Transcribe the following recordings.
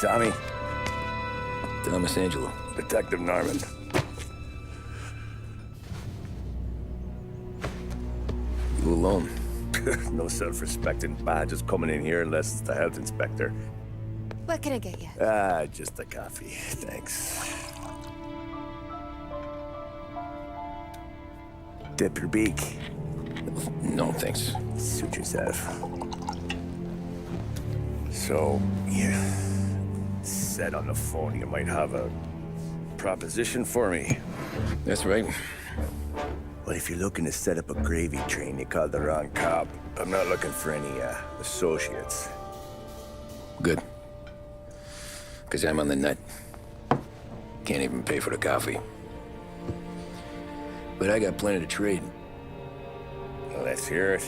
Tommy? Thomas Angelo. Detective Norman. You alone? No self-respecting badges coming in here unless it's the health inspector. What can I get you? Just a coffee, thanks. Dip your beak. No, thanks. Suit yourself. So, you said on the phone you might have a proposition for me. That's right. Well, if you're looking to set up a gravy train, you called the wrong cop. I'm not looking for any, associates. Good. Because I'm on the nut. Can't even pay for the coffee. But I got plenty to trade. Well, let's hear it.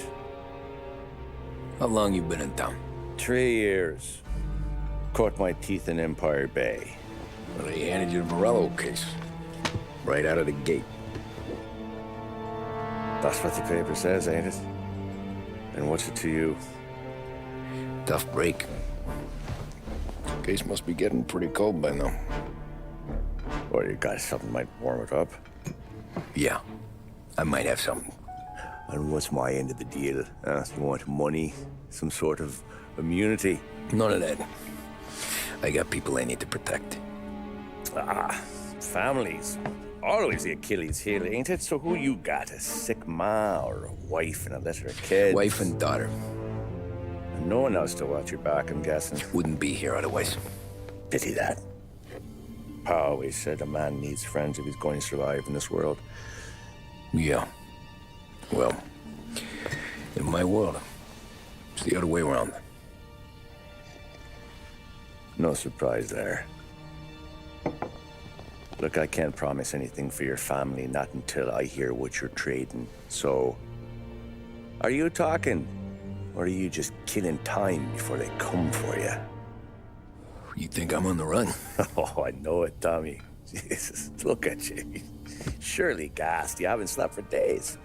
How long you been in town? 3 years. Caught my teeth in Empire Bay. Well, they handed you the Morello case. Right out of the gate. That's what the paper says, ain't it? And what's it to you? Tough break. Case must be getting pretty cold by now. Or you got something might warm it up? Yeah, I might have something. And what's my end of the deal? You want money? Some sort of immunity? None of that. I got people I need to protect. Families. Always the Achilles heel, ain't it? So who you got? A sick ma or a wife and a litter of kids? Wife and daughter. And no one else to watch your back, I'm guessing. Wouldn't be here otherwise. Pity that. Pa always said a man needs friends if he's going to survive in this world. Yeah. Well, in my world, it's the other way around. No surprise there. Look, I can't promise anything for your family, not until I hear what you're trading. So, are you talking? Or are you just killing time before they come for you? You think I'm on the run? Oh, I know it, Tommy. Jesus, look at you. Surely gassed. You haven't slept for days.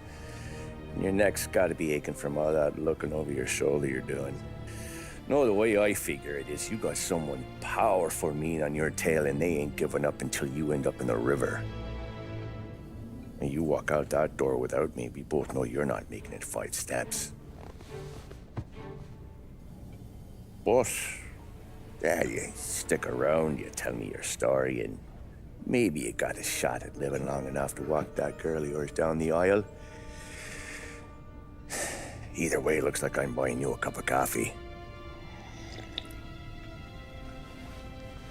And your neck's got to be aching from all that looking over your shoulder you're doing. No, the way I figure it is you got someone powerful mean on your tail and they ain't giving up until you end up in the river. And you walk out that door without me, we both know you're not making it 5 steps. But, yeah, you stick around, you tell me your story, and maybe you got a shot at living long enough to walk that girl of yours down the aisle. Either way, it looks like I'm buying you a cup of coffee.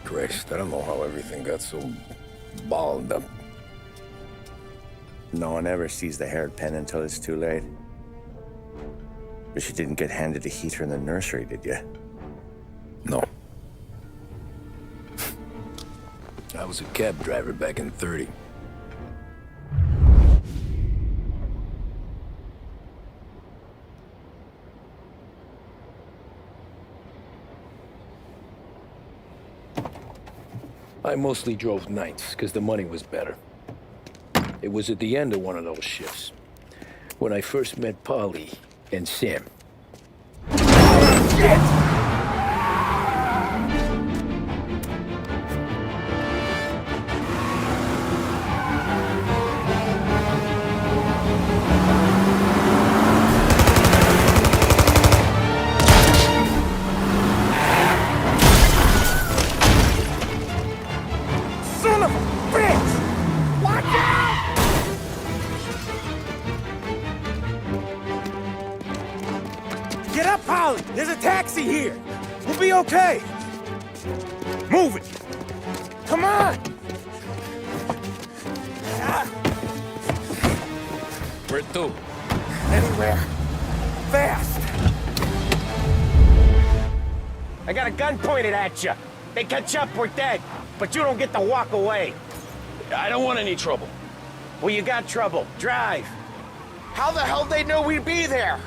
Christ, I don't know how everything got so balled up. No one ever sees the haired pen until it's too late. But you didn't get handed a heater in the nursery, did you? No. I was a cab driver back in '30. I mostly drove nights, because the money was better. It was at the end of one of those shifts, when I first met Polly and Sam. Shit! Son of a bitch! Watch out! Get up, Polly! There's a taxi here! We'll be okay! Move it! Come on! Where to? Anywhere. Fast! I got a gun pointed at you. They catch up, we're dead. But you don't get to walk away. I don't want any trouble. Well, you got trouble. Drive. How the hell they know we'd be there?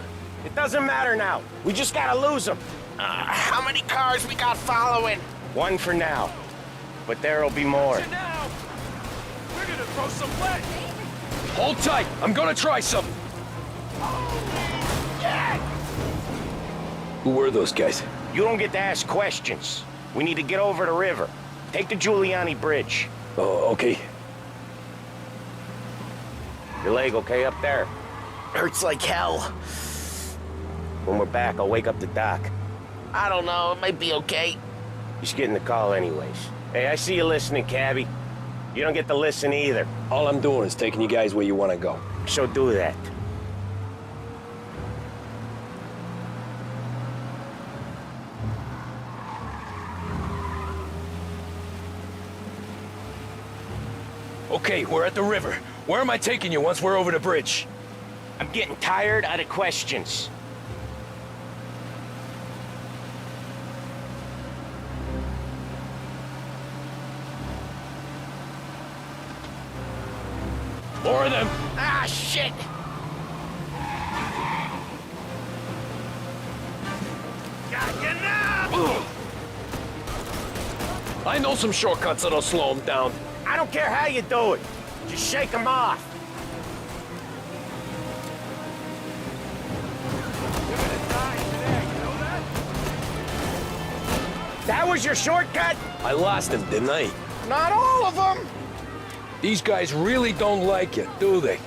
It doesn't matter now. We just gotta lose them. How many cars we got following? One for now. But there'll be more. Now! We're gonna throw some lead! Hold tight. I'm gonna try something. Who were those guys? You don't get to ask questions. We need to get over the river. Take the Giuliani Bridge. Oh, okay. Your leg okay up there? Hurts like hell. When we're back, I'll wake up the doc. I don't know, it might be okay. Just getting the call anyways. Hey, I see you listening, cabbie. You don't get to listen either. All I'm doing is taking you guys where you want to go. So do that. Okay, we're at the river. Where am I taking you once we're over the bridge? I'm getting tired of the questions. More of them! Ah, shit! Got you now! I know some shortcuts that'll slow them down. I don't care how you do it. Just shake them off. You're gonna die today, you know that? That was your shortcut? I lost him, didn't I? Not all of them! These guys really don't like you, do they?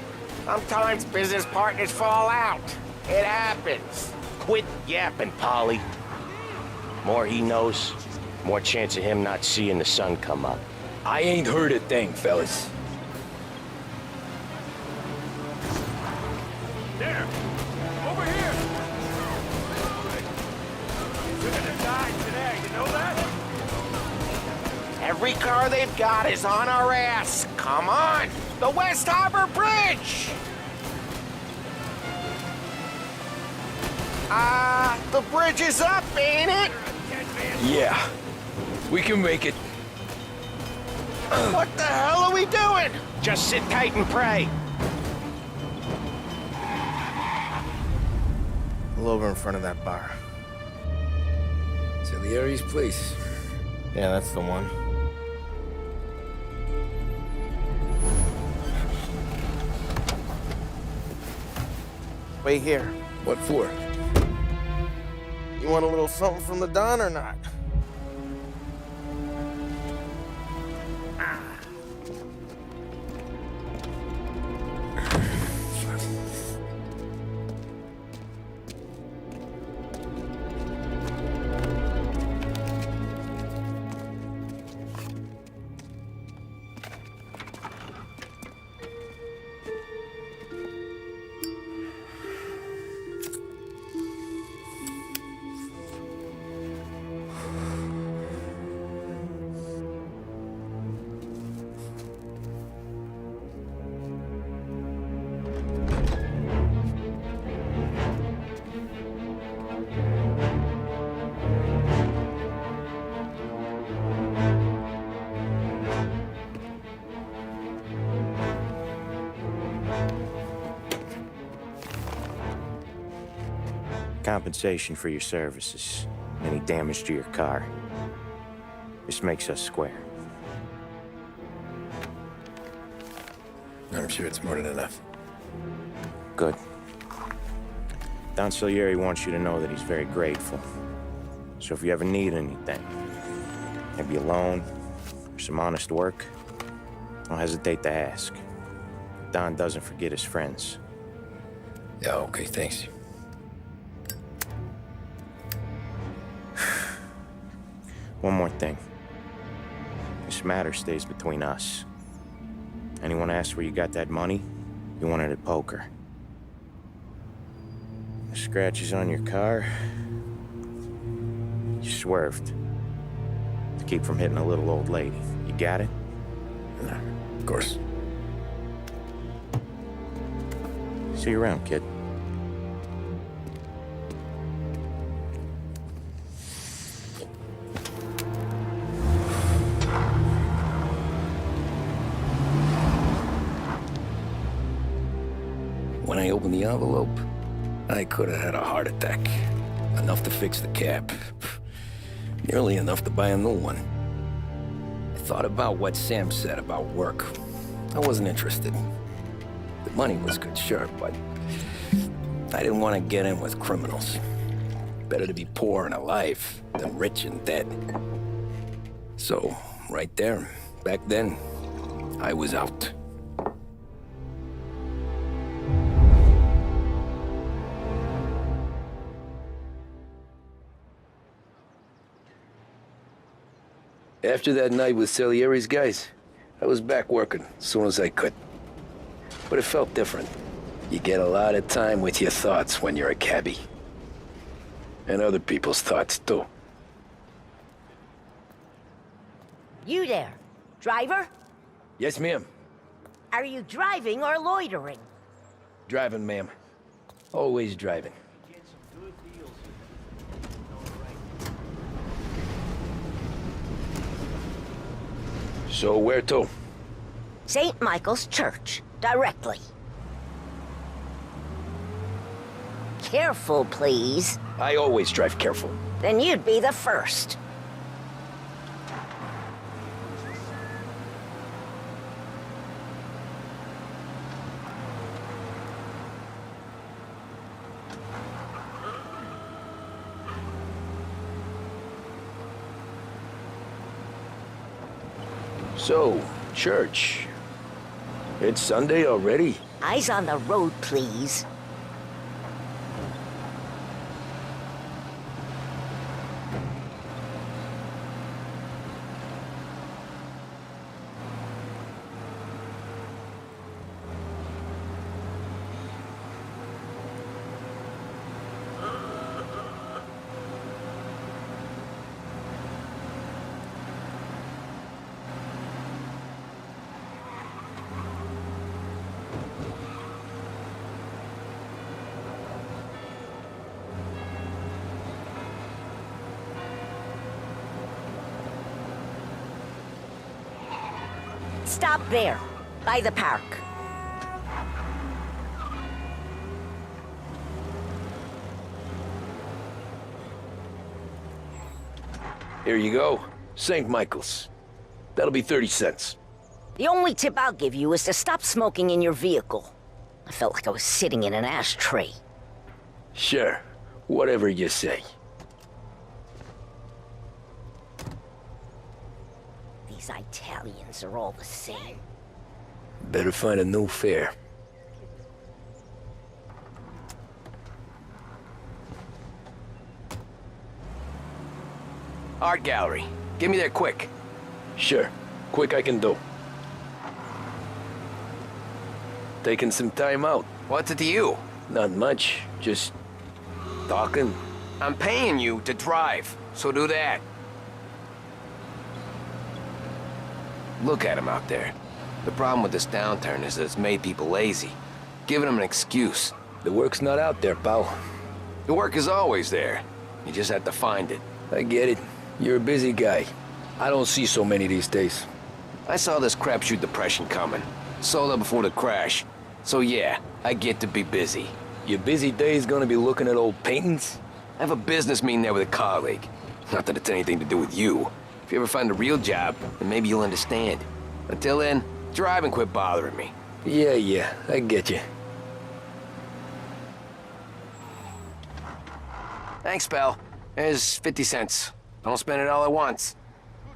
Sometimes business partners fall out. It happens. Quit yapping, Polly. More he knows, more chance of him not seeing the sun come up. I ain't heard a thing, fellas. There! Over here! You're gonna die today, you know that? Every car they've got is on our ass. Come on! The West Harbor Bridge! The bridge is up, ain't it? Yeah. We can make it. What the hell are we doing? Just sit tight and pray. Pull over in front of that bar. Salieri's place. Yeah, that's the one. Wait here. What for? You want a little something from the Don or not? Compensation for your services. Any damage to your car. This makes us square. I'm sure it's more than enough. Good. Don Salieri wants you to know that he's very grateful. So if you ever need anything, maybe a loan or some honest work, don't hesitate to ask. Don doesn't forget his friends. Yeah, okay, thanks. One more thing. This matter stays between us. Anyone asks where you got that money, you won it at poker. The scratches on your car, you swerved. To keep from hitting a little old lady. You got it? Yeah, of course. See you around, kid. When I opened the envelope, I could have had a heart attack. Enough to fix the cab. Nearly enough to buy a new one. I thought about what Sam said about work. I wasn't interested. The money was good, sure, but I didn't want to get in with criminals. Better to be poor and alive than rich and dead. So, right there, back then, I was out. After that night with Salieri's guys, I was back working as soon as I could. But it felt different. You get a lot of time with your thoughts when you're a cabbie. And other people's thoughts, too. You there, driver? Yes, ma'am. Are you driving or loitering? Driving, ma'am. Always driving. So where to? St. Michael's Church, directly. Careful, please. I always drive careful. Then you'd be the first. So, church. It's Sunday already? Eyes on the road, please. Stop there, by the park. Here you go. St. Michael's. That'll be 30 cents. The only tip I'll give you is to stop smoking in your vehicle. I felt like I was sitting in an ashtray. Sure. Whatever you say. These Italians are all the same. Better find a new fare. Art gallery. Get me there quick. Sure. Quick I can do. Taking some time out. What's it to you? Not much. Just talking. I'm paying you to drive, so do that. Look at him out there. The problem with this downturn is that it's made people lazy, giving them an excuse. The work's not out there, pal. The work is always there. You just have to find it. I get it. You're a busy guy. I don't see so many these days. I saw this crapshoot depression coming. Sold out before the crash. So yeah, I get to be busy. Your busy day's gonna be looking at old paintings? I have a business meeting there with a colleague. Not that it's anything to do with you. If you ever find a real job, then maybe you'll understand. Until then, drive and quit bothering me. Yeah, I get you. Thanks, pal. There's 50 cents. Don't spend it all at once.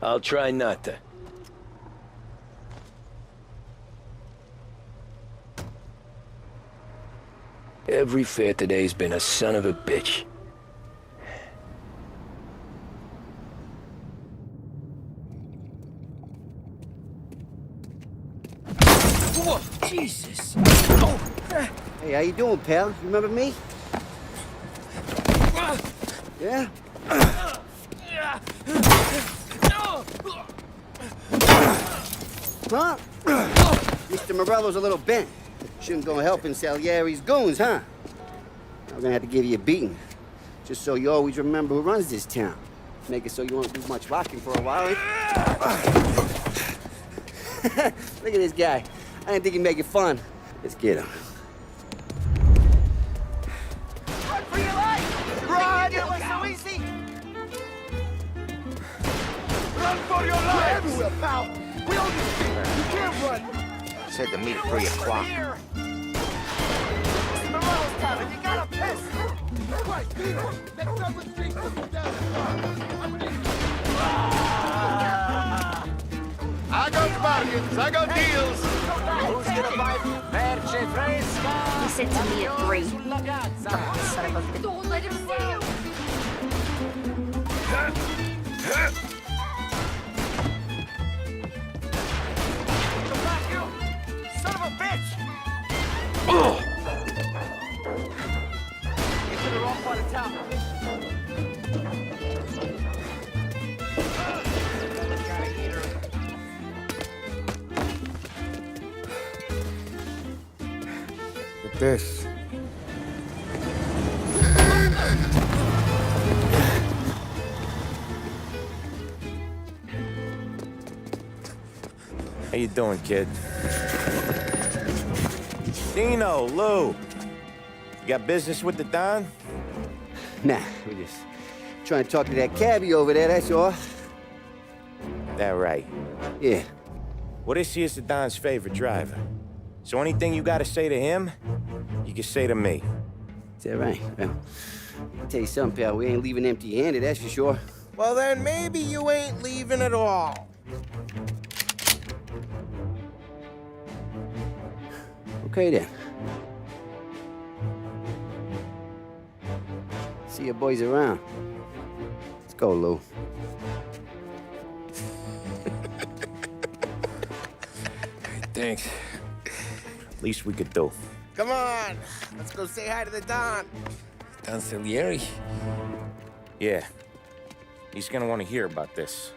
I'll try not to. Every fare today's been a son of a bitch. Whoa, Jesus! Hey, how you doing, pal? You remember me? Yeah? Huh? Mr. Morello's a little bent. Shouldn't go helping Salieri's goons, huh? I'm gonna have to give you a beating. Just so you always remember who runs this town. Make it so you won't do much rocking for a while. Look at this guy. I didn't think he'd make it fun. Let's get him. Run for your life! Run! It was so easy! Run for your life! Everywhere, pal! We own this thing! You can't run! Said to meet at 3 o'clock. It's Morello's town, and you gotta piss! Right, Peter! Let's start with street down. bargains. I got deals. Who's gonna buy Perce fresca? He said to me at 3. Come on, son of a bitch. Don't let him see you! Come back, you! Son of a bitch! Into the wrong part of town. With this. How you doing, kid? Dino, Lou. You got business with the Don? Nah, we're just trying to talk to that cabbie over there, that's all. That right. Yeah. Well, this here's the Don's favorite driver. So anything you gotta say to him, you can say to me. Is that right? Well, I'll tell you something, pal. We ain't leaving empty-handed, that's for sure. Well, then maybe you ain't leaving at all. Okay, then. See your boys around. Let's go, Lou. Thanks. Least we could do. Come on, let's go say hi to the Don. Don Salieri? Yeah. He's gonna want to hear about this.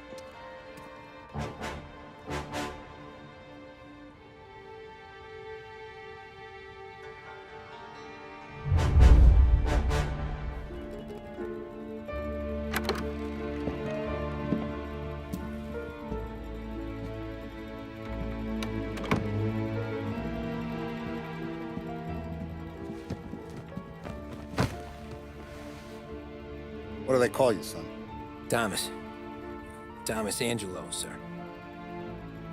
What do they call you, son? Thomas. Thomas Angelo, sir.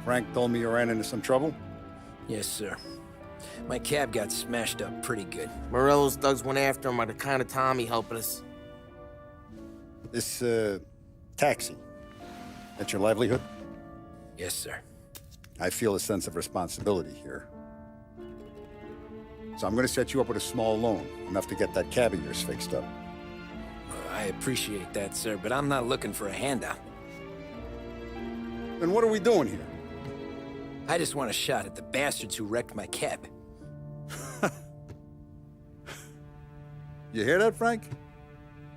Frank told me you ran into some trouble? Yes, sir. My cab got smashed up pretty good. Morello's thugs went after him by the kind of Tommy helping us. This, taxi. That's your livelihood? Yes, sir. I feel a sense of responsibility here. So I'm gonna set you up with a small loan, enough to get that cab of yours fixed up. I appreciate that, sir, but I'm not looking for a handout. Then what are we doing here? I just want a shot at the bastards who wrecked my cab. You hear that, Frank?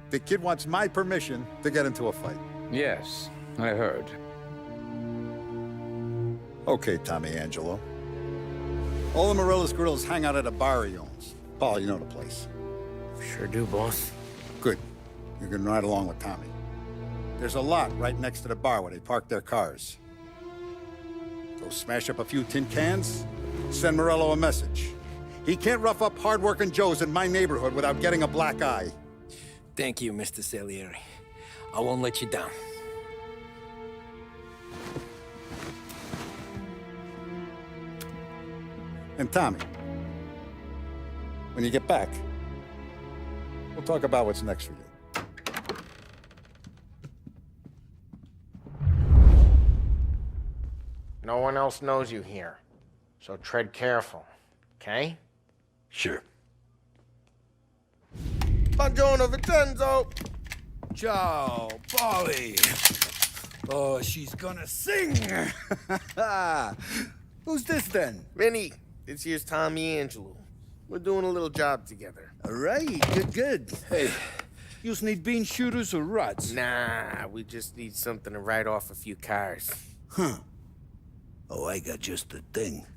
The kid wants my permission to get into a fight. Yes, I heard. Okay, Tommy Angelo. All the Morello's grills hang out at a bar he owns. Paul, you know the place. Sure do, boss. Good. You can ride along with Tommy. There's a lot right next to the bar where they park their cars. Go smash up a few tin cans, send Morello a message. He can't rough up hard-working Joes in my neighborhood without getting a black eye. Thank you, Mr. Salieri. I won't let you down. And Tommy, when you get back, we'll talk about what's next for you. No one else knows you here, so tread careful, okay? Sure. Buongiorno, Vincenzo! Ciao, Polly. Oh, she's gonna sing. Who's this then? Vinny, this here's Tommy Angelo. We're doing a little job together. All right, good. Hey, you need bean shooters or rods? Nah, we just need something to write off a few cars. Huh. Oh, I got just the thing.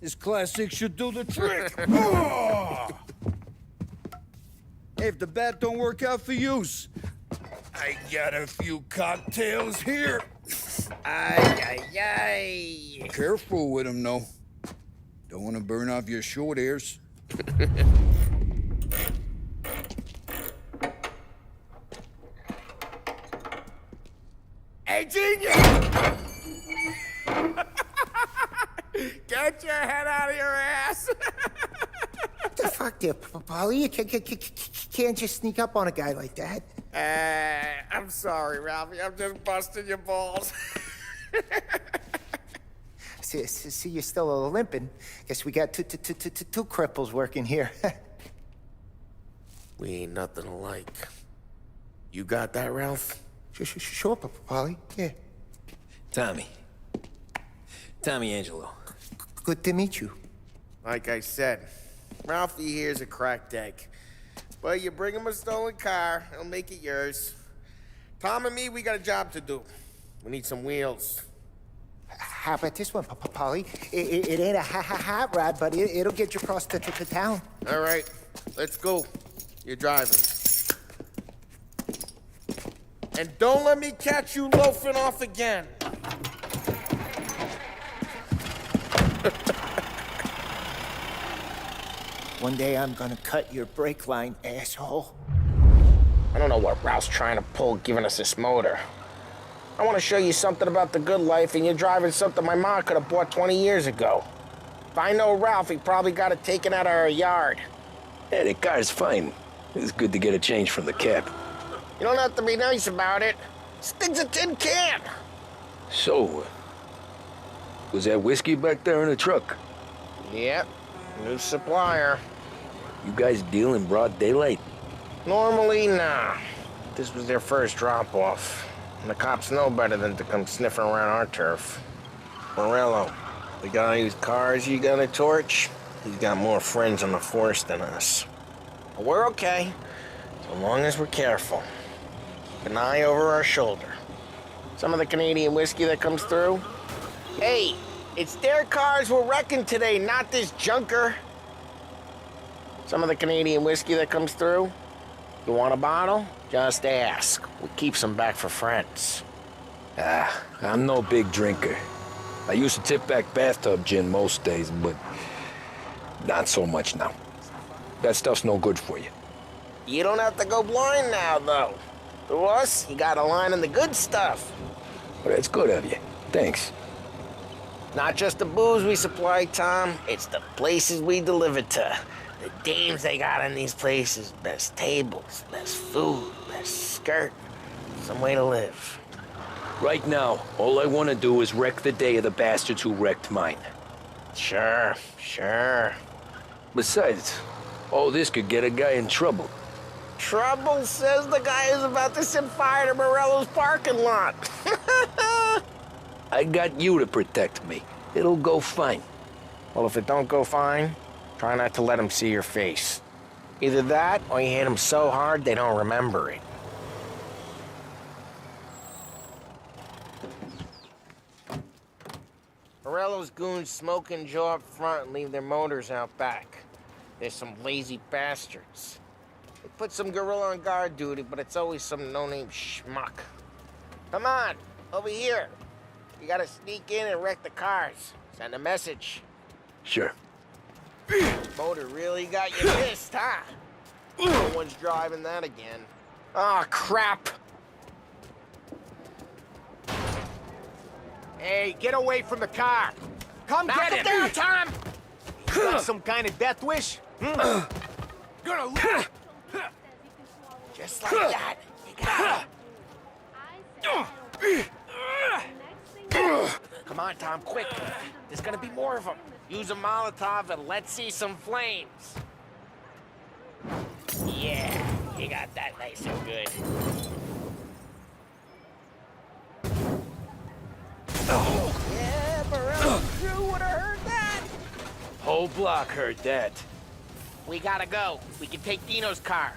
This classic should do the trick. Oh! Hey, if the bat don't work out for yous, I got a few cocktails here. Ay, ay, ay. Careful with them, though. Don't want to burn off your short hairs. Hey, genius! Get your head out of your ass! What the fuck there, Polly? You can't just sneak up on a guy like that. I'm sorry, Ralphie. I'm just busting your balls. See, you're still limping. Guess we got two cripples working here. We ain't nothing alike. You got that, Ralph? Sure, Polly. Yeah. Tommy Angelo. Good to meet you. Like I said, Ralphie here's a cracked egg. But you bring him a stolen car, he'll make it yours. Tom and me, we got a job to do. We need some wheels. How about this one, Polly? It ain't a hot rod, but it'll get you across to town. All right, let's go. You're driving. And don't let me catch you loafing off again. One day I'm gonna cut your brake line, asshole. I don't know what Ralph's trying to pull giving us this motor. I want to show you something about the good life, and you're driving something my mom could have bought 20 years ago. If I know Ralph, he probably got it taken out of our yard. Yeah, the car's fine. It's good to get a change from the cab. You don't have to be nice about it. This thing's a tin can. So, was that whiskey back there in the truck? Yep, new supplier. You guys deal in broad daylight? Normally, nah. This was their first drop-off. And the cops know better than to come sniffing around our turf. Morello, the guy whose cars you got a torch, he's got more friends on the force than us. But we're okay, so long as we're careful. Keep an eye over our shoulder. Some of the Canadian whiskey that comes through? Hey, it's their cars we're wrecking today, not this junker. Some of the Canadian whiskey that comes through? You want a bottle? Just ask. We keep some back for friends. I'm no big drinker. I used to tip back bathtub gin most days, but not so much now. That stuff's no good for you. You don't have to go blind now, though. To us, you got a line in the good stuff. Well, that's good of you. Thanks. Not just the booze we supply, Tom. It's the places we deliver to. The dames they got in these places. Best tables, best food, best skirt. Some way to live. Right now, all I want to do is wreck the day of the bastards who wrecked mine. Sure. Besides, all this could get a guy in trouble. Trouble says the guy is about to set fire to Morello's parking lot. I got you to protect me. It'll go fine. Well, if it don't go fine, try not to let them see your face. Either that, or you hit them so hard they don't remember it. Morello's goons smoke and jaw up front and leave their motors out back. They're some lazy bastards. They put some gorilla on guard duty, but it's always some no-name schmuck. Come on, over here. You gotta sneak in and wreck the cars. Send a message. Sure. Motor really got you pissed, huh? No one's driving that again. Oh, crap. Hey, get away from the car. Come Knock get him him. down, Tom! You got some kind of death wish? Gonna live. Just like that. You got it. Come on, Tom, quick. There's gonna be more of them. Use a Molotov and let's see some flames. Yeah, you got that nice and good. Oh. Yeah, Morello's crew would have heard that. Whole block heard that. We gotta go. We can take Dino's car.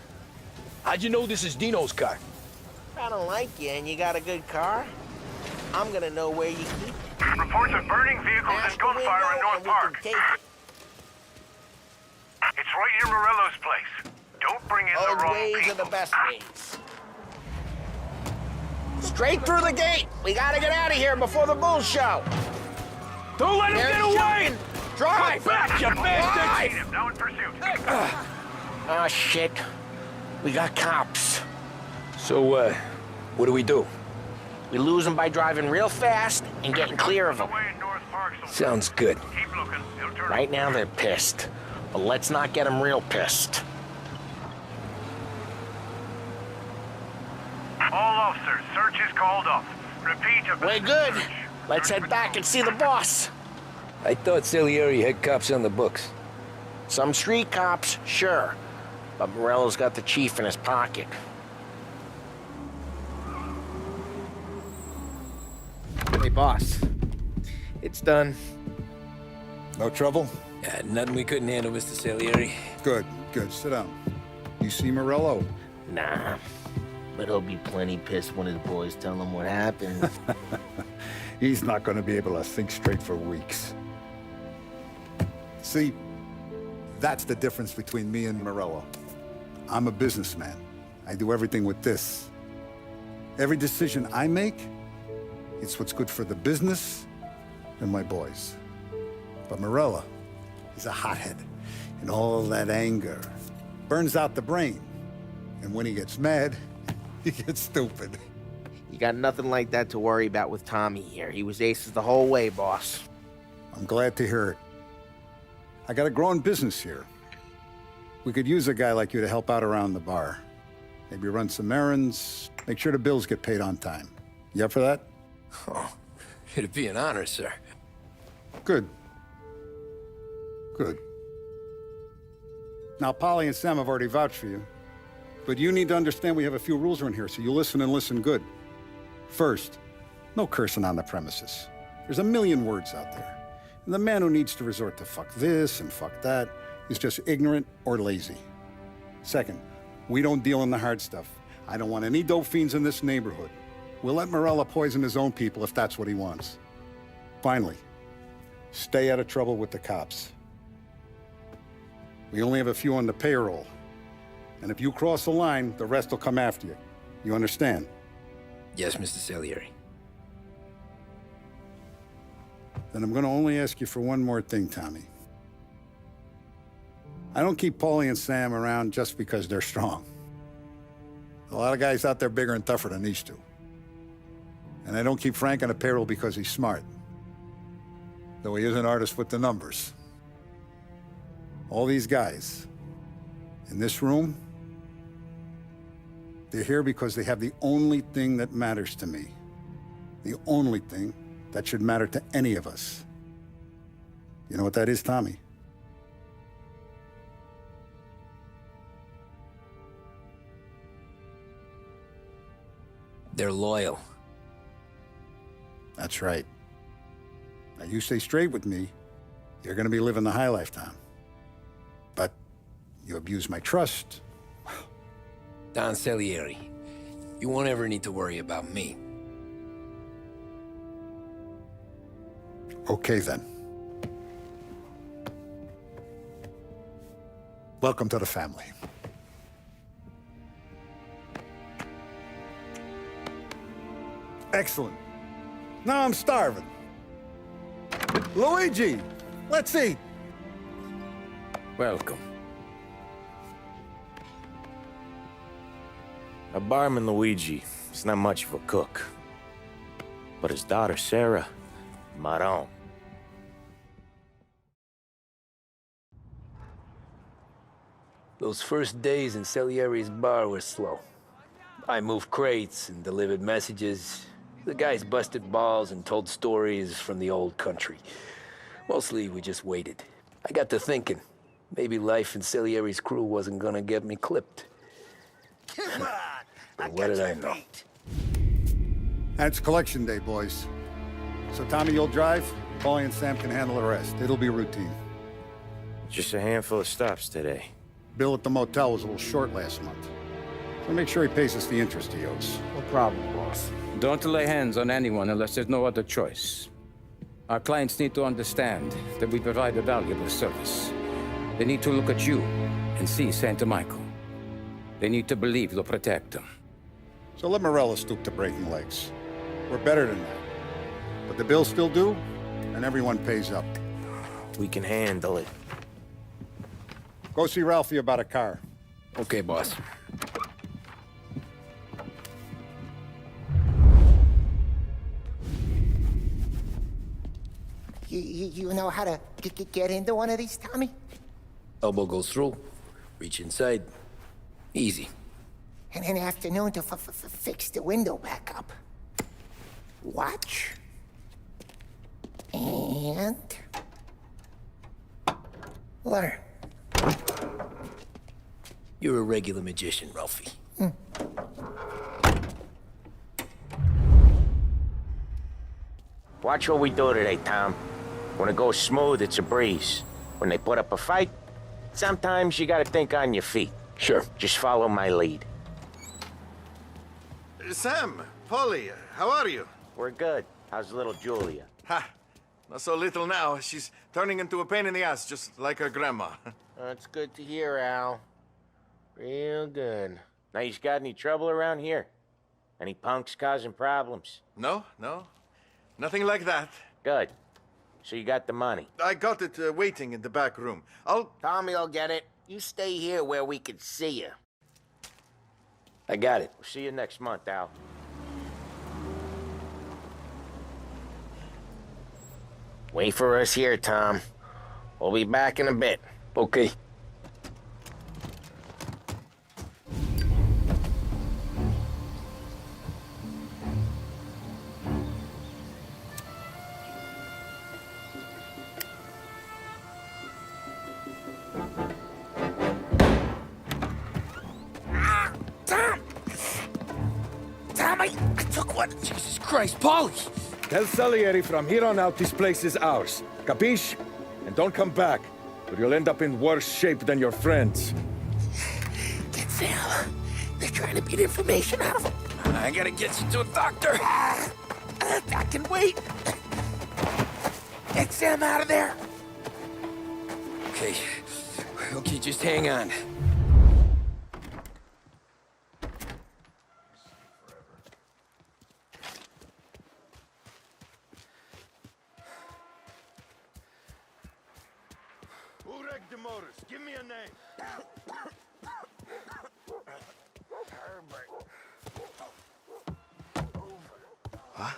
How'd you know this is Dino's car? I don't like you and you got a good car. I'm gonna know where you keep it. Reports of burning vehicles and gunfire in North Park. Take it. It's right near Morello's place. Don't bring in the Old wrong ways people. are the best ways. Straight through the gate. We gotta get out of here before the bull show. Don't let him get away! Drive back, you bastard! Him, now in pursuit. Oh, shit. We got cops. So, what do we do? We lose them by driving real fast and getting clear of them. Away in North Park, so Sounds good. keep looking. He'll turn. Right now, they're pissed. But let's not get them real pissed. All officers, search is called off. Repeat, a We're good. search. Let's head back and see the boss. I thought Salieri had cops on the books. Some street cops, sure. But Morello's got the chief in his pocket. Hey, boss. It's done. No trouble? Yeah, nothing we couldn't handle, Mr. Salieri. Good, good. Sit down. You see Morello? Nah. But he'll be plenty pissed when his boys tell him what happened. He's not going to be able to think straight for weeks. See, that's the difference between me and Morello. I'm a businessman. I do everything with this. Every decision I make, it's what's good for the business and my boys. But Morello, he's a hothead. And all that anger burns out the brain. And when he gets mad, he gets stupid. You got nothing like that to worry about with Tommy here. He was aces the whole way, boss. I'm glad to hear it. I got a growing business here. We could use a guy like you to help out around the bar. Maybe run some errands, make sure the bills get paid on time. You up for that? Oh, it'd be an honor, sir. Good. Good. Now, Polly and Sam have already vouched for you. But you need to understand we have a few rules around here, so you listen and listen good. First, no cursing on the premises. There's a million words out there. And the man who needs to resort to fuck this and fuck that is just ignorant or lazy. Second, we don't deal in the hard stuff. I don't want any dope fiends in this neighborhood. We'll let Morello poison his own people if that's what he wants. Finally, stay out of trouble with the cops. We only have a few on the payroll. And if you cross the line, the rest will come after you. You understand? Yes, Mr. Salieri. Then I'm gonna only ask you for one more thing, Tommy. I don't keep Paulie and Sam around just because they're strong. A lot of guys out there bigger and tougher than these two. And I don't keep Frank on the payroll because he's smart. Though he is an artist with the numbers. All these guys in this room, they're here because they have the only thing that matters to me. The only thing that should matter to any of us. You know what that is, Tommy? They're loyal. That's right. Now, you stay straight with me, you're gonna be living the high life, Tom. But you abuse my trust. Don Salieri, you won't ever need to worry about me. Okay, then. Welcome to the family. Excellent. Now I'm starving. Luigi, let's eat. Welcome. Our barman Luigi is not much of a cook. But his daughter Sarah, Maron. Those first days in Salieri's bar were slow. I moved crates and delivered messages. The guys busted balls and told stories from the old country. Mostly, we just waited. I got to thinking, maybe life in Salieri's crew wasn't gonna get me clipped. Come on! But what did I know? And it's collection day, boys. So Tommy, you'll drive. Paulie and Sam can handle the rest. It'll be routine. Just a handful of stops today. Bill at the motel was a little short last month. So make sure he pays us the interest he owes. No problem, boss. Don't lay hands on anyone unless there's no other choice. Our clients need to understand that we provide a valuable service. They need to look at you and see Santa Michael. They need to believe you'll protect them. So let Morello stoop to breaking legs. We're better than that. But the bills still due, and everyone pays up. We can handle it. Go see Ralphie about a car. Okay, boss. You know how to get into one of these, Tommy? Elbow goes through, reach inside. Easy. And an afternoon to fix the window back up. Watch. And learn. You're a regular magician, Ralphie. Watch what we do today, Tom. When it goes smooth, it's a breeze. When they put up a fight, sometimes you gotta think on your feet. Sure. Just follow my lead. Sam, Polly, how are you? We're good. How's little Julia? Ha! Not so little now. She's turning into a pain in the ass, just like her grandma. That's good to hear, Al. Real good. Now, you got any trouble around here? Any punks causing problems? No. Nothing like that. Good. So you got the money? I got it waiting in the back room. Tommy'll get it. You stay here where we can see you. I got it. We'll see you next month, Al. Wait for us here, Tom. We'll be back in a bit. Okay. I took one. Jesus Christ, Polly! Tell Salieri from here on out this place is ours. Capiche? And don't come back, or you'll end up in worse shape than your friends. Get Sam. They're trying to beat information out of him. I gotta get you to a doctor. I can wait. Get Sam out of there. Okay. Okay, just hang on. Who wrecked the motors? Give me a name. Huh?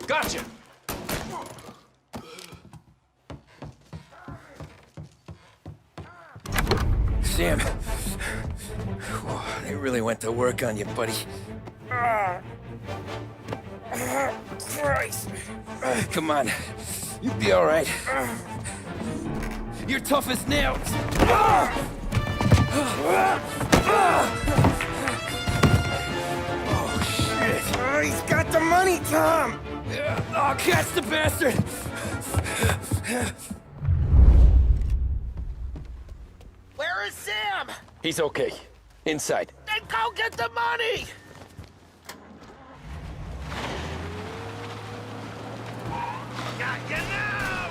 Gotcha! Sam. They really went to work on you, buddy. Christ. Come on. You'll be all right. You're tough as nails. Oh, shit. Oh, he's got the money, Tom. Oh, catch the bastard. Where is Sam? He's okay. Inside. Then go get the money! Got you now!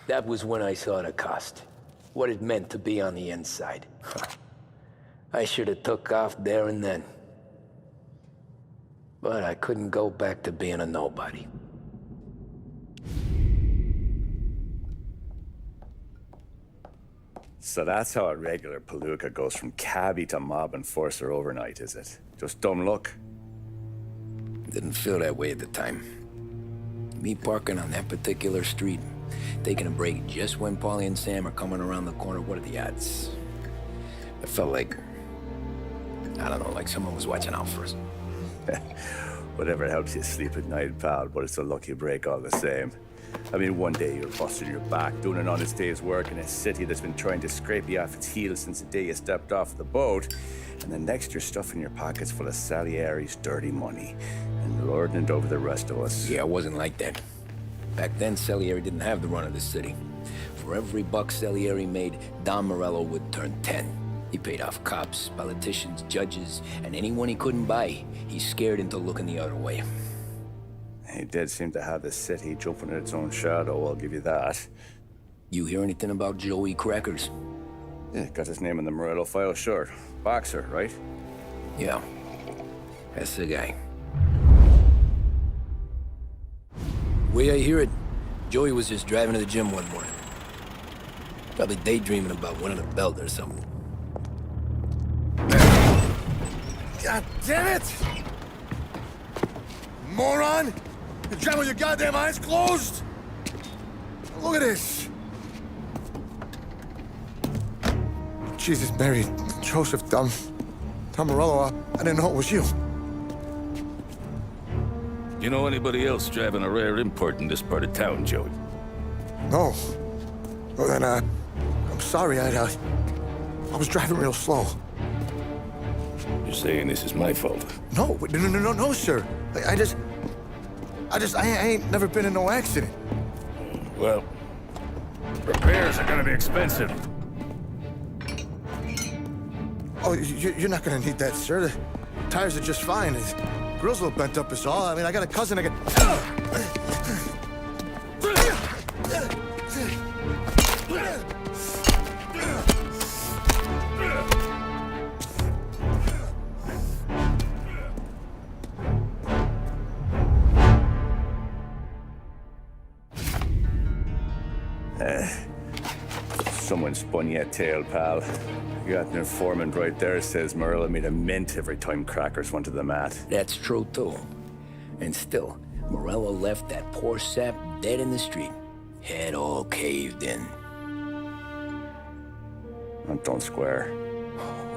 That was when I saw the cost. What it meant to be on the inside. I should have took off there and then. But I couldn't go back to being a nobody. So that's how a regular palooka goes from cabbie to mob enforcer overnight, is it? Just dumb luck? Didn't feel that way at the time. Me parking on that particular street, taking a break just when Paulie and Sam are coming around the corner, what are the odds? I felt like, I don't know, like someone was watching out for us. Whatever helps you sleep at night, pal, but it's a lucky break all the same. I mean, one day you're busting your back, doing an honest day's work in a city that's been trying to scrape you off its heels since the day you stepped off the boat, and the next you're stuffing your pockets full of Salieri's dirty money and lording it over the rest of us. Yeah, it wasn't like that. Back then, Salieri didn't have the run of the city. For every buck Salieri made, Don Morello would turn 10. He paid off cops, politicians, judges, and anyone he couldn't buy, he scared into looking the other way. He did seem to have the city jumping in its own shadow, I'll give you that. You hear anything about Joey Crackers? Yeah, got his name in the Morello file, sure. Boxer, right? Yeah, that's the guy. The way I hear it, Joey was just driving to the gym one morning. Probably daydreaming about winning a belt or something. God damn it! Moron! You're driving with your goddamn eyes closed? Look at this! Jesus, Mary, Joseph, Tom Morello, I didn't know it was you. You know anybody else driving a rare import in this part of town, Joey? No. Well, then, I'm sorry, I was driving real slow. You're saying this is my fault? No, sir. I ain't never been in no accident. Well, repairs are gonna be expensive. Oh, you're not gonna need that, sir. The tires are just fine. The grill's a little bent up is all. I mean, I got a cousin I can... Someone spun you a tail, pal. You got an informant right there says Morello made a mint every time crackers went to the mat. That's true, too. And still, Morello left that poor sap dead in the street. Head all caved in. That don't square.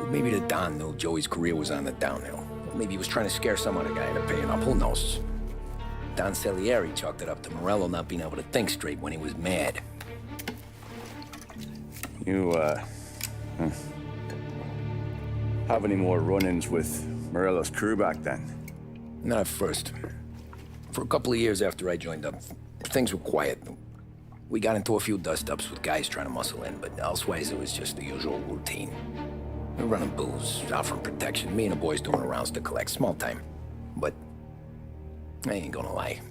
Maybe the Don knew Joey's career was on the downhill. Maybe he was trying to scare some other guy into paying up. Who knows? Don Salieri chalked it up to Morello not being able to think straight when he was mad. You, have any more run-ins with Morello's crew back then? Not at first. For a couple of years after I joined up, things were quiet. We got into a few dust-ups with guys trying to muscle in, but elsewise it was just the usual routine. We were running booze, offering protection, me and the boys doing the rounds to collect, small time. But I ain't gonna lie.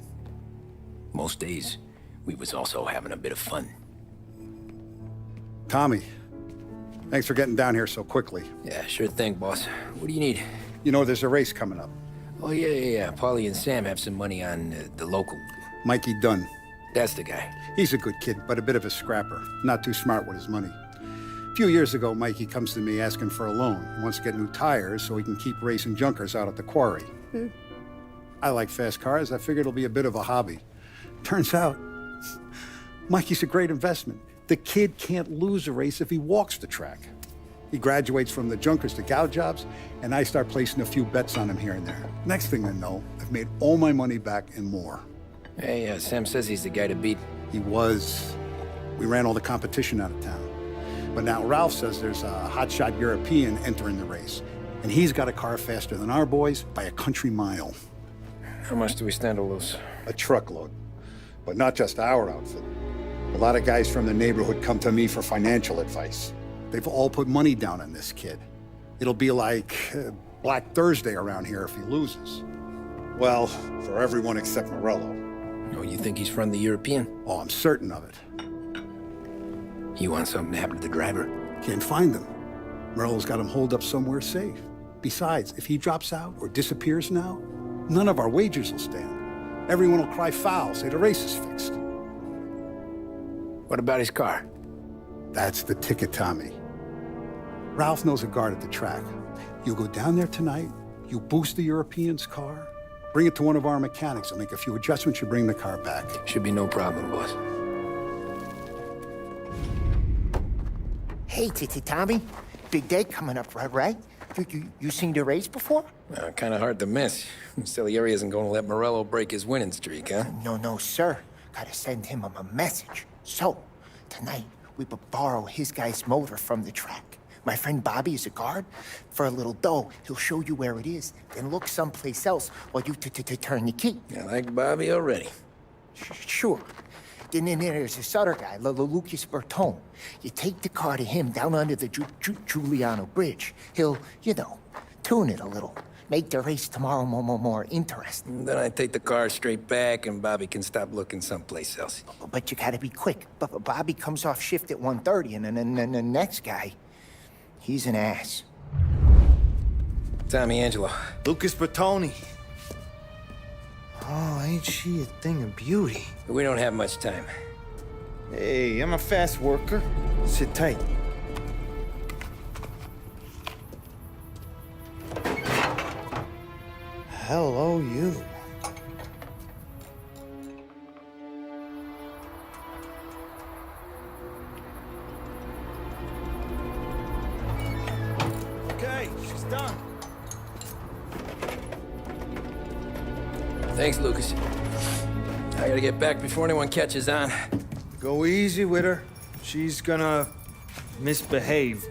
Most days, we was also having a bit of fun. Tommy, thanks for getting down here so quickly. Yeah, sure thing, boss. What do you need? You know, there's a race coming up. Oh, yeah. Paulie and Sam have some money on the local. Mikey Dunn. That's the guy. He's a good kid, but a bit of a scrapper. Not too smart with his money. A few years ago, Mikey comes to me asking for a loan. He wants to get new tires so he can keep racing junkers out at the quarry. I like fast cars. I figured it'll be a bit of a hobby. Turns out, Mikey's a great investment. The kid can't lose a race if he walks the track. He graduates from the junkers to gal jobs, and I start placing a few bets on him here and there. Next thing I know, I've made all my money back and more. Hey, Sam says he's the guy to beat. He was. We ran all the competition out of town. But now Ralph says there's a hotshot European entering the race, and he's got a car faster than our boys by a country mile. How much do we stand to lose? A truckload. But not just our outfit. A lot of guys from the neighborhood come to me for financial advice. They've all put money down on this kid. It'll be like Black Thursday around here if he loses. Well, for everyone except Morello. Oh, you think he's from the European? Oh, I'm certain of it. You want something to happen to the driver? Can't find him. Morello's got him holed up somewhere safe. Besides, if he drops out or disappears now, none of our wagers will stand. Everyone will cry foul, say the race is fixed. What about his car? That's the ticket, Tommy. Ralph knows a guard at the track. You go down there tonight, you boost the European's car, bring it to one of our mechanics, and make a few adjustments, you bring the car back. Should be no problem, boss. Hey, Tommy. Big day coming up, right? You seen the race before? Kind of hard to miss. Salieri isn't going to let Morello break his winning streak, huh? No, sir. Gotta send him a message. So, tonight, we borrow his guy's motor from the track. My friend Bobby is a guard. For a little dough, he'll show you where it is, then look someplace else while you turn the key. I like Bobby already. Sure. Then there's this other guy, Lucas Bertone. You take the car to him down under the Giuliano Bridge. He'll, tune it a little. Make the race tomorrow more interesting. Then I take the car straight back and Bobby can stop looking someplace else. But you gotta be quick. But Bobby comes off shift at 1:30, and then the next guy, he's an ass. Tommy Angelo. Lucas Bertoni. Oh, Ain't she a thing of beauty? We don't have much time. Hey, I'm a fast worker. Sit tight. Hello, you. Okay, she's done. Thanks, Lucas. I gotta get back before anyone catches on. Go easy with her. She's gonna misbehave.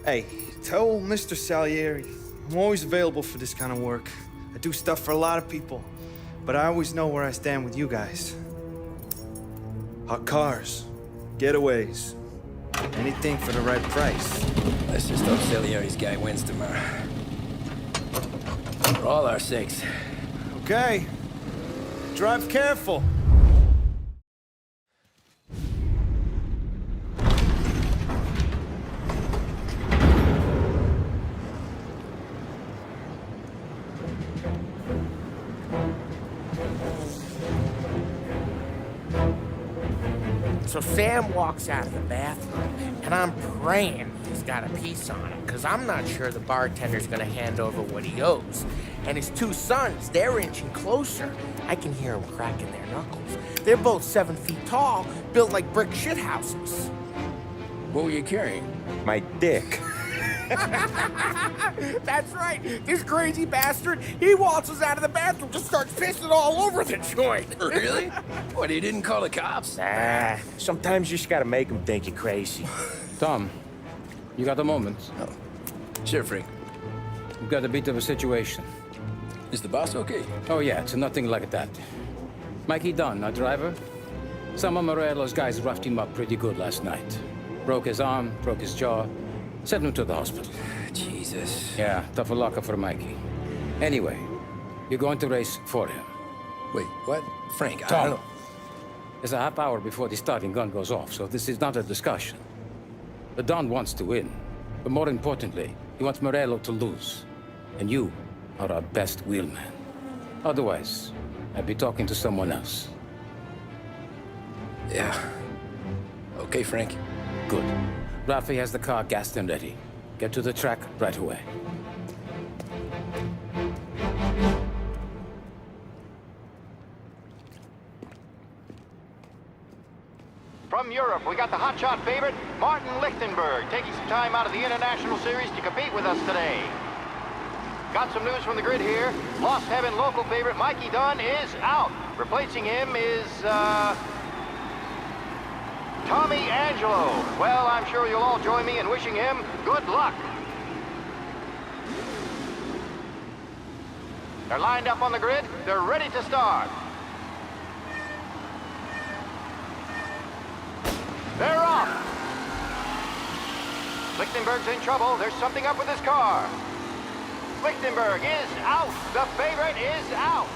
Hey, tell Mr. Salieri I'm always available for this kind of work. I do stuff for a lot of people, but I always know where I stand with you guys. Hot cars, getaways, anything for the right price. Let's just hope Salieri's guy wins tomorrow. For all our sakes. Okay. Drive careful. So Sam walks out of the bathroom, and I'm praying he's got a piece on him, because I'm not sure the bartender's gonna hand over what he owes. And his two sons, they're inching closer. I can hear them cracking their knuckles. They're both 7 feet tall, built like brick shithouses. What were you carrying? My dick. That's right. This crazy bastard, he waltzes out of the bathroom, just starts pissing all over the joint. Really? What, he didn't call the cops? Nah, sometimes you just gotta make them think you're crazy. Tom, you got a moment? Oh. Sure, Frank. We've got a bit of a situation. Is the boss okay? Oh yeah, it's nothing like that. Mikey Dunn, our driver. Some of Morello's guys roughed him up pretty good last night. Broke his arm, broke his jaw. Sent him to the hospital. Jesus. Yeah, tough luck for Mikey. Anyway, you're going to race for him. Wait, what? Frank, I Tom, don't know. there's a half hour before the starting gun goes off, so this is not a discussion. The Don wants to win, but more importantly, he wants Morello to lose. And you are our best wheelman. Otherwise, I'd be talking to someone else. Yeah. Okay, Frank. Good. Rafi has the car gassed and ready. Get to the track right away. From Europe, we got the hotshot favorite, Martin Lichtenberg, taking some time out of the International Series to compete with us today. Got some news from the grid here. Lost Heaven local favorite Mikey Dunn is out. Replacing him is, Tommy Angelo. Well, I'm sure you'll all join me in wishing him good luck. They're lined up on the grid. They're ready to start. They're off. Lichtenberg's in trouble. There's something up with his car. Lichtenberg is out. The favorite is out.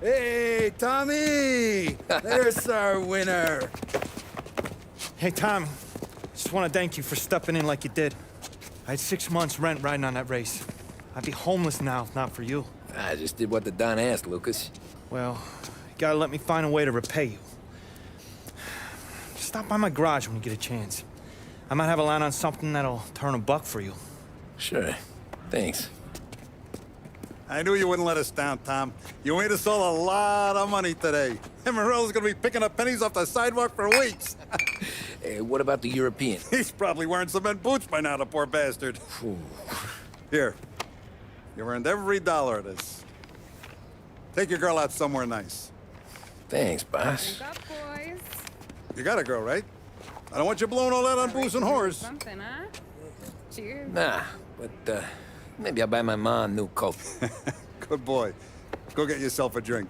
Hey, Tommy! There's our winner. Hey, Tommy. Just want to thank you for stepping in like you did. I had 6 months rent riding on that race. I'd be homeless now if not for you. I just did what the Don asked, Lucas. Well, you gotta let me find a way to repay you. Stop by my garage when you get a chance. I might have a line on something that'll turn $1 for you. Sure. Thanks. I knew you wouldn't let us down, Tom. You made us all a lot of money today. And Morello's gonna be picking up pennies off the sidewalk for weeks. Hey, what about the European? He's probably wearing cement boots by now, the poor bastard. Here. You earned every dollar of this. Take your girl out somewhere nice. Thanks, boss. Wake up, boys. You got a girl, right? I don't want you blowing all that on booze and whores. Something, huh? Cheers. Nah, but, maybe I'll buy my mom a new coat. Good boy. Go get yourself a drink.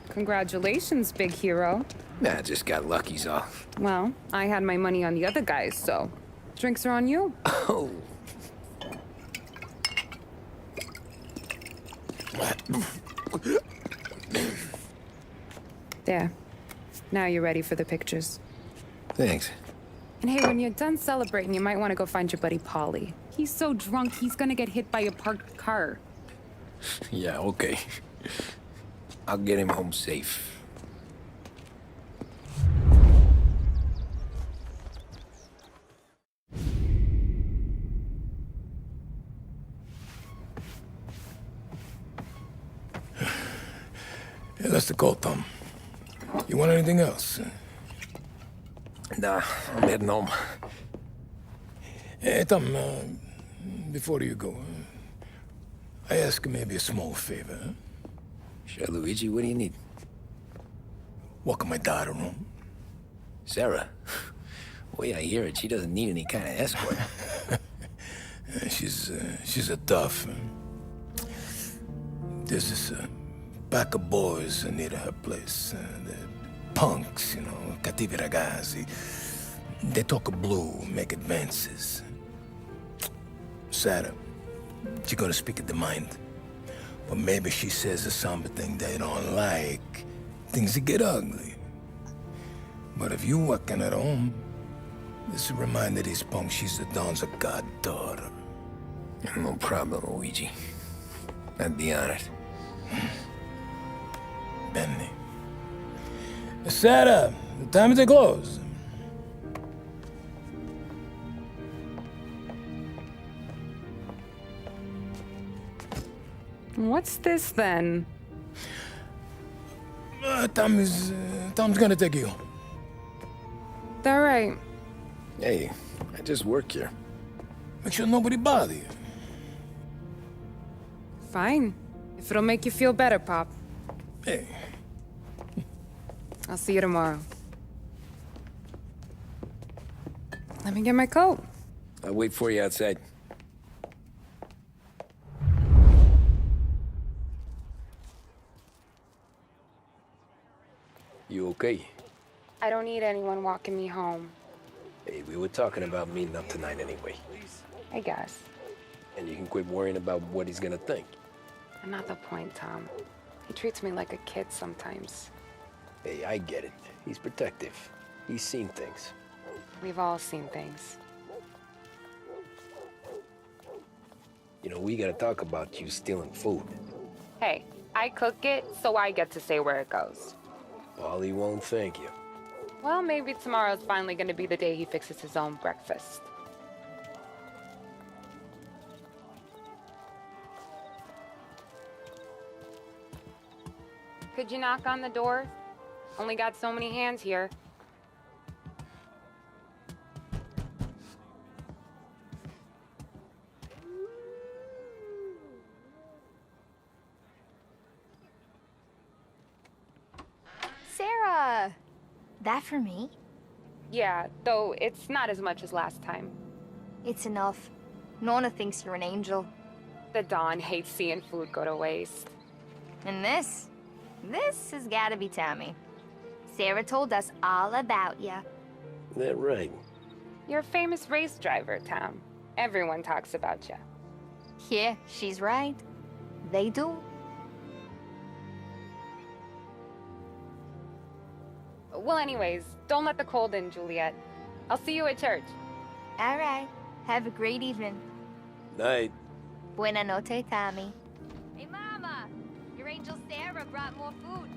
Congratulations, big hero. Nah, just got lucky's all. Well, I had my money on the other guys, so drinks are on you. Oh. There. Now you're ready for the pictures. Thanks. And hey, when you're done celebrating, you might want to go find your buddy Paulie. He's so drunk, he's gonna get hit by a parked car. Yeah, okay. I'll get him home safe. Hey, that's the call, Tom. You want anything else? Nah, I'm heading home. Hey, Tom, before you go, I ask maybe a small favor. Huh? Sure, Luigi, what do you need? Walk my daughter home. Sarah? Way I hear it, she doesn't need any kind of escort. She's a tough. There's this pack of boys near her place. They're punks, you know, cattivi ragazzi. They talk blue, make advances. Sarah, she gonna speak at the mind. But maybe she says something they don't like. Things get ugly. But if you working at home, this reminder these punks she's the Don's a goddaughter. No problem, Luigi. I'd be honored. Benny. Sarah, the time to close. What's this then? Tom's gonna take you. All right. Hey, I just work here. Make sure nobody bother you. Fine. If it'll make you feel better, Pop. Hey. I'll see you tomorrow. Let me get my coat. I'll wait for you outside. You okay? I don't need anyone walking me home. Hey, we were talking about meeting up tonight anyway. I guess. And you can quit worrying about what he's gonna think. Not the point, Tom. He treats me like a kid sometimes. Hey, I get it. He's protective. He's seen things. We've all seen things. You know, we gotta talk about you stealing food. Hey, I cook it, so I get to say where it goes. Paulie won't thank you. Well, maybe tomorrow's finally gonna be the day he fixes his own breakfast. Could you knock on the door? Only got so many hands here. Sarah! That for me? Yeah, though it's not as much as last time. It's enough. Nona thinks you're an angel. The Don hates seeing food go to waste. And this has gotta be Tommy. Sarah told us all about you. That right. You're a famous race driver, Tom. Everyone talks about you. Yeah, she's right. They do. Well, anyways, don't let the cold in, Juliet. I'll see you at church. All right. Have a great evening. Night. Buena noche, Tommy. Hey, Mama! Your angel Sarah brought more food.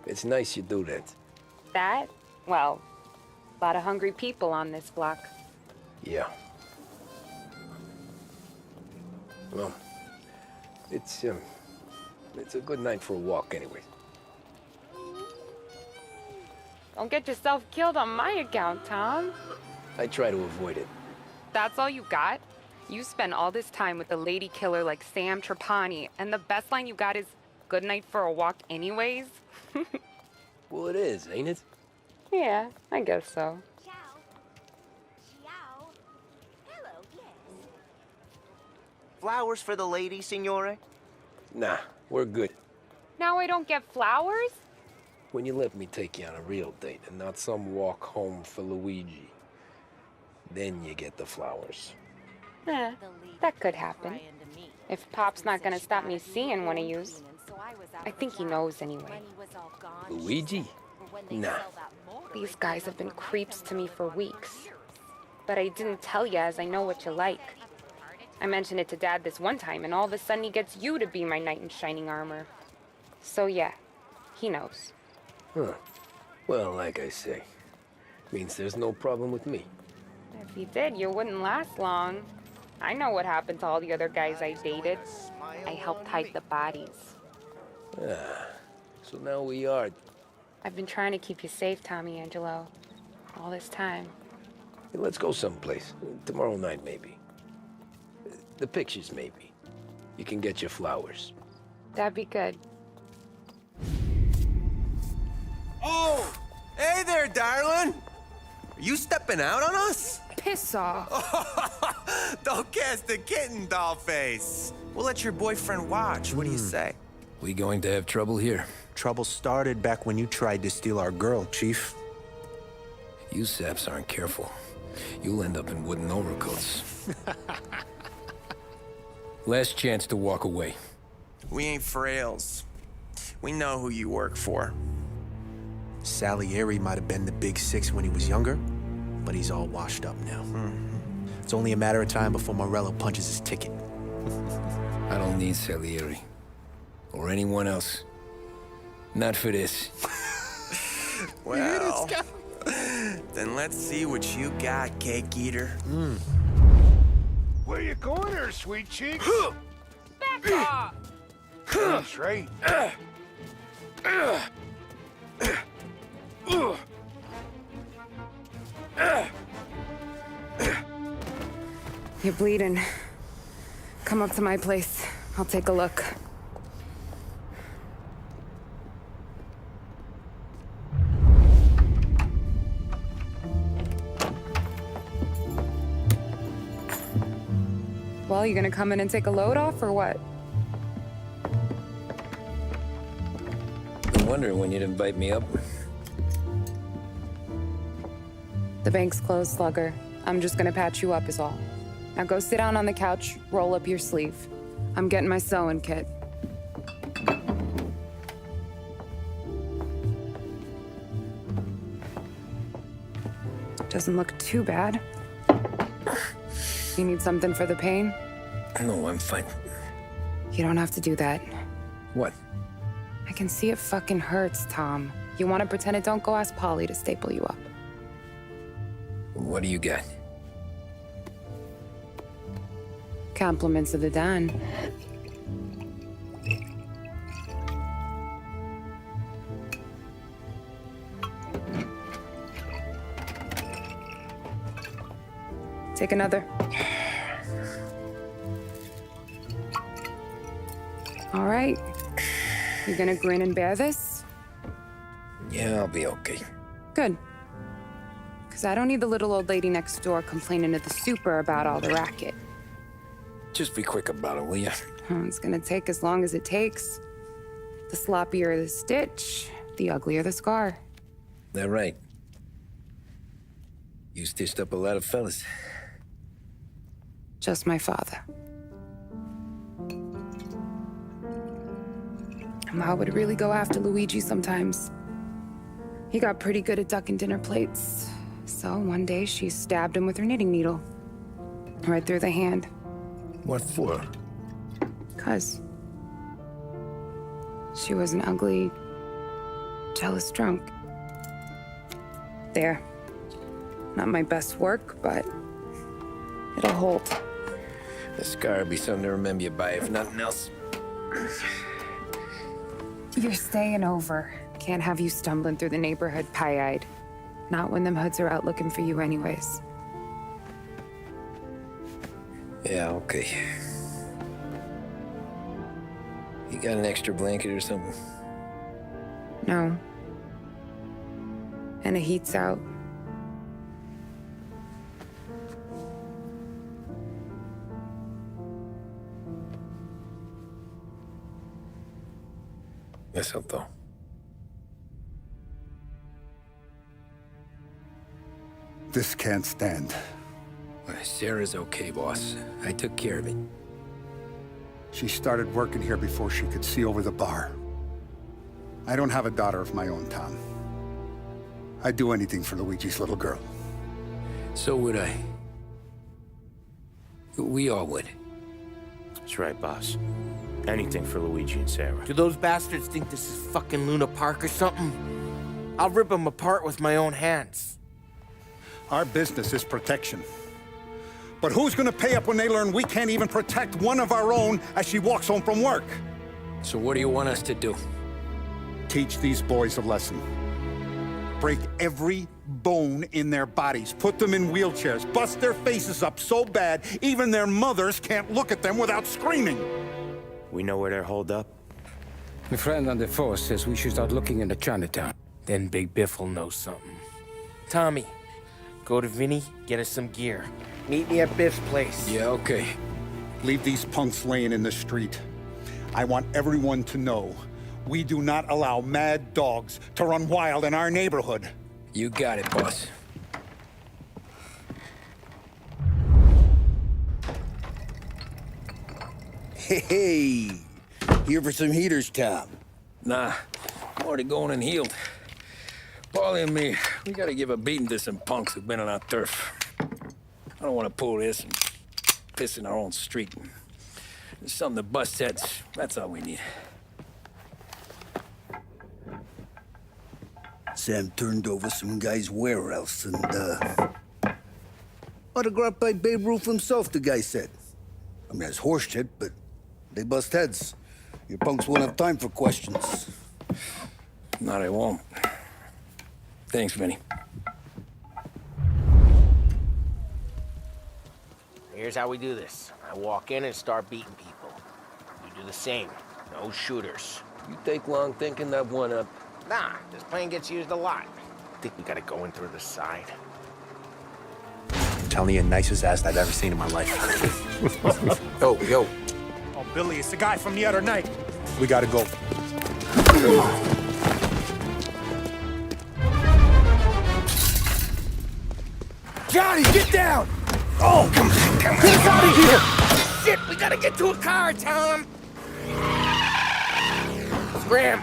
It's nice you do that. That? Well, a lot of hungry people on this block. Yeah. Well, it's a good night for a walk anyway. Don't get yourself killed on my account, Tom. I try to avoid it. That's all you got? You spend all this time with a lady killer like Sam Trapani, and the best line you got is, "Good night for a walk anyways"? Well, it is, ain't it? Yeah, I guess so. Flowers for the lady, signore? Nah, we're good. Now I don't get flowers? When you let me take you on a real date and not some walk home for Luigi. Then you get the flowers. That could happen. If Pop's not gonna stop me seeing one of yous. I think he knows anyway. Luigi? Nah. These guys have been creeps to me for weeks. But I didn't tell ya as I know what you like. I mentioned it to Dad this one time, and all of a sudden he gets you to be my knight in shining armor. So yeah, he knows. Huh. Well, like I say, means there's no problem with me. If he did, you wouldn't last long. I know what happened to all the other guys I dated. I helped hide the bodies. Ah, so now we are... I've been trying to keep you safe, Tommy Angelo. All this time. Hey, let's go someplace. Tomorrow night, maybe. The pictures, maybe. You can get your flowers. That'd be good. Oh! Hey there, darling! Are you stepping out on us? Piss off. Don't cast a kitten, dollface. We'll let your boyfriend watch. What do you say? We going to have trouble here? Trouble started back when you tried to steal our girl, Chief. You saps aren't careful. You'll end up in wooden overcoats. Last chance to walk away. We ain't frails. We know who you work for. Salieri might have been the big six when he was younger, but he's all washed up now. It's only a matter of time before Morello punches his ticket. I don't need Salieri. Or anyone else. Not for this. Well, then let's see what you got, cake eater. Where you going there, sweet cheeks? Back off! That's right. You're bleeding. Come up to my place. I'll take a look. Well, you gonna come in and take a load off, or what? Been wondering when you'd invite me up. The bank's closed, Slugger. I'm just gonna patch you up is all. Now go sit down on the couch, roll up your sleeve. I'm getting my sewing kit. Doesn't look too bad. You need something for the pain? No, I'm fine. You don't have to do that. What? I can see it fucking hurts, Tom. You want to pretend it don't? Go ask Polly to staple you up. What do you got? Compliments of the Don. Take another. All right. You gonna grin and bear this? Yeah, I'll be okay. Good. Because I don't need the little old lady next door complaining to the super about all the racket. Just be quick about it, will ya? It's gonna take as long as it takes. The sloppier the stitch, the uglier the scar. That right. You stitched up a lot of fellas. Just my father. Ma would really go after Luigi sometimes. He got pretty good at ducking dinner plates. So one day she stabbed him with her knitting needle. Right through the hand. What for? 'Cause she was an ugly, jealous drunk. There. Not my best work, but it'll hold. The scar will be something to remember you by, if nothing else. You're staying over. Can't have you stumbling through the neighborhood pie-eyed. Not when them hoods are out looking for you anyways. Yeah, okay. You got an extra blanket or something? No. And the heat's out. Eso todo. This can't stand. Sarah's okay, boss. I took care of it. She started working here before she could see over the bar. I don't have a daughter of my own, Tom. I'd do anything for Luigi's little girl. So would I. We all would. That's right, boss. Anything for Luigi and Sarah. Do those bastards think this is fucking Luna Park or something? I'll rip them apart with my own hands. Our business is protection. But who's gonna pay up when they learn we can't even protect one of our own as she walks home from work? So what do you want us to do? Teach these boys a lesson. Break every bone in their bodies, put them in wheelchairs, bust their faces up so bad even their mothers can't look at them without screaming. We know where they're holed up? My friend on the force says we should start looking into Chinatown. Then Big Biff will know something. Tommy, go to Vinny, get us some gear. Meet me at Biff's place. Yeah, okay. Leave these punks laying in the street. I want everyone to know we do not allow mad dogs to run wild in our neighborhood. You got it, boss. Hey, here for some heaters, Tom? Nah, I'm already going and healed. Paulie and me, we gotta give a beating to some punks who've been on our turf. I don't want to pull this and piss in our own street. There's something to bust heads. That's all we need. Sam turned over some guy's warehouse and, autographed by Babe Ruth himself, the guy said. I mean, it's horse shit, but they bust heads. Your punks won't have time for questions. No, they won't. Thanks, Vinny. Here's how we do this. I walk in and start beating people. You do the same. No shooters. You take long thinking that one up. Nah, this plane gets used a lot. I think we gotta go in through the side. I'm telling you, nicest ass I've ever seen in my life. Yo. Oh, Billy, it's the guy from the other night. We gotta go. Johnny, get down! Oh, come on. Get us out of here! Shit, we gotta get to a car, Tom! Scram!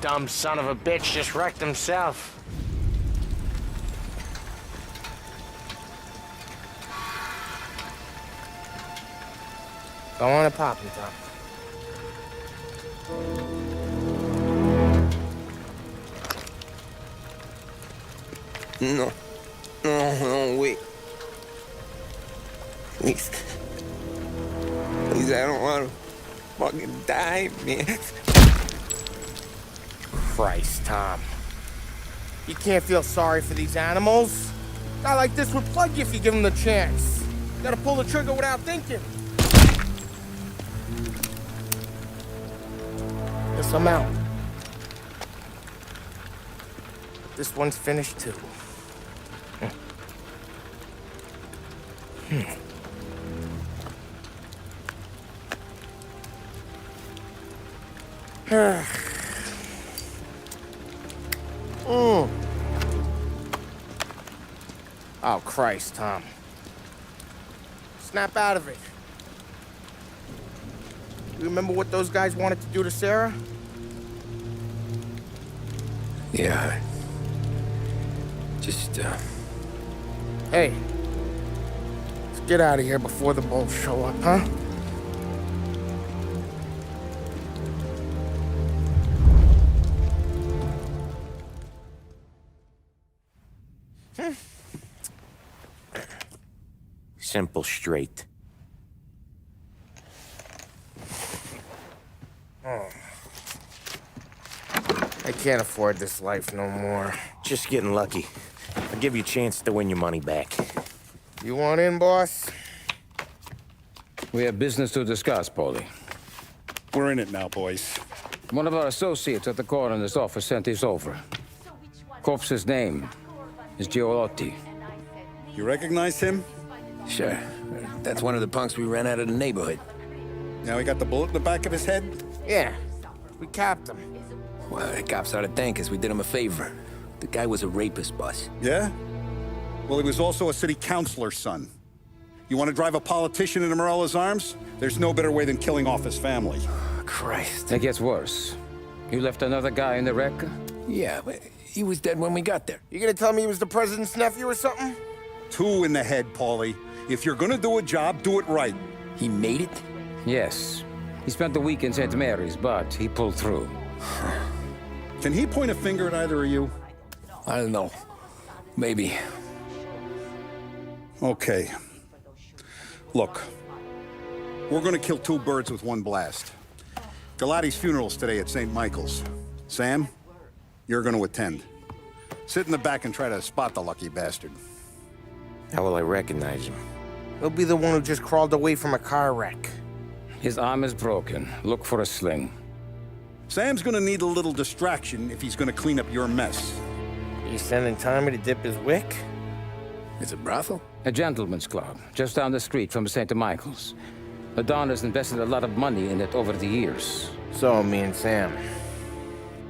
Dumb son of a bitch just wrecked himself. Go on and pop him, Tom. No, wait. Please. Please, I don't want to fucking die, man. Christ, Tom. You can't feel sorry for these animals. A guy like this would plug you if you give him the chance. You gotta pull the trigger without thinking. Guess I'm out. This one's finished too. Oh, Christ, Tom. Snap out of it. You remember what those guys wanted to do to Sarah? Yeah. Just, Hey. Let's get out of here before the bulls show up, huh? Simple, straight. I can't afford this life no more. Just getting lucky. I'll give you a chance to win your money back. You want in, boss? We have business to discuss, Paulie. We're in it now, boys. One of our associates at the coroner's office sent this over. Corpse's name is Giolotti. You recognize him? Sure. That's one of the punks we ran out of the neighborhood. Now he got the bullet in the back of his head? Yeah, we capped him. Well, the cops ought to thank us. We did him a favor. The guy was a rapist, boss. Yeah? Well, he was also a city councilor's son. You want to drive a politician into Morello's arms? There's no better way than killing off his family. Christ. It gets worse. You left another guy in the wreck? Yeah, but he was dead when we got there. You gonna tell me he was the president's nephew or something? 2 in the head, Paulie. If you're gonna do a job, do it right. He made it? Yes. He spent the week in St. Mary's, but he pulled through. Can he point a finger at either of you? I don't know. Maybe. Okay. Look, we're gonna kill 2 birds with 1 blast. Galati's funeral's today at St. Michael's. Sam, you're gonna attend. Sit in the back and try to spot the lucky bastard. How will I recognize him? He'll be the one who just crawled away from a car wreck. His arm is broken. Look for a sling. Sam's gonna need a little distraction if he's gonna clean up your mess. You sending Tommy to dip his wick? It's a brothel? A gentleman's club, just down the street from St. Michael's. The Don has invested a lot of money in it over the years. So, me and Sam.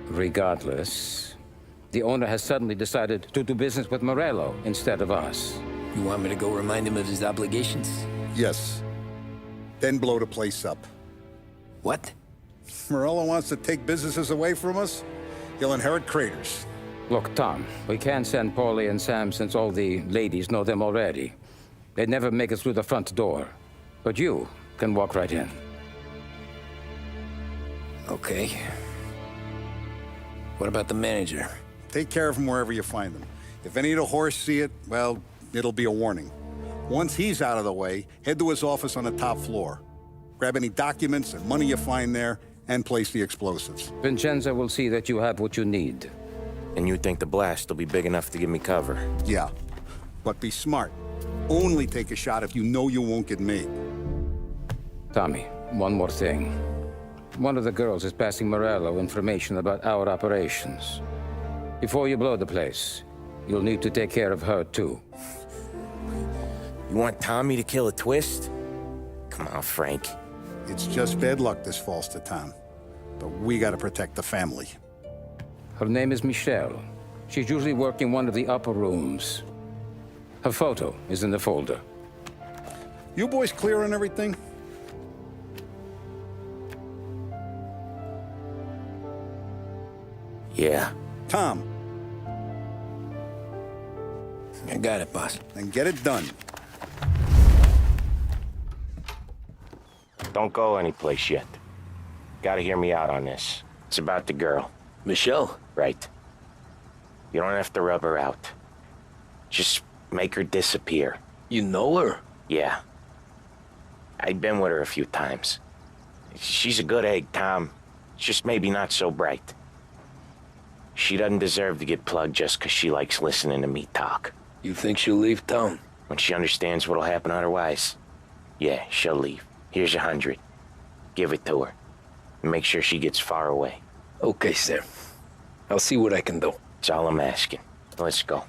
Regardless, the owner has suddenly decided to do business with Morello instead of us. You want me to go remind him of his obligations? Yes. Then blow the place up. What? Morello wants to take businesses away from us? He'll inherit craters. Look, Tom, we can't send Paulie and Sam since all the ladies know them already. They'd never make it through the front door. But you can walk right in. Okay. What about the manager? Take care of him wherever you find him. If any of the horse see it, well, it'll be a warning. Once he's out of the way, head to his office on the top floor. Grab any documents and money you find there, and place the explosives. Vincenzo will see that you have what you need. And you think the blast will be big enough to give me cover? Yeah, but be smart. Only take a shot if you know you won't get made. Tommy, one more thing. One of the girls is passing Morello information about our operations. Before you blow the place, you'll need to take care of her, too. You want Tommy to kill a twist? Come on, Frank. It's just bad luck this falls to Tom. But we gotta protect the family. Her name is Michelle. She's usually working one of the upper rooms. Her photo is in the folder. You boys clear on everything? Yeah. Tom. I got it, boss. Then get it done. Don't go anyplace yet. Gotta hear me out on this. It's about the girl. Michelle? Right. You don't have to rub her out. Just make her disappear. You know her? Yeah. I've been with her a few times. She's a good egg, Tom. Just maybe not so bright. She doesn't deserve to get plugged just 'cause she likes listening to me talk. You think she'll leave town? When she understands what'll happen otherwise, yeah, she'll leave. Here's 100. Give it to her. And make sure she gets far away. Okay, sir. I'll see what I can do. That's all I'm asking. Let's go.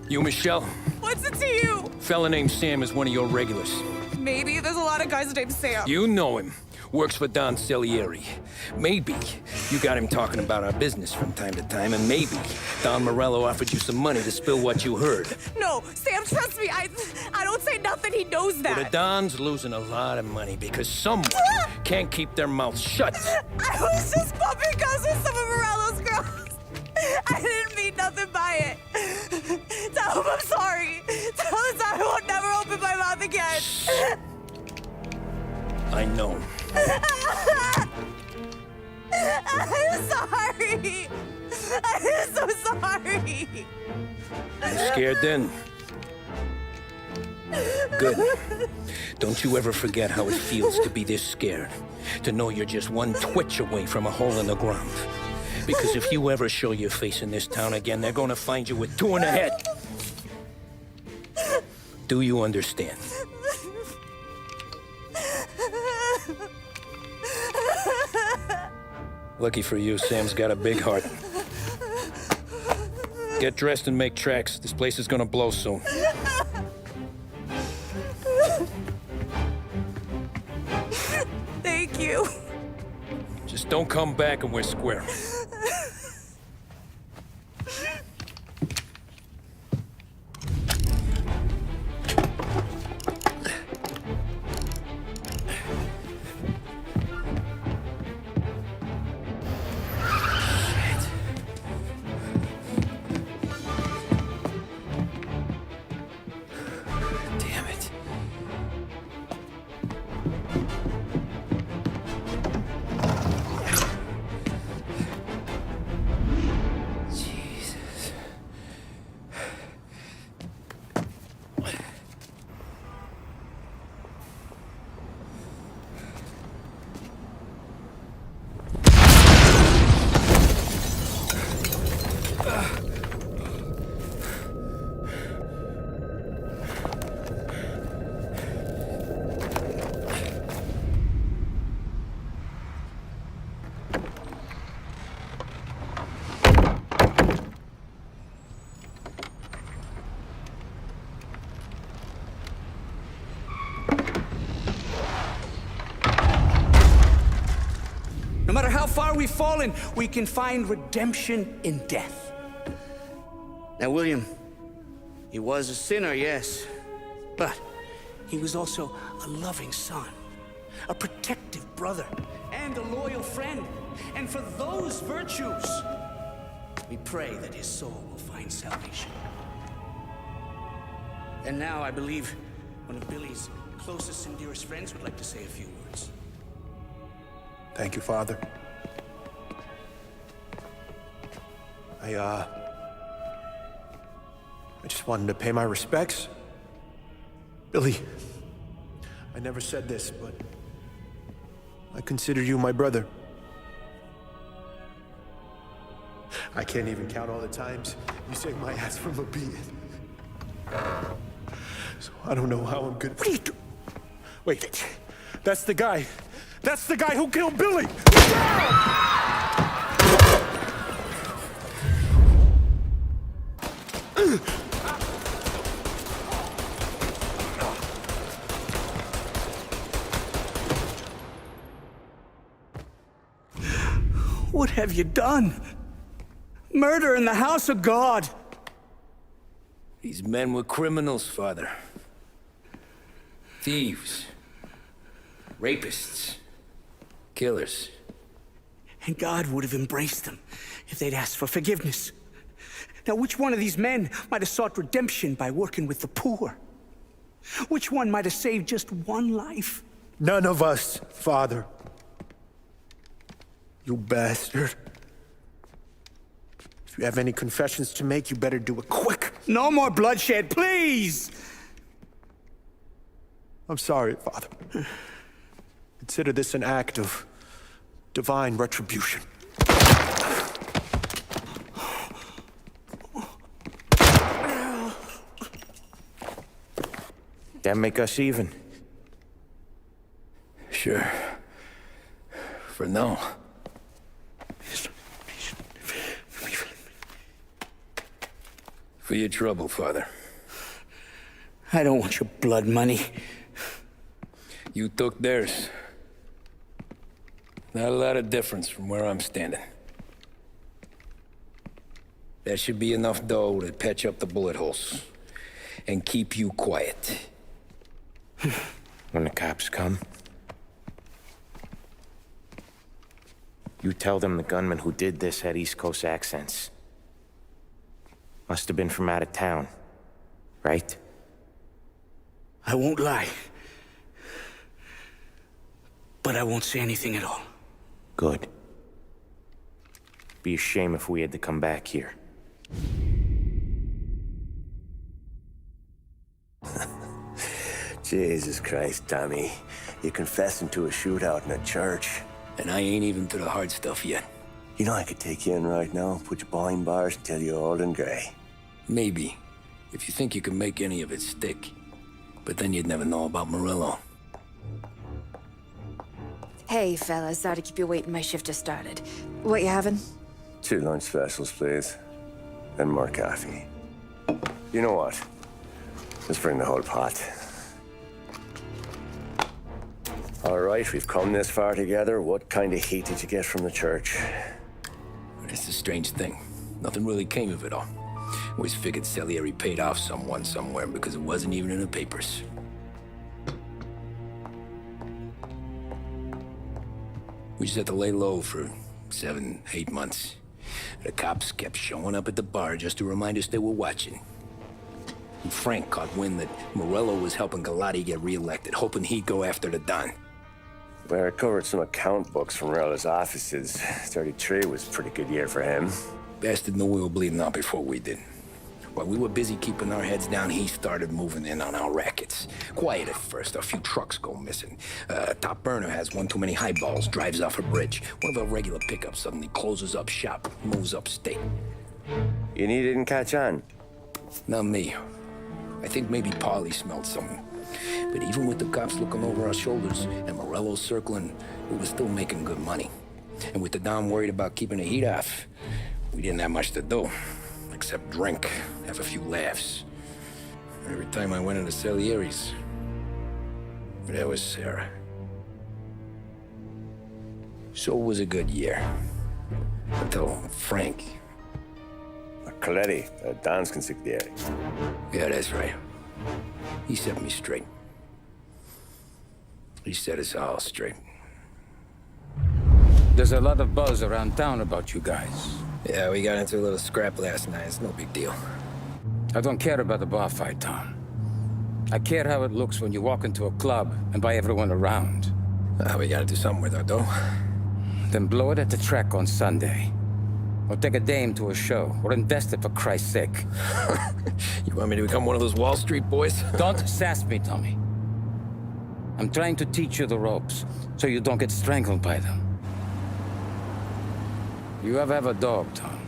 You, Michelle? What's it to you? Fella named Sam is one of your regulars. Maybe there's a lot of guys named Sam. You know him. Works for Don Salieri. Maybe you got him talking about our business from time to time, and maybe Don Morello offered you some money to spill what you heard. No, Sam, trust me. I don't say nothing. He knows that. Well, the Don's losing a lot of money because someone can't keep their mouth shut. I was just bumping guns with some of Morello's girls. I didn't mean nothing by it. Tell him I'm sorry. Tell him I won't never open my mouth again. I know. I'm sorry. I'm so sorry. You scared then? Good. Don't you ever forget how it feels to be this scared. To know you're just one twitch away from a hole in the ground. Because if you ever show your face in this town again, they're gonna find you with 2 in the head. Do you understand? Lucky for you, Sam's got a big heart. Get dressed and make tracks. This place is gonna blow soon. Thank you. Just don't come back and we're square. No matter how far we've fallen, we can find redemption in death. Now, William, he was a sinner, yes, but he was also a loving son, a protective brother, and a loyal friend. And for those virtues, we pray that his soul will find salvation. And now I believe one of Billy's closest and dearest friends would like to say a few words. Thank you, Father. I just wanted to pay my respects. Billy, I never said this, but I consider you my brother. I can't even count all the times you saved my ass from a beating. So I don't know how I'm good. What are you doing? Wait, that's the guy. That's the guy who killed Billy! What have you done? Murder in the house of God! These men were criminals, Father. Thieves. Rapists. Killers. And God would have embraced them if they'd asked for forgiveness. Now, which one of these men might have sought redemption by working with the poor? Which one might have saved just one life? None of us, Father. You bastard. If you have any confessions to make, you better do it quick. No more bloodshed, please! I'm sorry, Father. Consider this an act of divine retribution. That make us even? Sure. For now. For your trouble, Father. I don't want your blood money. You took theirs. Not a lot of difference from where I'm standing. That should be enough dough to patch up the bullet holes. And keep you quiet. When the cops come, you tell them the gunman who did this had East Coast accents. Must have been from out of town, right? I won't lie. But I won't say anything at all. Good. Be a shame if we had to come back here. Jesus Christ, Tommy. You're confessing to a shootout in a church. And I ain't even to the hard stuff yet. You know I could take you in right now, put you behind bars until you're old and gray. Maybe. If you think you can make any of it stick. But then you'd never know about Morello. Hey, fellas. Sorry to keep you waiting. My shift just started. What you having? 2 lunch specials, please. and more coffee. You know what? Let's bring the whole pot. All right, we've come this far together. What kind of heat did you get from the church? It's a strange thing. Nothing really came of it all. Always figured Salieri paid off someone somewhere because it wasn't even in the papers. We just had to lay low for 7, 8 months. The cops kept showing up at the bar just to remind us they were watching. And Frank caught wind that Morello was helping Galati get reelected, hoping he'd go after the Don. Well, I recovered some account books from Morello's offices. 33 was a pretty good year for him. Bastard knew we were bleeding out before we did. While we were busy keeping our heads down, he started moving in on our rackets. Quiet at first, a few trucks go missing. Top burner has one too many highballs, drives off a bridge. One of our regular pickups suddenly closes up shop, moves upstate. You didn't catch on? Not me. I think maybe Paulie smelled something. But even with the cops looking over our shoulders and Morello circling, we were still making good money. And with the Don worried about keeping the heat off, we didn't have much to do. Except drink, have a few laughs. Every time I went into Salieri's, there was Sarah. So it was a good year. Until Frank. Coletti, Don's consigliere. Yeah, that's right. He set me straight. He set us all straight. There's a lot of buzz around town about you guys. Yeah, we got into a little scrap last night. It's no big deal. I don't care about the bar fight, Tom. I care how it looks when you walk into a club and buy everyone around. We gotta do something with our dough. Then blow it at the track on Sunday. Or take a dame to a show. Or invest it, for Christ's sake. You want me to become one of those Wall Street boys? Don't sass me, Tommy. I'm trying to teach you the ropes, so you don't get strangled by them. You ever have a dog, Tom?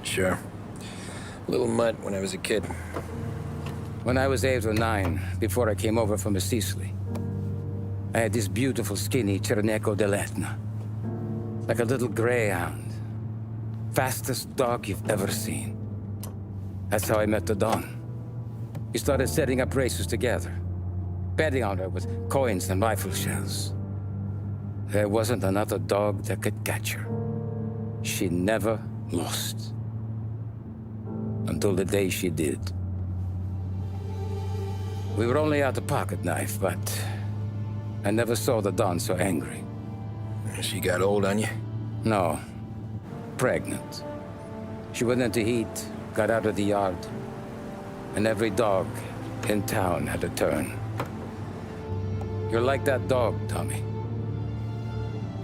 Sure. Little mutt when I was a kid. When I was 8 or 9, before I came over from Sicily, I had this beautiful, skinny Cerneco dell'Etna. Like a little greyhound. Fastest dog you've ever seen. That's how I met the Don. We started setting up races together. Betting on her with coins and rifle shells. There wasn't another dog that could catch her. She never lost. Until the day she did. We were only out a pocket knife, but I never saw the Don so angry. She got old on you? No. Pregnant. She went into heat, got out of the yard, and every dog in town had a turn. You're like that dog, Tommy.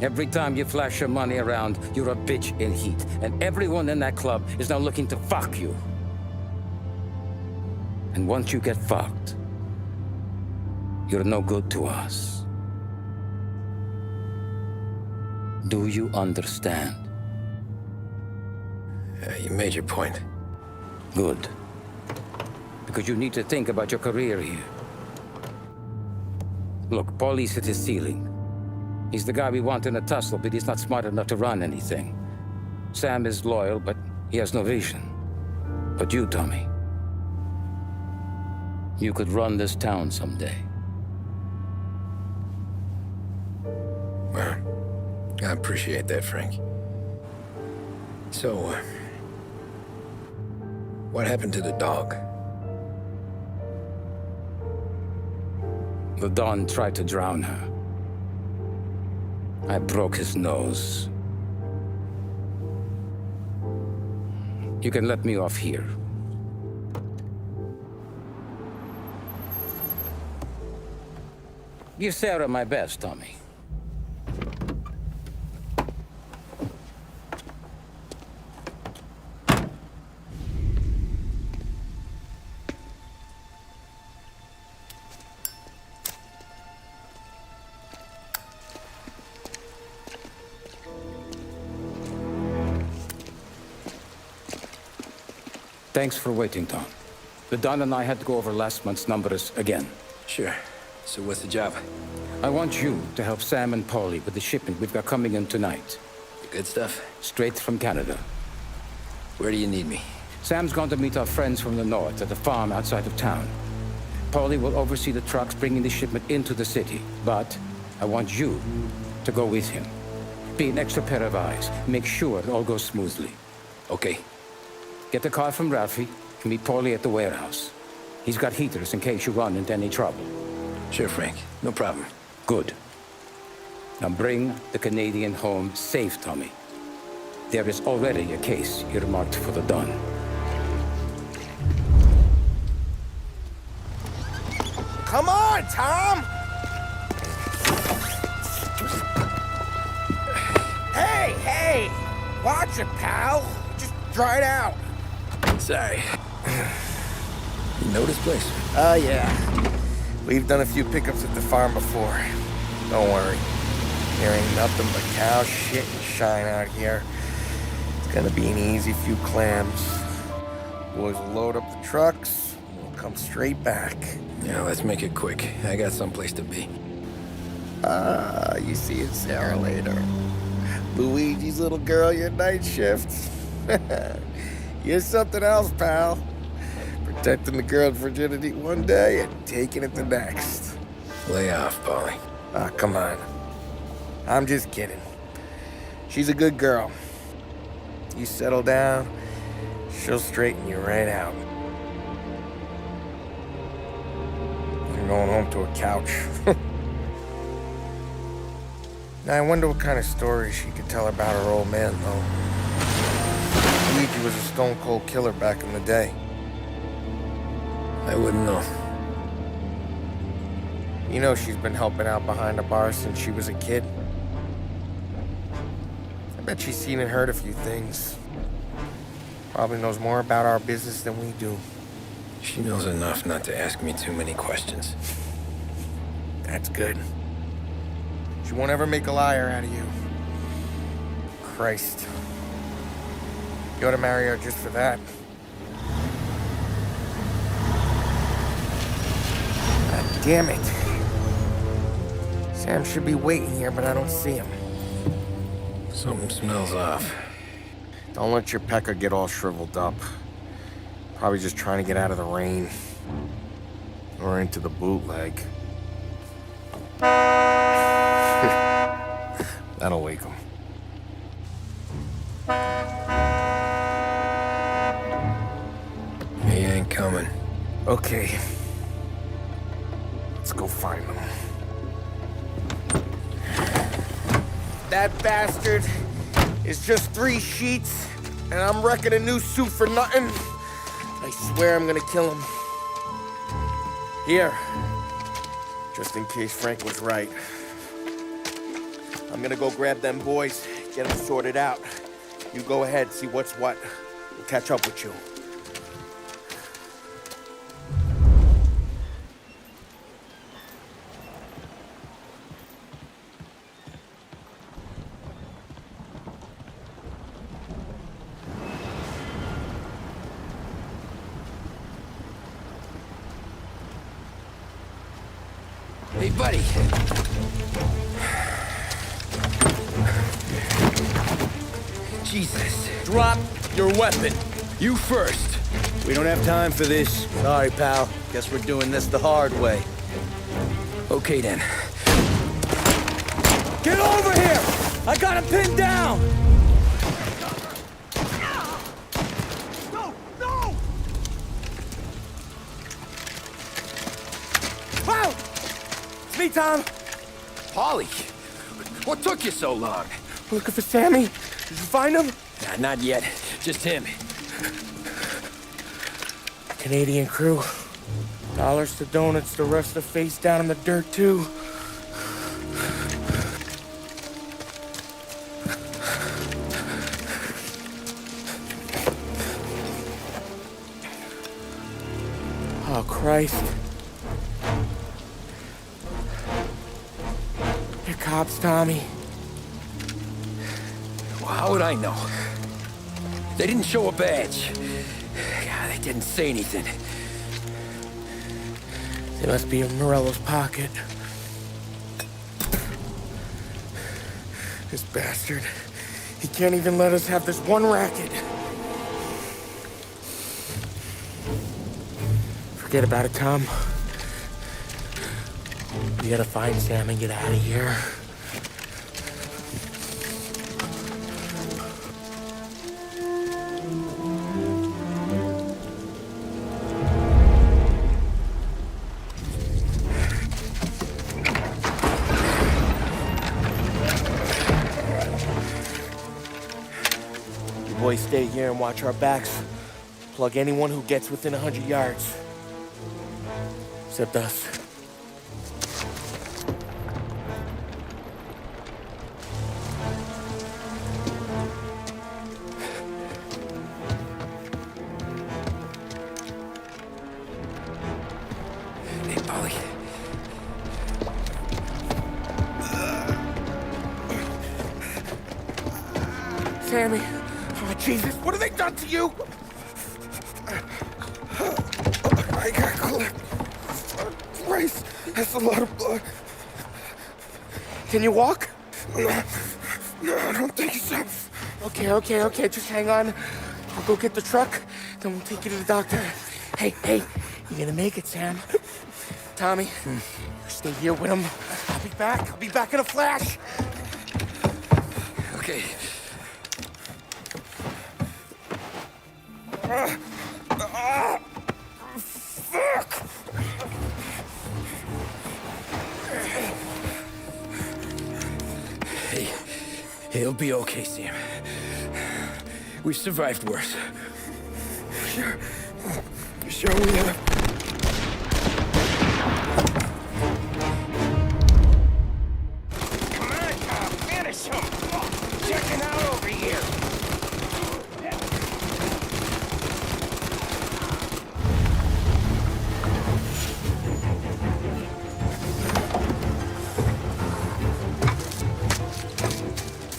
Every time you flash your money around, you're a bitch in heat, and everyone in that club is now looking to fuck you. And once you get fucked, you're no good to us. Do you understand? You made your point. Good. Because you need to think about your career here. Look, Paulie's hit his ceiling. He's the guy we want in a tussle, but he's not smart enough to run anything. Sam is loyal, but he has no vision. But you, Tommy, you could run this town someday. Well, I appreciate that, Frank. So, what happened to the dog? The Don tried to drown her. I broke his nose. You can let me off here. Give Sarah my best, Tommy. Thanks for waiting, Tom. The Don and I had to go over last month's numbers again. Sure. So what's the job? I want you to help Sam and Paulie with the shipment we've got coming in tonight. Good stuff? Straight from Canada. Where do you need me? Sam's going to meet our friends from the north at the farm outside of town. Paulie will oversee the trucks bringing the shipment into the city, but I want you to go with him. Be an extra pair of eyes. Make sure it all goes smoothly. Okay. Get the car from Ralphie and meet Paulie at the warehouse. He's got heaters in case you run into any trouble. Sure, Frank. No problem. Good. Now bring the Canadian home safe, Tommy. There is already a case earmarked for the Don. Come on, Tom! Hey! Watch it, pal. Just dry it out. Sorry. You know this place? Oh, yeah. We've done a few pickups at the farm before. Don't worry. There ain't nothing but cow shit and shine out here. It's gonna be an easy few clams. Boys will load up the trucks, and we'll come straight back. Yeah, let's make it quick. I got someplace to be. You see Sarah later. Luigi's little girl, your night shift. You're something else, pal. Protecting the girl's virginity one day and taking it the next. Lay off, Paulie. Ah, come on. I'm just kidding. She's a good girl. You settle down, she'll straighten you right out. You're going home to a couch. Now, I wonder what kind of stories she could tell about her old man, though. Luigi was a stone-cold killer back in the day. I wouldn't know. You know she's been helping out behind the bar since she was a kid. I bet she's seen and heard a few things. Probably knows more about our business than we do. She knows enough not to ask me too many questions. That's good. She won't ever make a liar out of you. Christ. You ought to marry her just for that. God damn it. Sam should be waiting here, but I don't see him. Something smells off. Don't let your pecker get all shriveled up. Probably just trying to get out of the rain. Or into the bootleg. That'll wake him. He ain't coming. Okay. Let's go find him. That bastard is just 3 sheets, and I'm wrecking a new suit for nothing. I swear I'm gonna kill him. Here. Just in case Frank was right. I'm gonna go grab them boys, get them sorted out. You go ahead, see what's what. We'll catch up with you. Hey, buddy. Jesus. Drop your weapon. You first. We don't have time for this. Sorry, pal. Guess we're doing this the hard way. Okay, then. Get over here! I got him pinned down! No! No! Wow! It's me, Tom. Paulie, what took you so long? Looking for Sammy. Did you find him? Nah, not yet. Just him. Canadian crew. Dollars to donuts, the rest of the face down in the dirt, too. Oh, Christ. They're cops, Tommy. Well, how would I know? They didn't show a badge. God, they didn't say anything. They must be in Morello's pocket. This bastard. He can't even let us have this one racket. Forget about it, Tom. We gotta find Sam and get out of here. You boys stay here and watch our backs. Plug anyone who gets within 100 yards. Except us. Hey, Polly. Sammy. Oh, Jesus, what have they done to you? I got clipped. Christ, that's a lot of blood. Can you walk? No, I don't think so. Okay, just hang on. I'll go get the truck, then we'll take you to the doctor. Hey, you're gonna make it, Sam. Tommy, you stay here with him. I'll be back in a flash. Okay. Fuck! Hey, it'll be okay, Sam. We've survived worse. Sure we have. Come on, Tom, finish him! Checking out over here!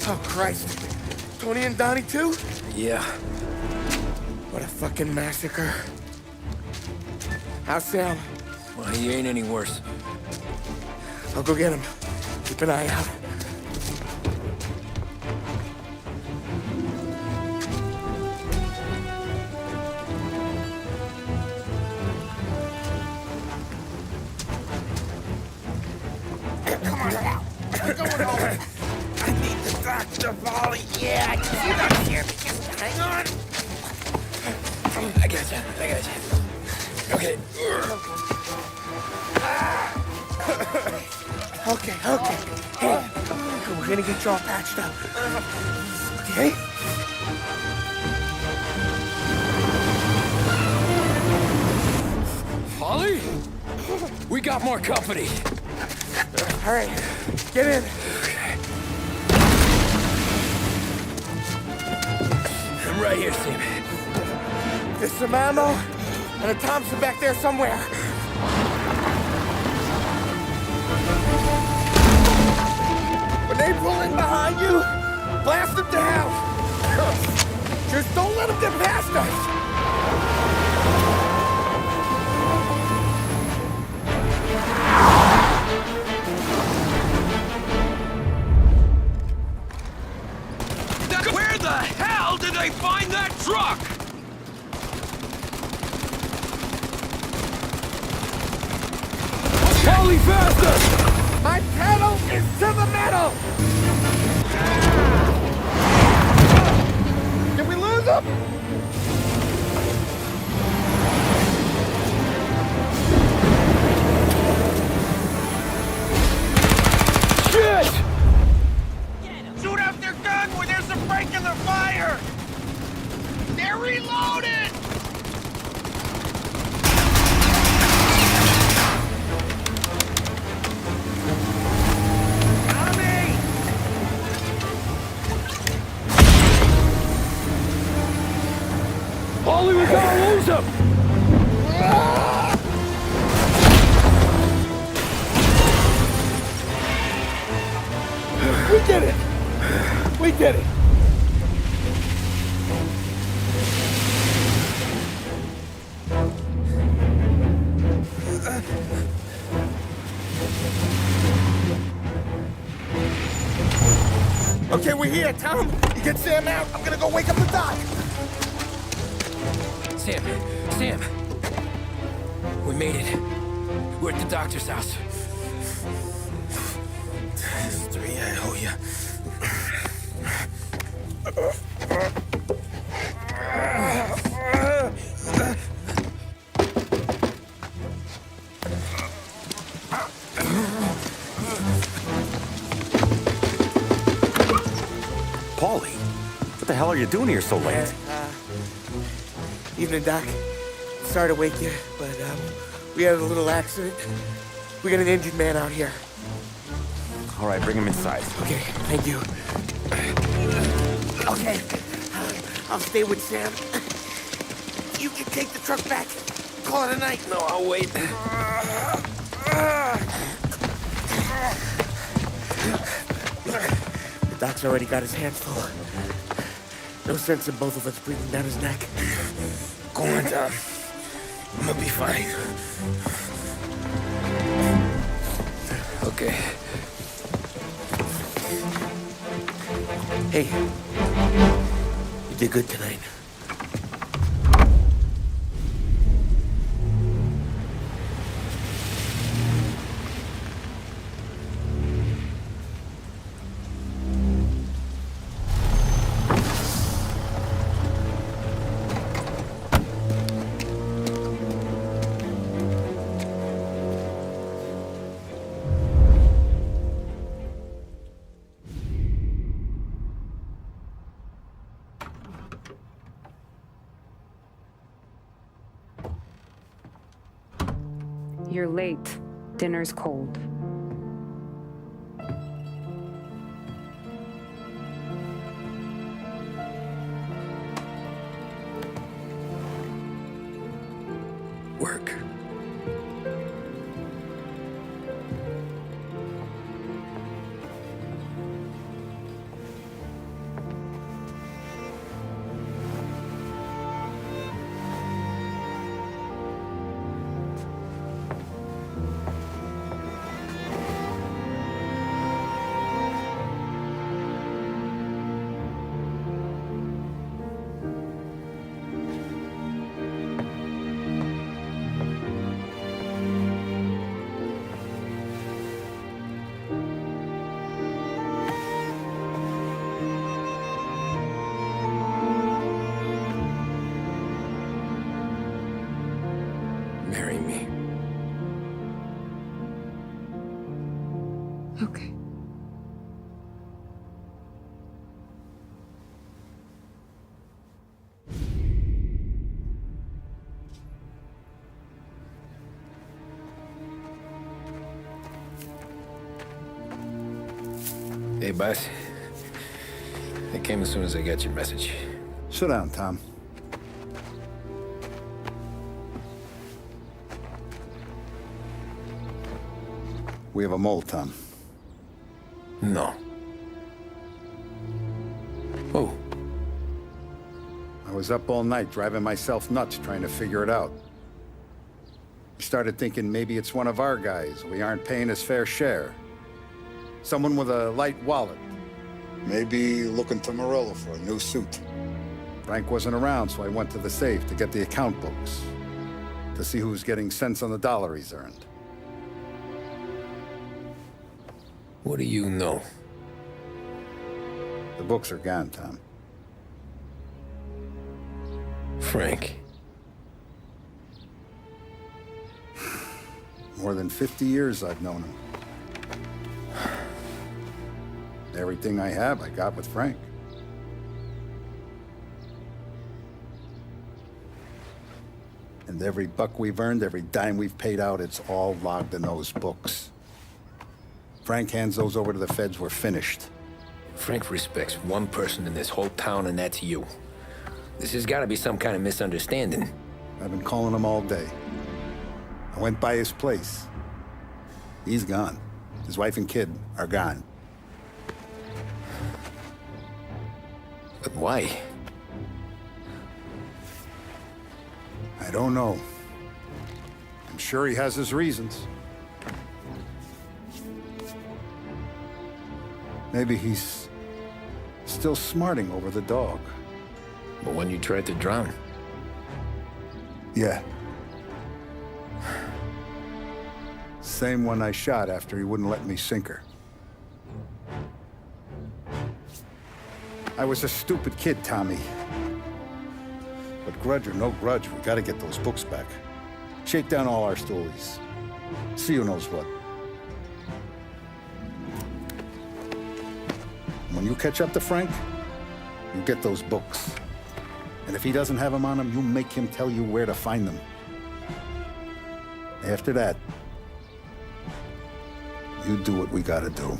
Oh, Christ. Tony and Donnie, too? Yeah. What a fucking massacre. How's Sam? Well, he ain't any worse. I'll go get him. Keep an eye out. Come on now! We're going home! I need the doctor, Volley! Yeah, I can see that here. Just hang on! I got you. Okay. Okay. Hey, we're gonna get you all patched up. Okay? Polly? We got more company. All right, get in. Okay. I'm right here, Sam. There's some ammo and a Thompson back there somewhere. When they pull in behind you, blast them down. Just don't let them get past us. Where the hell did they find that truck? Polly, faster! My pedal is to the metal! Did we lose him? Shit! Shoot out their gun when there's a break in their fire! They're reloaded! Polly, we gotta lose him! We did it! We did it! Okay, we're here, Tom. You get Sam out. I'm gonna go wake up the doc. Sam. We made it. We're at the doctor's house. 3, I owe you. Paulie, what the hell are you doing here so late? Evening, Doc. Sorry to wake you, but we had a little accident. We got an injured man out here. All right, bring him inside. Okay, thank you. Okay, I'll stay with Sam. You can take the truck back. Call it a night. No, I'll wait. The doc's already got his hands full. No sense in both of us breathing down his neck. Go on, Tom. I'm gonna be fine. Okay. Hey, you did good tonight. You're late. Dinner's cold. Work. Marry me. Okay. Hey, boss. I came as soon as I got your message. Sit down, Tom. We have a mole, Tom. No. Who? I was up all night driving myself nuts trying to figure it out. I started thinking maybe it's one of our guys. We aren't paying his fair share. Someone with a light wallet. Maybe looking to Morello for a new suit. Frank wasn't around, so I went to the safe to get the account books. To see who's getting cents on the dollar he's earned. What do you know? The books are gone, Tom. Frank. More than 50 years I've known him. Everything I have, I got with Frank. And every buck we've earned, every dime we've paid out, it's all logged in those books. Frank hands those over to the feds, we're finished. Frank respects one person in this whole town, and that's you. This has got to be some kind of misunderstanding. I've been calling him all day. I went by his place. He's gone. His wife and kid are gone. But why? I don't know. I'm sure he has his reasons. Maybe he's still smarting over the dog. The one you tried to drown? Yeah. Same one I shot after he wouldn't let me sink her. I was a stupid kid, Tommy. But grudge or no grudge, we gotta get those books back. Shake down all our stories. See who knows what. When you catch up to Frank, you get those books. And if he doesn't have them on him, you make him tell you where to find them. After that, you do what we gotta do.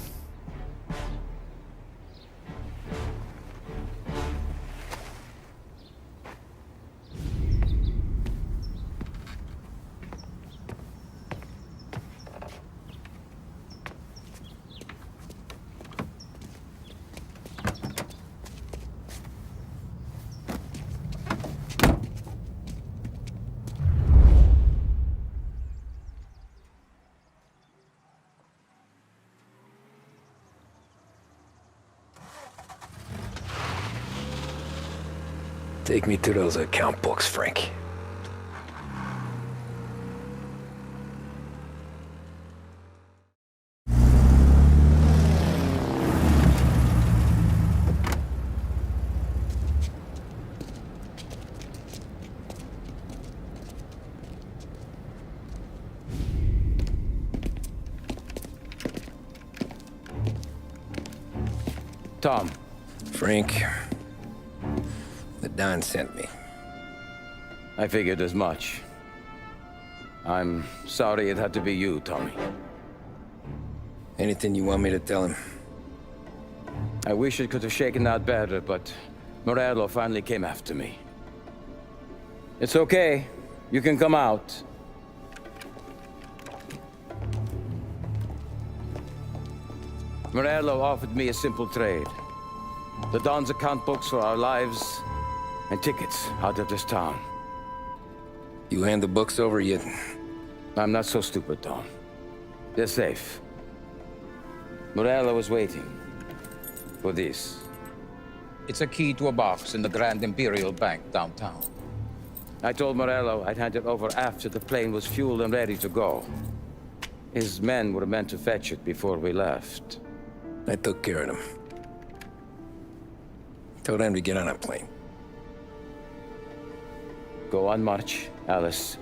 Take me to those account books, Frank. Tom. Frank. The Don sent me. I figured as much. I'm sorry it had to be you, Tommy. Anything you want me to tell him? I wish it could have shaken out better, but Morello finally came after me. It's okay. You can come out. Morello offered me a simple trade. The Don's account books for our lives and tickets out of this town. You hand the books over yet? I'm not so stupid, Tom. They're safe. Morello was waiting for this. It's a key to a box in the Grand Imperial Bank downtown. I told Morello I'd hand it over after the plane was fueled and ready to go. His men were meant to fetch it before we left. I took care of them. Told them to get on a plane. Go on march, Alice.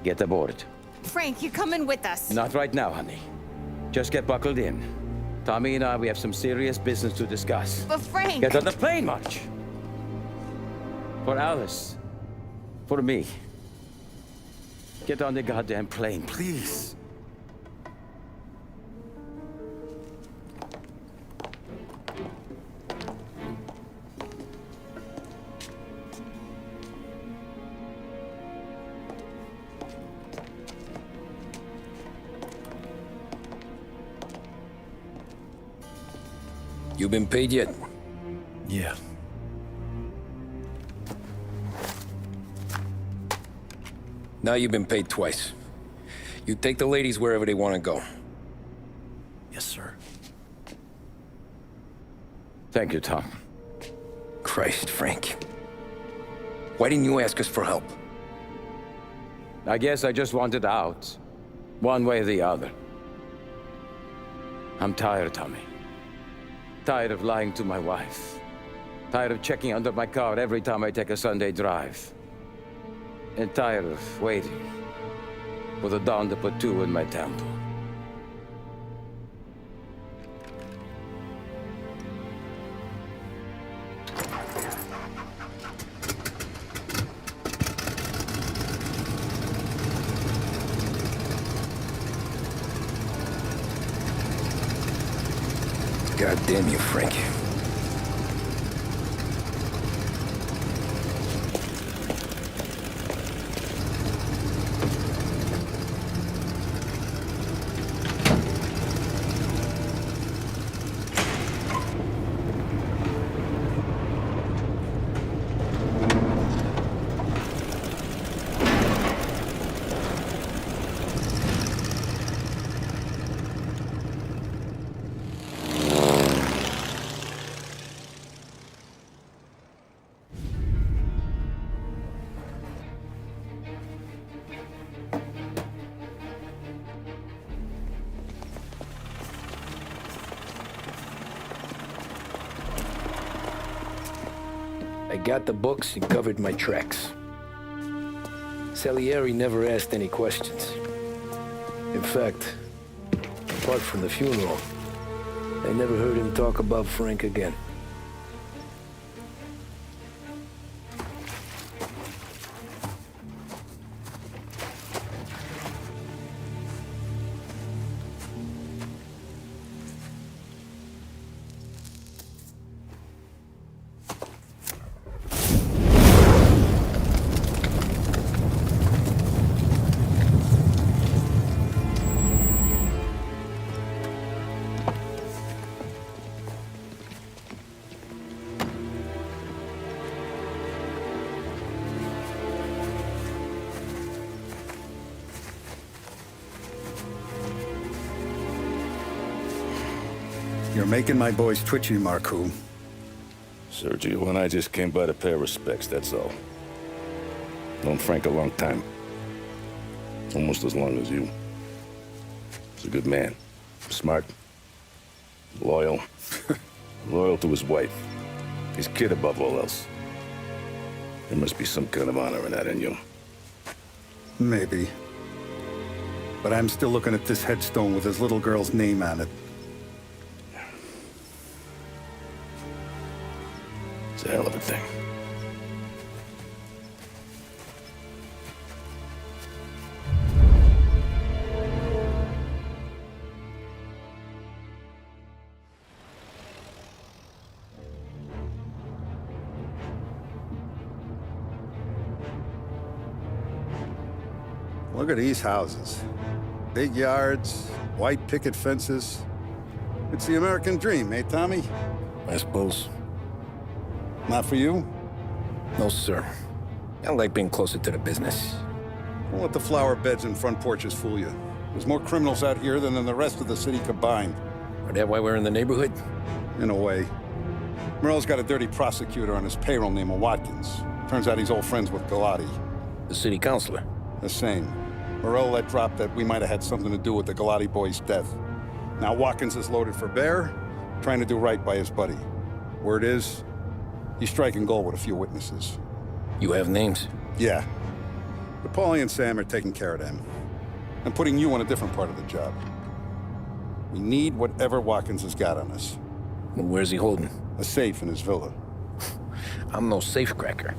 Get aboard. Frank, you're coming with us. Not right now, honey. Just get buckled in. Tommy and I, we have some serious business to discuss. But Frank... Get on the plane, March! For Alice. For me. Get on the goddamn plane, please. You been paid yet? Yeah. Now you've been paid twice. You take the ladies wherever they want to go. Yes, sir. Thank you, Tom. Christ, Frank. Why didn't you ask us for help? I guess I just wanted out. One way or the other. I'm tired, Tommy. Tired of lying to my wife. Tired of checking under my car every time I take a Sunday drive. And tired of waiting for the dawn to put two in my temple. God damn you, Frank. I got the books and covered my tracks. Salieri never asked any questions. In fact, apart from the funeral, I never heard him talk about Frank again. You're making my boys twitchy, Marcoux. Sergio and I just came by to pay respects, that's all. Known Frank a long time. Almost as long as you. He's a good man. Smart. Loyal. Loyal to his wife. His kid above all else. There must be some kind of honor in that in you. Maybe. But I'm still looking at this headstone with his little girl's name on it. It's a hell of a thing. Look at these houses. Big yards, white picket fences. It's the American dream, eh, Tommy? I suppose. Not for you? No, sir. I like being closer to the business. Don't let the flower beds and front porches fool you. There's more criminals out here than in the rest of the city combined. Is that why we're in the neighborhood? In a way. Morello's got a dirty prosecutor on his payroll named Watkins. Turns out he's old friends with Galati. The city councilor? The same. Morello let drop that we might have had something to do with the Galati boy's death. Now Watkins is loaded for bear, trying to do right by his buddy. Word is, he's striking gold with a few witnesses. You have names? Yeah. But Paulie and Sam are taking care of them. I'm putting you on a different part of the job. We need whatever Watkins has got on us. Well, where's he holding? A safe in his villa. I'm no safecracker.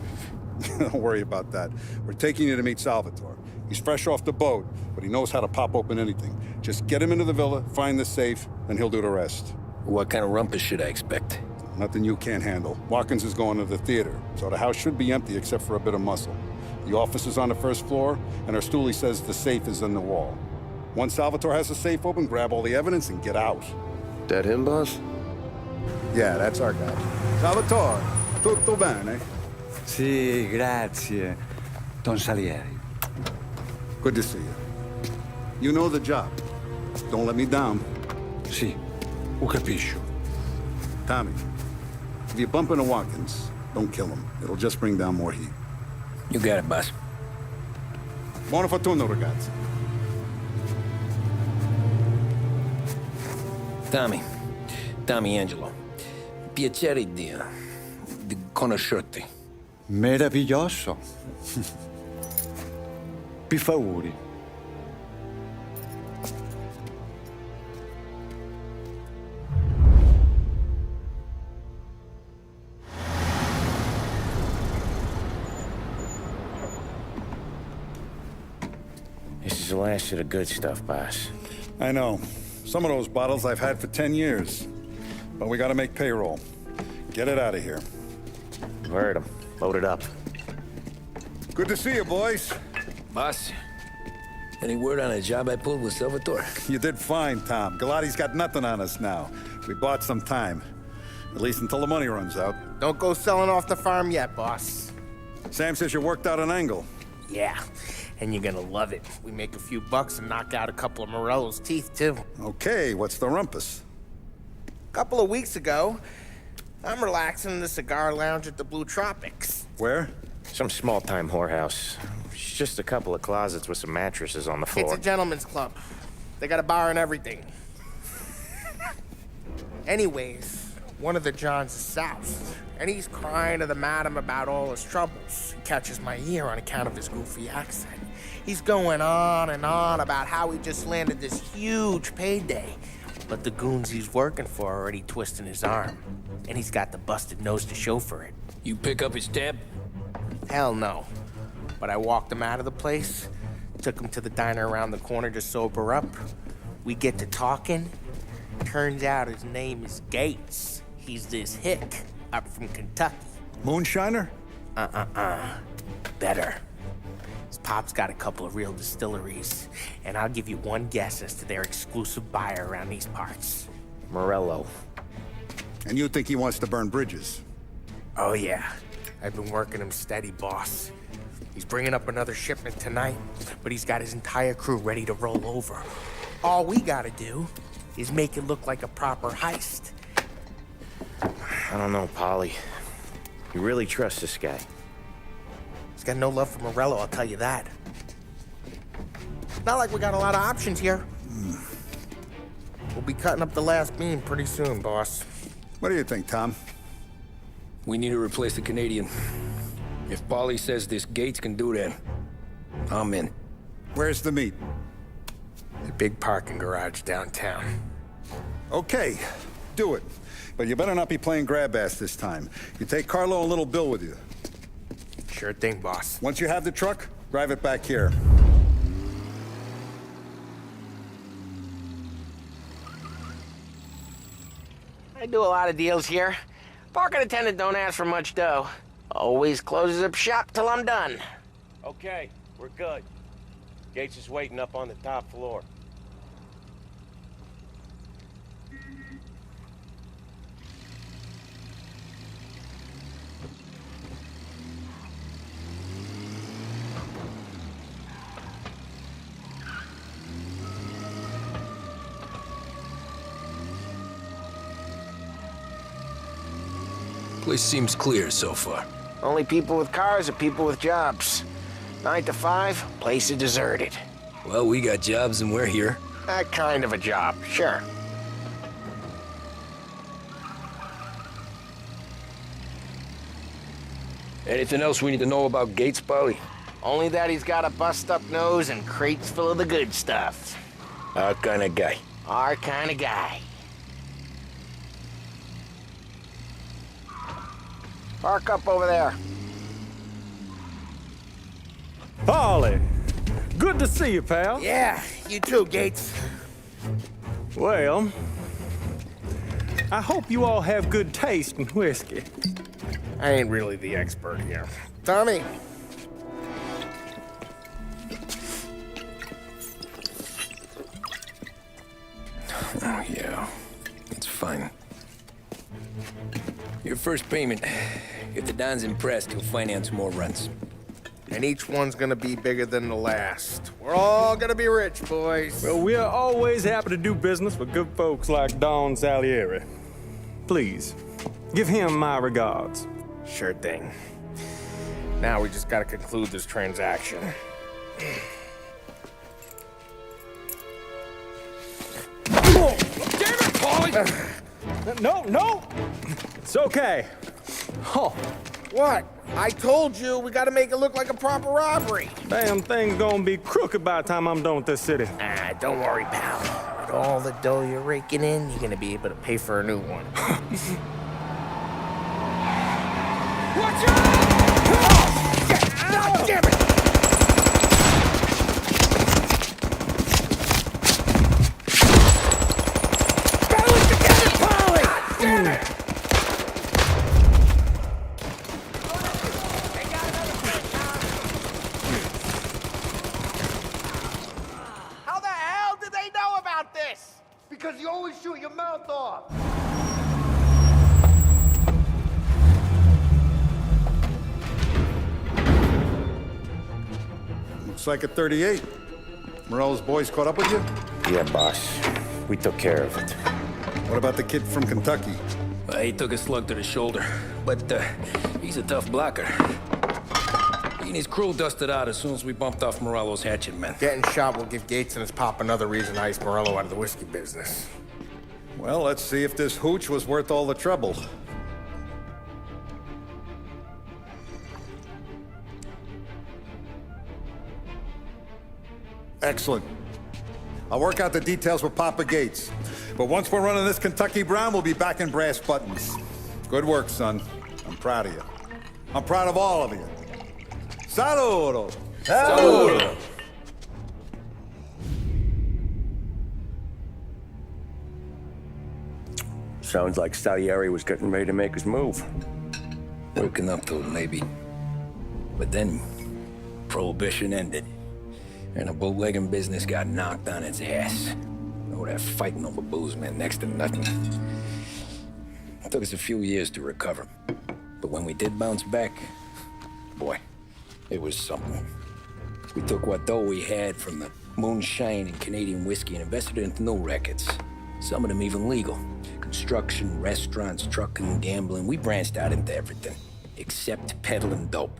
Don't worry about that. We're taking you to meet Salvatore. He's fresh off the boat, but he knows how to pop open anything. Just get him into the villa, find the safe, and he'll do the rest. What kind of rumpus should I expect? Nothing you can't handle. Watkins is going to the theater, so the house should be empty except for a bit of muscle. The office is on the first floor, and our stoolie says the safe is in the wall. Once Salvatore has the safe open, grab all the evidence and get out. That him, boss? Yeah, that's our guy. Salvatore, tutto bene? Sì, grazie, Don Salieri. Good to see you. You know the job. Don't let me down. Sì, ho capisco. Tommy, if you bump into Watkins, don't kill him. It'll just bring down more heat. You got it, boss. Buona fortuna, ragazzi. Tommy Angelo. Piacere di conoscerti. Meraviglioso. Per favore. This is the last of the good stuff, boss. I know. Some of those bottles I've had for 10 years. But we gotta make payroll. Get it out of here. Heard him. Load it up. Good to see you, boys. Boss, any word on a job I pulled with Salvatore? You did fine, Tom. Galati's got nothing on us now. We bought some time. At least until the money runs out. Don't go selling off the farm yet, boss. Sam says you worked out an angle. Yeah, and you're gonna love it. We make a few bucks and knock out a couple of Morello's teeth, too. Okay, what's the rumpus? A couple of weeks ago, I'm relaxing in the cigar lounge at the Blue Tropics. Where? Some small-time whorehouse. It's just a couple of closets with some mattresses on the floor. It's a gentleman's club. They got a bar and everything. Anyways, One of the Johns is south, and he's crying to the madam about all his troubles. He catches my ear on account of his goofy accent. He's going on and on about how he just landed this huge payday, but the goons he's working for are already twisting his arm, and he's got the busted nose to show for it. You pick up his tab? Hell no. But I walked him out of the place, took him to the diner around the corner to sober up. We get to talking. Turns out his name is Gates. He's this hick up from Kentucky. Moonshiner? Better. His pop's got a couple of real distilleries, and I'll give you one guess as to their exclusive buyer around these parts. Morello. And you think he wants to burn bridges? Oh yeah. I've been working him steady, boss. He's bringing up another shipment tonight, but he's got his entire crew ready to roll over. All we gotta do is make it look like a proper heist. I don't know, Polly. You really trust this guy? He's got no love for Morello, I'll tell you that. Not like we got a lot of options here. We'll be cutting up the last beam pretty soon, boss. What do you think, Tom? We need to replace the Canadian. If Polly says this Gates can do that, I'm in. Where's the meet? The big parking garage downtown. Okay, do it. But you better not be playing grab ass this time. You take Carlo and Little Bill with you. Sure thing, boss. Once you have the truck, drive it back here. I do a lot of deals here. Parking attendant don't ask for much dough. Always closes up shop till I'm done. Okay, we're good. Gates is waiting up on the top floor. Place seems clear so far. Only people with cars are people with jobs. 9 to 5, place is deserted. Well, we got jobs and we're here. That kind of a job, sure. Anything else we need to know about Gates, Polly? Only that he's got a bust-up nose and crates full of the good stuff. Our kind of guy. Our kind of guy. Park up over there. Polly, good to see you, pal. Yeah, you too, Gates. Well, I hope you all have good taste in whiskey. I ain't really the expert here. Tommy. Oh, yeah. It's fine. Your first payment. If the Don's impressed, he'll finance more runs. And each one's gonna be bigger than the last. We're all gonna be rich, boys. Well, we are always happy to do business with good folks like Don Salieri. Please, give him my regards. Sure thing. Now we just gotta conclude this transaction. Oh, damn it, Polly! No! It's okay. Oh. What? I told you we gotta make it look like a proper robbery. Damn thing's gonna be crooked by the time I'm done with this city. Ah, don't worry, pal. With all the dough you're raking in, you're gonna be able to pay for a new one. Watch out! God damn it! Battle it together, Polly! God damn it! How the hell did they know about this? Because you always shoot your mouth off. Looks like a 38. Morello's boys caught up with you? Yeah, boss. We took care of it. What about the kid from Kentucky? He took a slug to the shoulder, but he's a tough blocker. He and his crew dusted out as soon as we bumped off Morello's hatchet men. Getting shot will give Gates and his pop another reason to ice Morello out of the whiskey business. Well, let's see if this hooch was worth all the trouble. Excellent. I'll work out the details with Papa Gates. But once we're running this Kentucky Brown, we'll be back in brass buttons. Good work, son. I'm proud of you. I'm proud of all of you. Saludo! Saludo! Sounds like Salieri was getting ready to make his move. Working up to it, maybe. But then, Prohibition ended. And the bootlegging business got knocked on its ass. Oh, that fighting over booze meant next to nothing. It took us a few years to recover. But when we did bounce back, boy, it was something. We took what dough we had from the moonshine and Canadian whiskey and invested it into new rackets. Some of them even legal. Construction, restaurants, trucking, gambling. We branched out into everything, except peddling dope.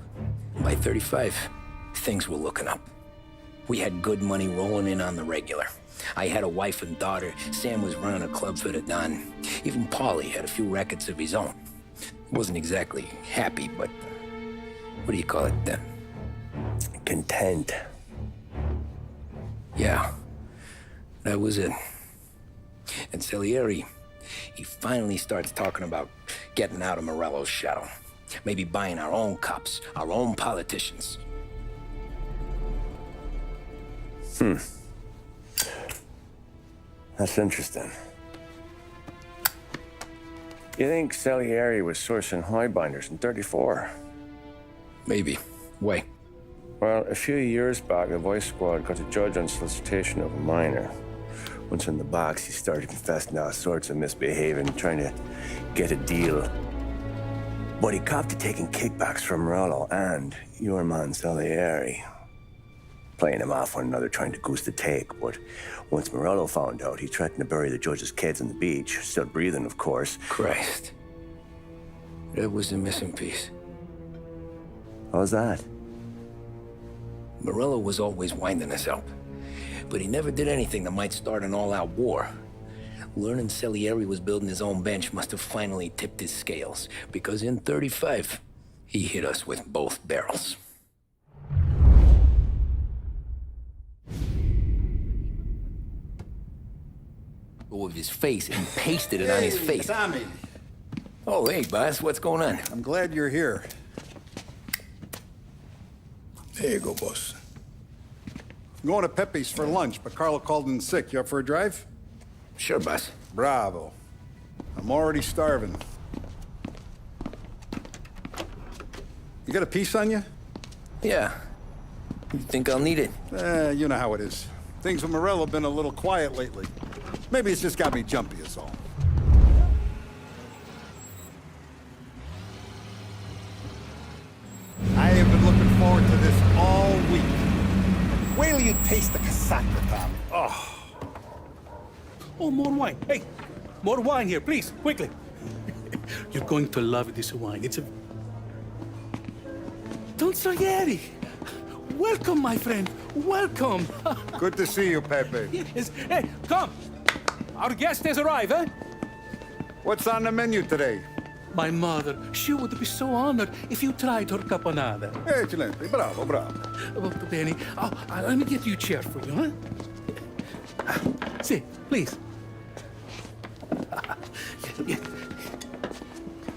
By 35, things were looking up. We had good money rolling in on the regular. I had a wife and daughter. Sam was running a club for the Don. Even Paulie had a few rackets of his own. Wasn't exactly happy, but what do you call it then? Content. Yeah, that was it. And Salieri, he finally starts talking about getting out of Morello's shadow. Maybe buying our own cops, our own politicians. That's interesting. You think Salieri was sourcing highbinders in 34? Maybe. Why? Well, a few years back, the Vice Squad got a judge on solicitation of a minor. Once in the box, he started confessing all sorts of misbehaving, trying to get a deal. But he copped to taking kickbacks from Morello and your man Salieri. Playing him off one another, trying to goose the take. But once Morello found out, he threatened to bury the judge's kids on the beach. Still breathing, of course. Christ. That was the missing piece. How's that? Morello was always winding us up. But he never did anything that might start an all-out war. Learning Salieri was building his own bench must have finally tipped his scales. Because in 35, he hit us with both barrels. With his face and pasted it on his face. Tommy. Oh, hey, boss, what's going on? I'm glad you're here. There you go, boss. I'm going to Pepe's for lunch, but Carlo called in sick. You up for a drive? Sure, boss. Bravo. I'm already starving. You got a piece on you? Yeah. You think I'll need it? You know how it is. Things with Morello have been a little quiet lately. Maybe it's just got me jumpy, is all. I have been looking forward to this all week. Wait till you taste the casaca, Tommy. Oh. Oh, more wine. Hey, more wine here, please, quickly. You're going to love this wine. It's a... Don Salieri. Welcome, my friend. Welcome. Good to see you, Pepe. Yes. Hey, come. Our guest has arrived, eh? What's on the menu today? My mother, she would be so honored if you tried her caponata. Excellent. Bravo, bravo. Molto bene. Oh, let me get you a chair for you, huh? See, please.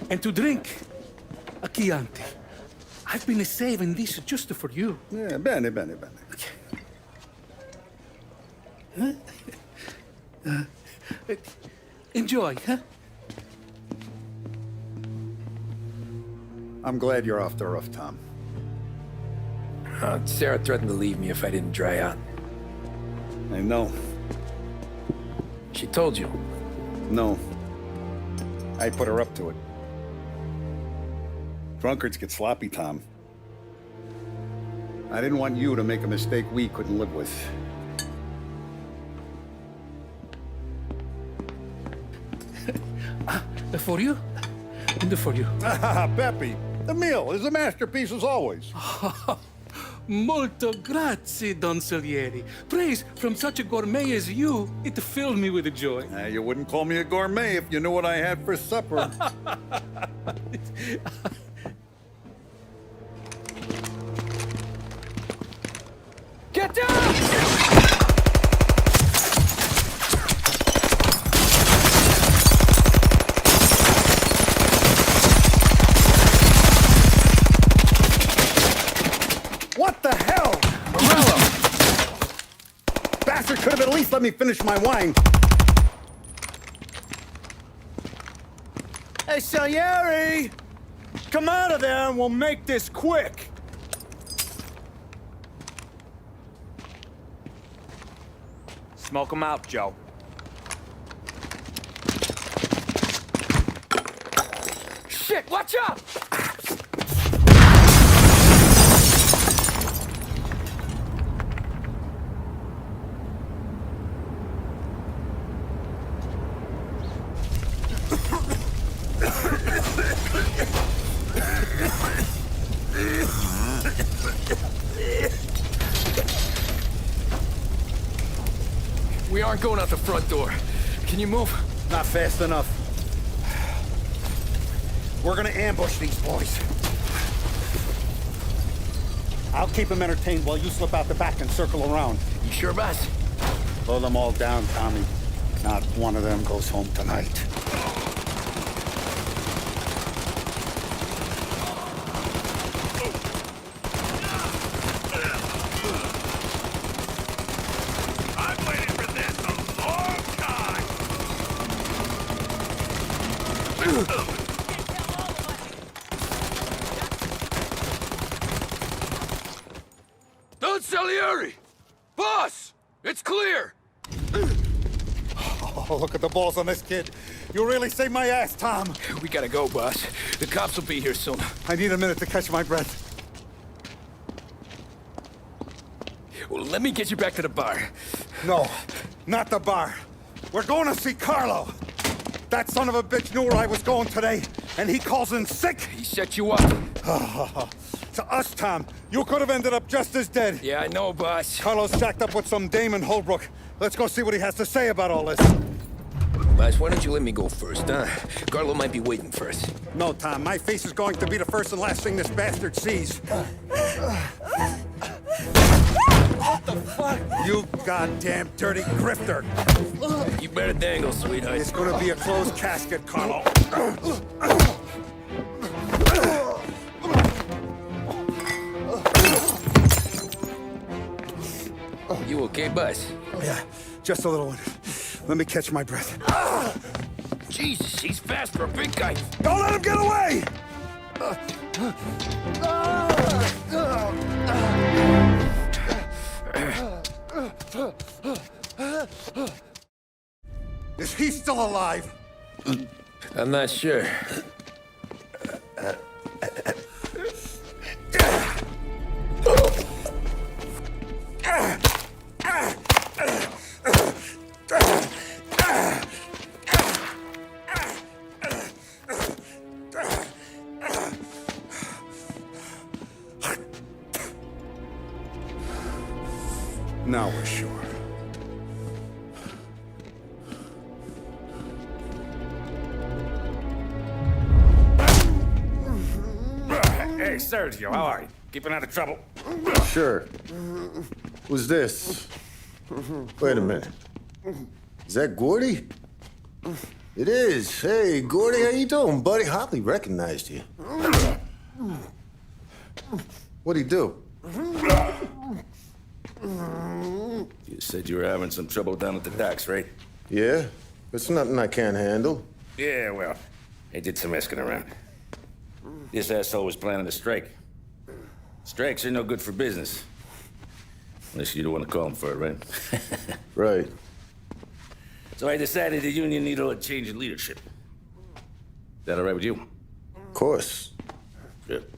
And to drink, a Chianti. I've been saving this just for you. Yeah, bene, bene, bene. Enjoy, huh? I'm glad you're off the roof, Tom. Sarah threatened to leave me if I didn't dry out. I know. She told you? No. I put her up to it. Drunkards get sloppy, Tom. I didn't want you to make a mistake we couldn't live with. For you? And for you. Pepe, the meal is a masterpiece as always. Molto grazie, Don Salieri. Praise from such a gourmet as you, it filled me with joy. You wouldn't call me a gourmet if you knew what I had for supper. Get down! What the hell? Morello! Bastard could have at least let me finish my wine. Hey, Salieri! Come out of there and we'll make this quick. Smoke him out, Joe. Shit, watch out! We aren't going out the front door. Can you move? Not fast enough. We're gonna ambush these boys. I'll keep them entertained while you slip out the back and circle around. You sure, boss? Blow them all down, Tommy. Not one of them goes home tonight. Don Salieri! Boss! It's clear! Oh, look at the balls on this kid. You really saved my ass, Tom. We gotta go, boss. The cops will be here soon. I need a minute to catch my breath. Well, let me get you back to the bar. No, not the bar. We're going to see Carlo. That son of a bitch knew where I was going today, and he calls in sick. He set you up. To us, Tom. You could have ended up just as dead. Yeah, I know, boss. Carlo's jacked up with some dame in Holbrook. Let's go see what he has to say about all this. Boss, why don't you let me go first, huh? Carlo might be waiting for us. No, Tom. My face is going to be the first and last thing this bastard sees. What the fuck? You goddamn dirty grifter. You better dangle, sweetheart. It's gonna be a closed casket, Carlo. You okay, boss? Yeah, just a little one. Let me catch my breath. Jesus, he's fast for a big guy. Don't let him get away! Is he still alive? I'm not sure. Now we're sure. Hey, Sergio, how are you? Keeping out of trouble? Sure. Who's this? Wait a minute. Is that Gordy? It is. Hey, Gordy, how you doing, buddy? Hardly recognized you. What'd he do? You said you were having some trouble down at the docks, right? Yeah? It's nothing I can't handle. Yeah, well, I did some asking around. This asshole was planning a strike. Strikes are no good for business. Unless you don't want to call him for it, right? Right. So I decided the union needed a change in leadership. Is that all right with you? Of course. Good.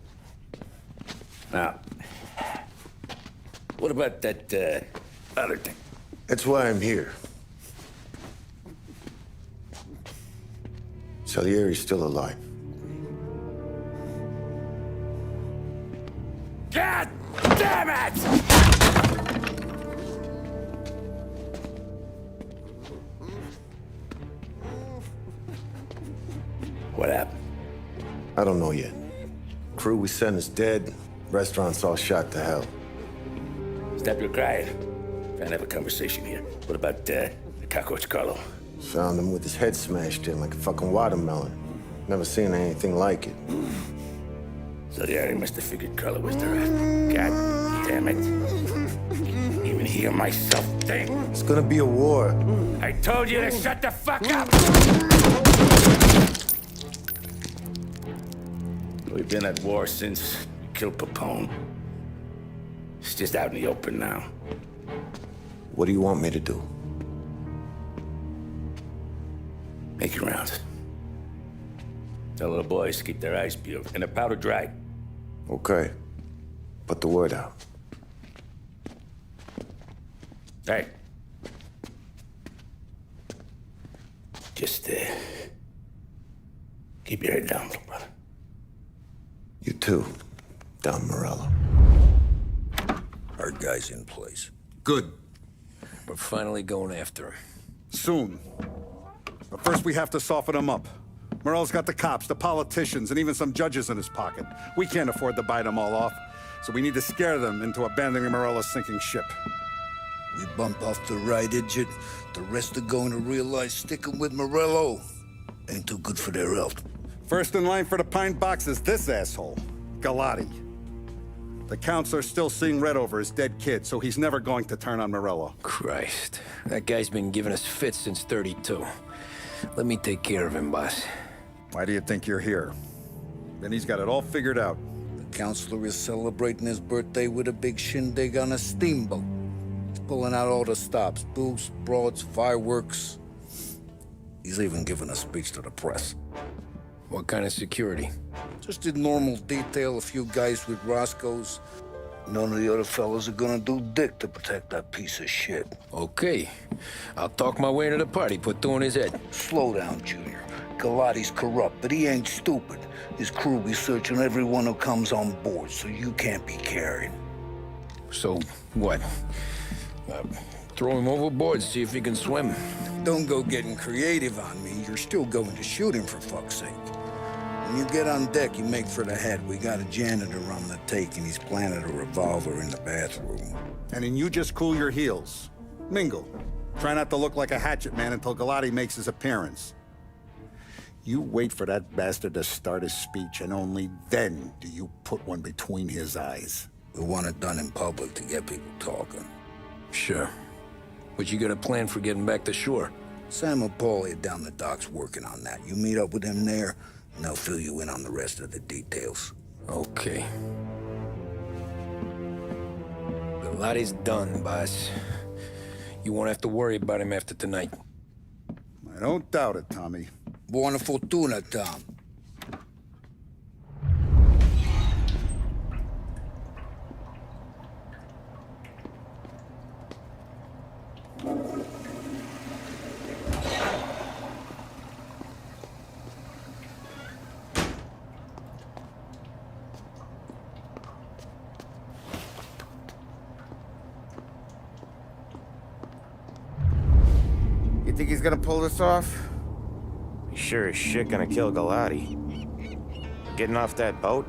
Now, what about that, other thing? That's why I'm here. Salieri's still alive. God damn it! What happened? I don't know yet. Crew we sent is dead. Restaurant's all shot to hell. Stop your crying. Trying to have a conversation here. What about the cockroach Carlo? Found him with his head smashed in like a fucking watermelon. Never seen anything like it. Salieri must have figured Carlo was the rat. God damn it. Can't even hear myself think. It's gonna be a war. I told you to shut the fuck up! We've been at war since we killed Papone. It's just out in the open now. What do you want me to do? Make your rounds. Tell the boys to keep their eyes peeled and their powder dry. Okay. Put the word out. Hey. Just, keep your head down, little brother. You too, Don Morello. Our guy's in place. Good. We're finally going after him. Soon. But first we have to soften him up. Morello's got the cops, the politicians, and even some judges in his pocket. We can't afford to bite them all off, so we need to scare them into abandoning Morello's sinking ship. We bump off the right idiot. The rest are going to realize sticking with Morello ain't too good for their health. First in line for the pine box is this asshole, Galati. The counselor's still seeing red over his dead kid, so he's never going to turn on Morello. Christ. That guy's been giving us fits since 32. Let me take care of him, boss. Why do you think you're here? Then he's got it all figured out. The counselor is celebrating his birthday with a big shindig on a steamboat. He's pulling out all the stops, booze, broads, fireworks. He's even giving a speech to the press. What kind of security? Just in normal detail, a few guys with Roscoe's. None of the other fellas are gonna do dick to protect that piece of shit. Okay. I'll talk my way into the party, put two in his head. Slow down, Junior. Galati's corrupt, but he ain't stupid. His crew be searching everyone who comes on board, so you can't be carried. So, what? Throw him overboard, see if he can swim. Don't go getting creative on me. You're still going to shoot him, for fuck's sake. When you get on deck, you make for the head. We got a janitor on the take, and he's planted a revolver in the bathroom. And then you just cool your heels. Mingle. Try not to look like a hatchet man until Galati makes his appearance. You wait for that bastard to start his speech, and only then do you put one between his eyes. We want it done in public to get people talking. Sure. But you got a plan for getting back to shore? Sam and Paulie down the docks working on that. You meet up with them there, and they'll fill you in on the rest of the details. Okay. Galati's done, boss. You won't have to worry about him after tonight. I don't doubt it, Tommy. Buona fortuna, Tom. You think he's gonna pull this off? He's sure as shit gonna kill Galati. Getting off that boat?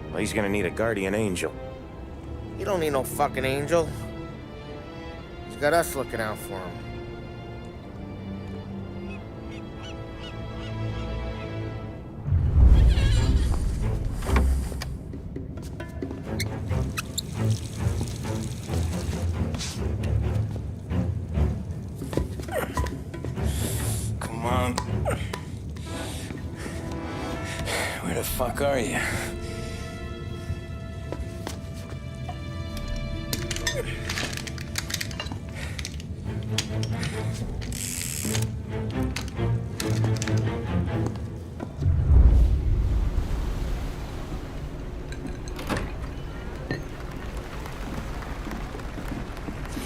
Well, he's gonna need a guardian angel. You don't need no fucking angel. He's got us looking out for him. Come on. Where the fuck are you?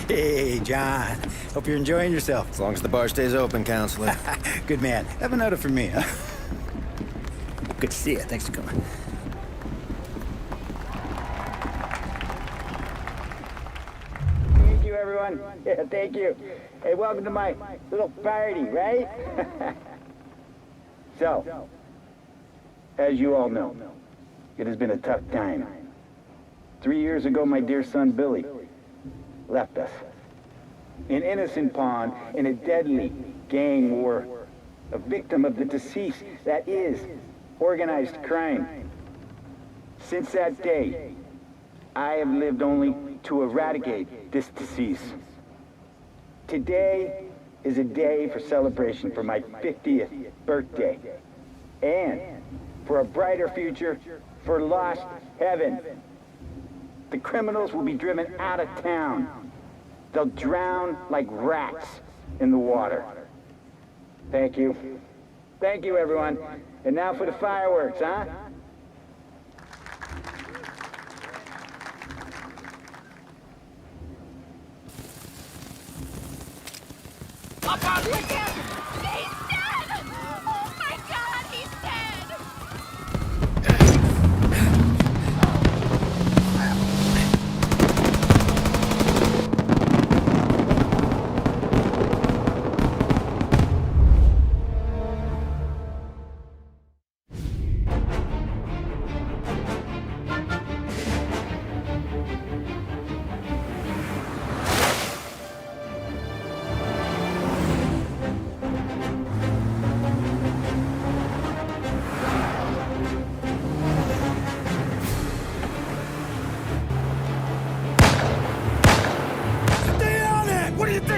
Hey, John. Hope you're enjoying yourself. As long as the bar stays open, counselor. Good man. Have a note for me, huh? Good to see you. Thanks for coming. everyone. Yeah, thank you. Hey, welcome to my little party, right? So, as you all know, it has been a tough time. 3 years ago, my dear son Billy left us. An innocent pawn in a deadly gang war. A victim of the deceased, that is, organized crime. Since that day, I have lived only to eradicate this disease. Today is a day for celebration for my 50th birthday. And for a brighter future for lost heaven. The criminals will be driven out of town. They'll drown like rats in the water. Thank you. Thank you, everyone. And now for the fireworks, huh? Up on me! He's dead! Oh my god, he's dead!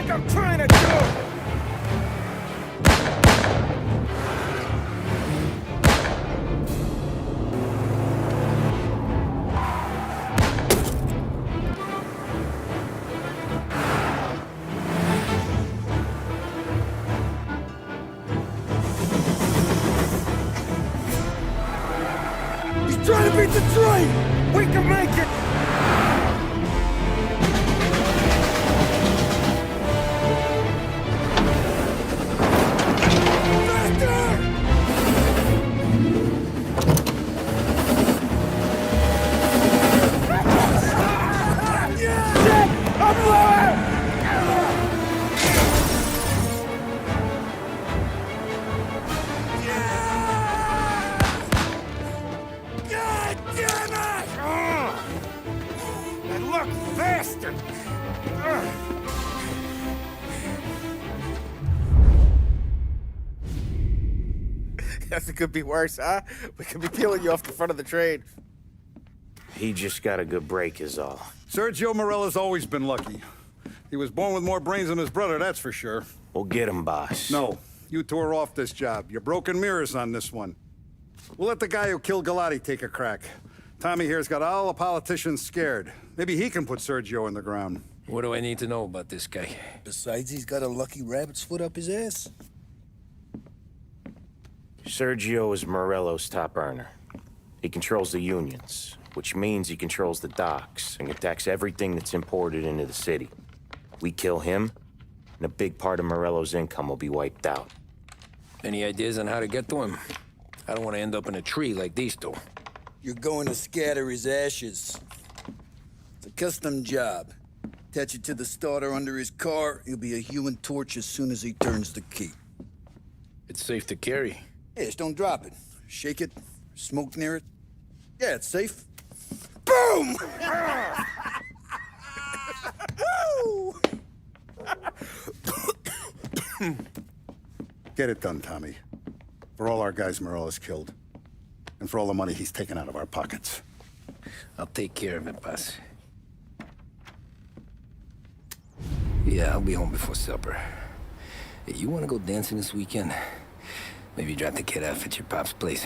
I'm trying to do! He's trying to beat the train! We can make it! It could be worse, huh? We could be peeling you off the front of the train. He just got a good break is all. Sergio Morello's always been lucky. He was born with more brains than his brother, that's for sure. We'll get him, boss. No, you two are off this job. You're broken mirrors on this one. We'll let the guy who killed Galati take a crack. Tommy here's got all the politicians scared. Maybe he can put Sergio in the ground. What do I need to know about this guy? Besides, he's got a lucky rabbit's foot up his ass. Sergio is Morello's top earner. He controls the unions, which means he controls the docks and attacks everything that's imported into the city. We kill him, and a big part of Morello's income will be wiped out. Any ideas on how to get to him? I don't want to end up in a tree like these two. You're going to scatter his ashes. It's a custom job. Attach it to the starter under his car. He'll be a human torch as soon as he turns the key. It's safe to carry. Yeah, just don't drop it. Shake it, smoke near it. Yeah, it's safe. Boom! Get it done, Tommy. For all our guys Morello's killed. And for all the money he's taken out of our pockets. I'll take care of it, boss. Yeah, I'll be home before supper. Hey, you want to go dancing this weekend? Maybe drop the kid off at your pop's place.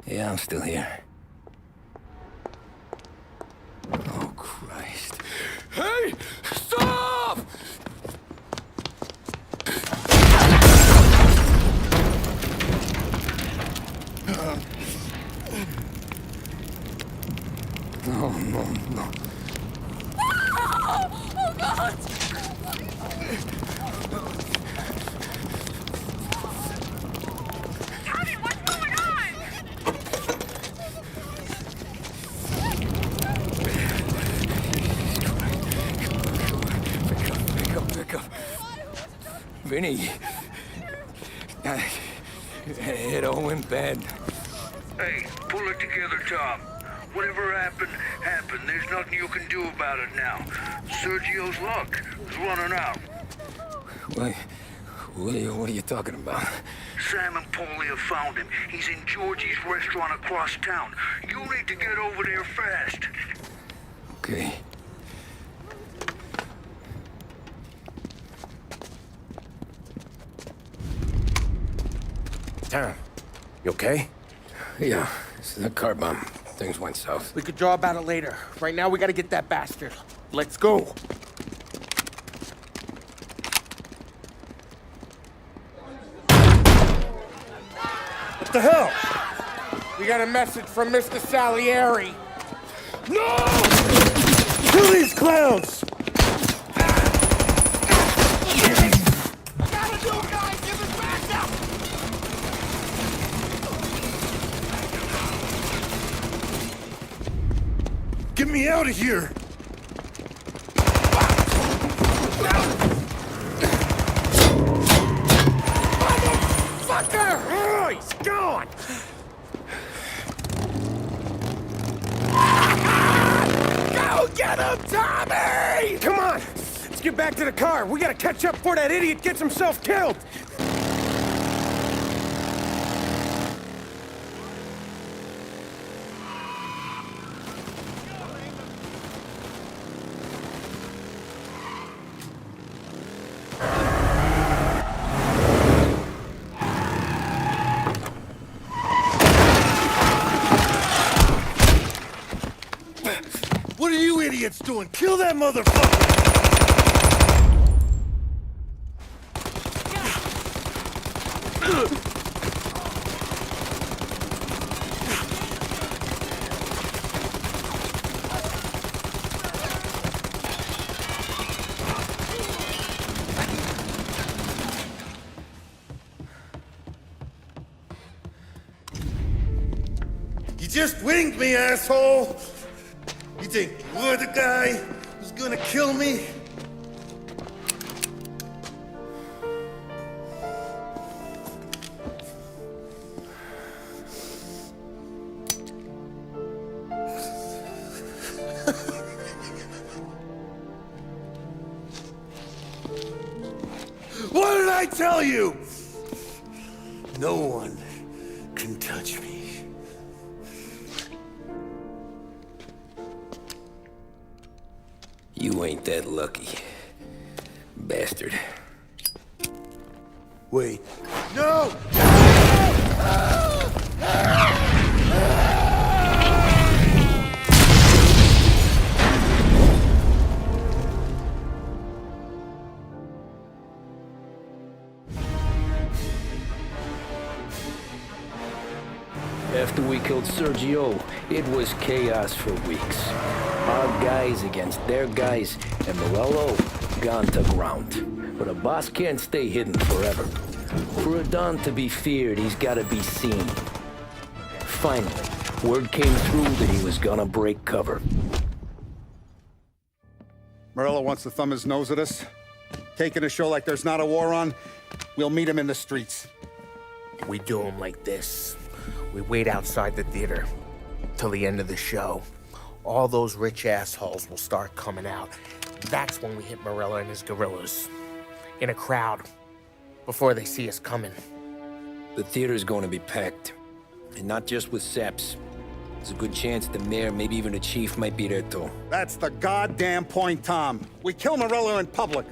Yeah, I'm still here. Oh, Christ. Hey! Stop! No, no, no. Oh, God! Vinny. It all went bad. Hey, pull it together, Tom. Whatever happened, happened. There's nothing you can do about it now. Sergio's luck is running out. What are you talking about? Sam and Paulie have found him. He's in Georgie's restaurant across town. You need to get over there fast. Okay. Tom, you okay? Yeah, it's the car bomb. Things went south. We could draw about it later. Right now, we gotta get that bastard. Let's go. What the hell? We got a message from Mr. Salieri. No! Kill these clowns! Get me out of here! Motherfucker! Oh, he's gone! Go get him, Tommy! Come on! Let's get back to the car. We gotta catch up before that idiot gets himself killed! What are you idiots doing? Kill that motherfucker! You just winged me, asshole! You think you're the guy who's gonna kill me? What did I tell you? No one can touch me. You ain't that lucky, bastard. Wait. No! After we killed Sergio, it was chaos for weeks. Our guys against their guys, and Morello gone to ground. But a boss can't stay hidden forever. For a Don to be feared, he's gotta be seen. Finally, word came through that he was gonna break cover. Morello wants to thumb his nose at us. Taking a show like there's not a war on, we'll meet him in the streets. We do him like this. We wait outside the theater till the end of the show. All those rich assholes will start coming out. That's when we hit Morello and his guerrillas. In a crowd. Before they see us coming. The theater's going to be packed. And not just with saps. There's a good chance the mayor, maybe even the chief, might be there too. That's the goddamn point, Tom. We kill Morello in public.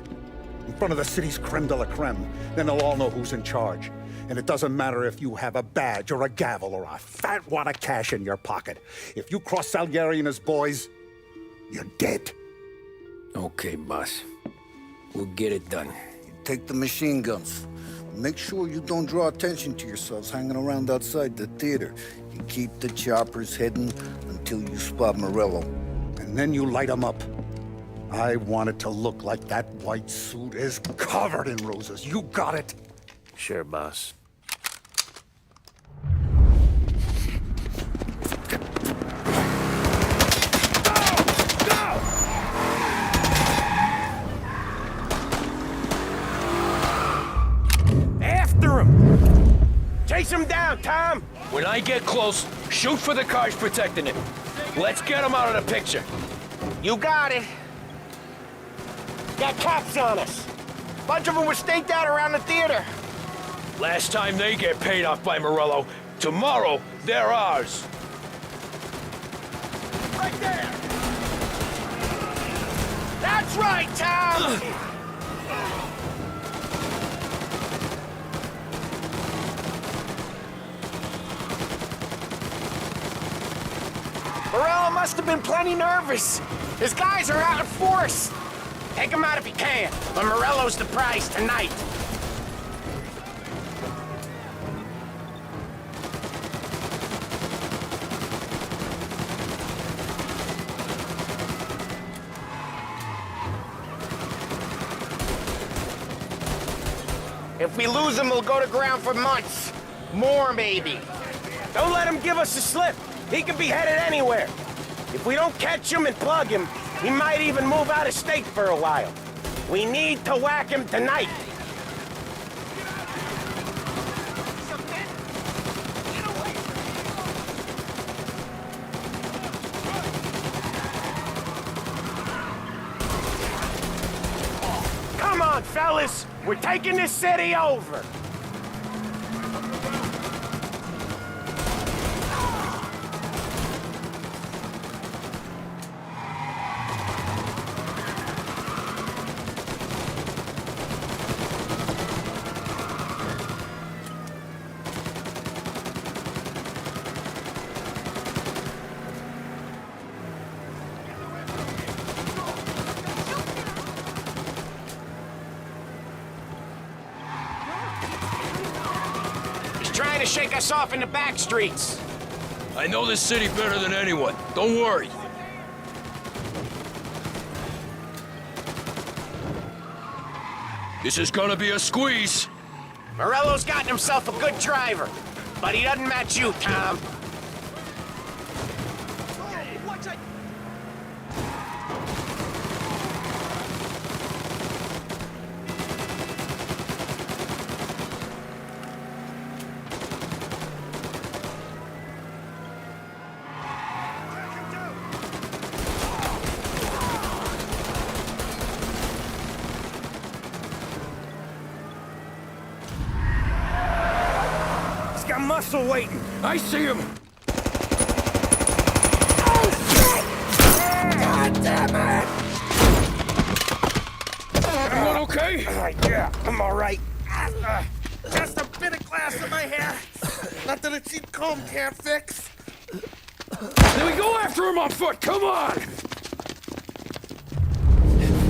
In front of the city's creme de la creme. Then they'll all know who's in charge. And it doesn't matter if you have a badge or a gavel or a fat wad of cash in your pocket. If you cross Salieri and his boys, you're dead. Okay, boss. We'll get it done. Take the machine guns. Make sure you don't draw attention to yourselves hanging around outside the theater. You keep the choppers heading until you spot Morello. And then you light them up. I want it to look like that white suit is covered in roses. You got it? Sure, boss. When I get close, shoot for the cars protecting it. Let's get them out of the picture. You got it. Got cops on us. Bunch of them were staked out around the theater. Last time they get paid off by Morello, tomorrow they're ours. Right there. That's right, Tom. Morello must have been plenty nervous. His guys are out in force. Take him out if you can, but Morello's the prize tonight. If we lose him, we'll go to ground for months. More, maybe. Don't let him give us a slip. He could be headed anywhere. If we don't catch him and plug him, he might even move out of state for a while. We need to whack him tonight. Come on, fellas. We're taking this city over. Trying to shake us off in the back streets. I know this city better than anyone. Don't worry. This is gonna be a squeeze. Morello's gotten himself a good driver, but he doesn't match you, Tom. Got muscle waiting. I see him. Oh, shit! God damn it! Everyone okay? Yeah, I'm all right. Just a bit of glass in my hair. Nothing a cheap comb can't fix. Then we go after him on foot. Come on!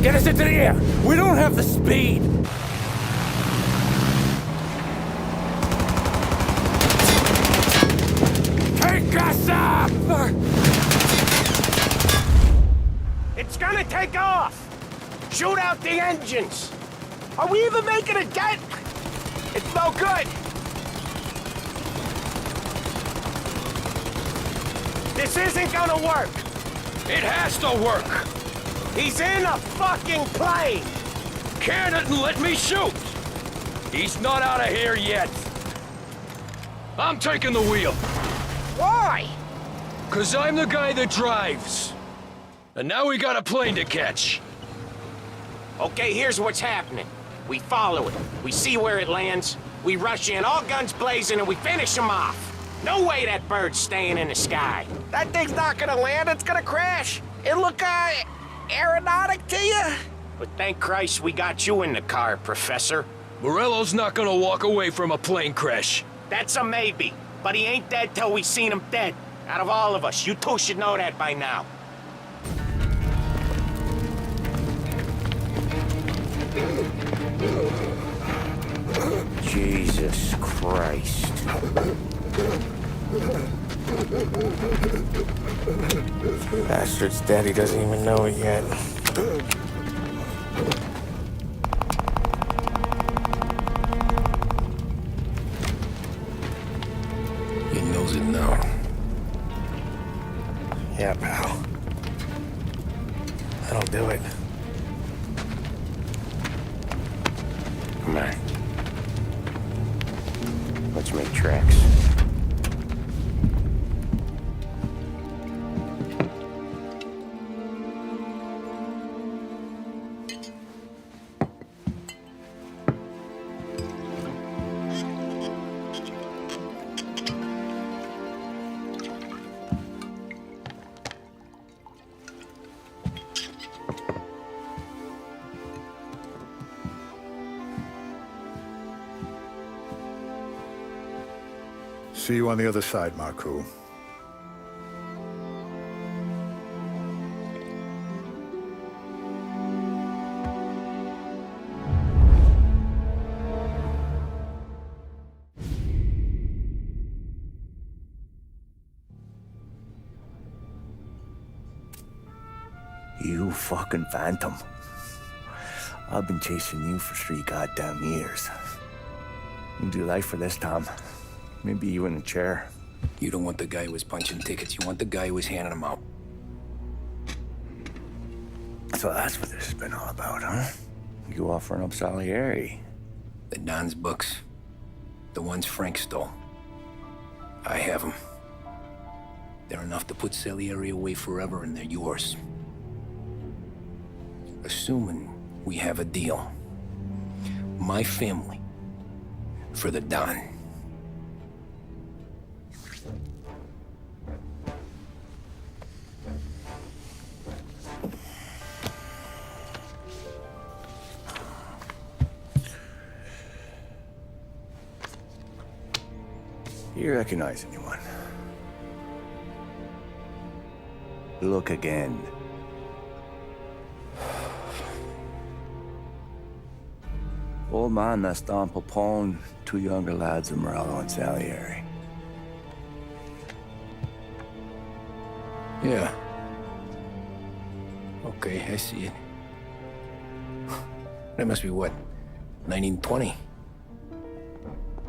Get us into the air. We don't have the speed. Take us up! It's gonna take off. Shoot out the engines. Are we even making a dent? It's no good. This isn't gonna work. It has to work. He's in a fucking plane. Can it and let me shoot. He's not out of here yet. I'm taking the wheel. Why? 'Cause I'm the guy that drives. And now we got a plane to catch. Okay, here's what's happening. We follow it. We see where it lands. We rush in, all guns blazing, and we finish him off. No way that bird's staying in the sky. That thing's not gonna land, it's gonna crash. It look, aeronautic to you? But thank Christ we got you in the car, Professor. Morello's not gonna walk away from a plane crash. That's a maybe, but he ain't dead till we seen him dead. Out of all of us, you two should know that by now. Jesus Christ. Bastard's dead, he doesn't even know it yet. He knows it now. Yeah, pal. That'll do it. Come on. Let's make tracks. See you on the other side, Marku. You fucking phantom. I've been chasing you for 3 goddamn years. You do life for this, Tom. Maybe you in a chair. You don't want the guy who was punching tickets. You want the guy who was handing them out. So that's what this has been all about, huh? You offering up Salieri. The Don's books. The ones Frank stole. I have them. They're enough to put Salieri away forever, and they're yours. Assuming we have a deal. My family for the Don. You recognize anyone? Look again. Old man that's Don Popone, 2 younger lads of Morello and Salieri. Yeah. Okay, I see it. That must be what, 1920?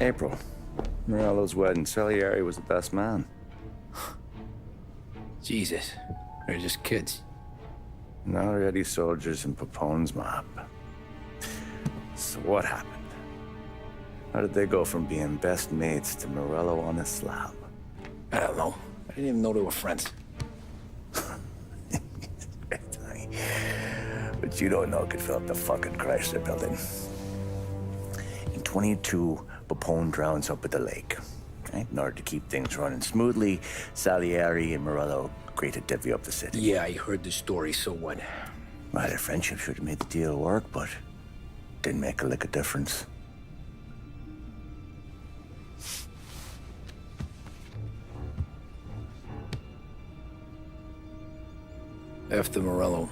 April. Morello's wedding. Salieri was the best man. Jesus, they're just kids. Now already soldiers in Popone's mob. So what happened? How did they go from being best mates to Morello on a slab? I don't know. I didn't even know they were friends. But you don't know could fill up the fucking Chrysler building. In 22, Popone drowns up at the lake. Right? In order to keep things running smoothly, Salieri and Morello agreed to divvy up the city. Yeah, I heard the story, so what? Well, their friendship should have made the deal work, but didn't make a lick of difference. After Morello,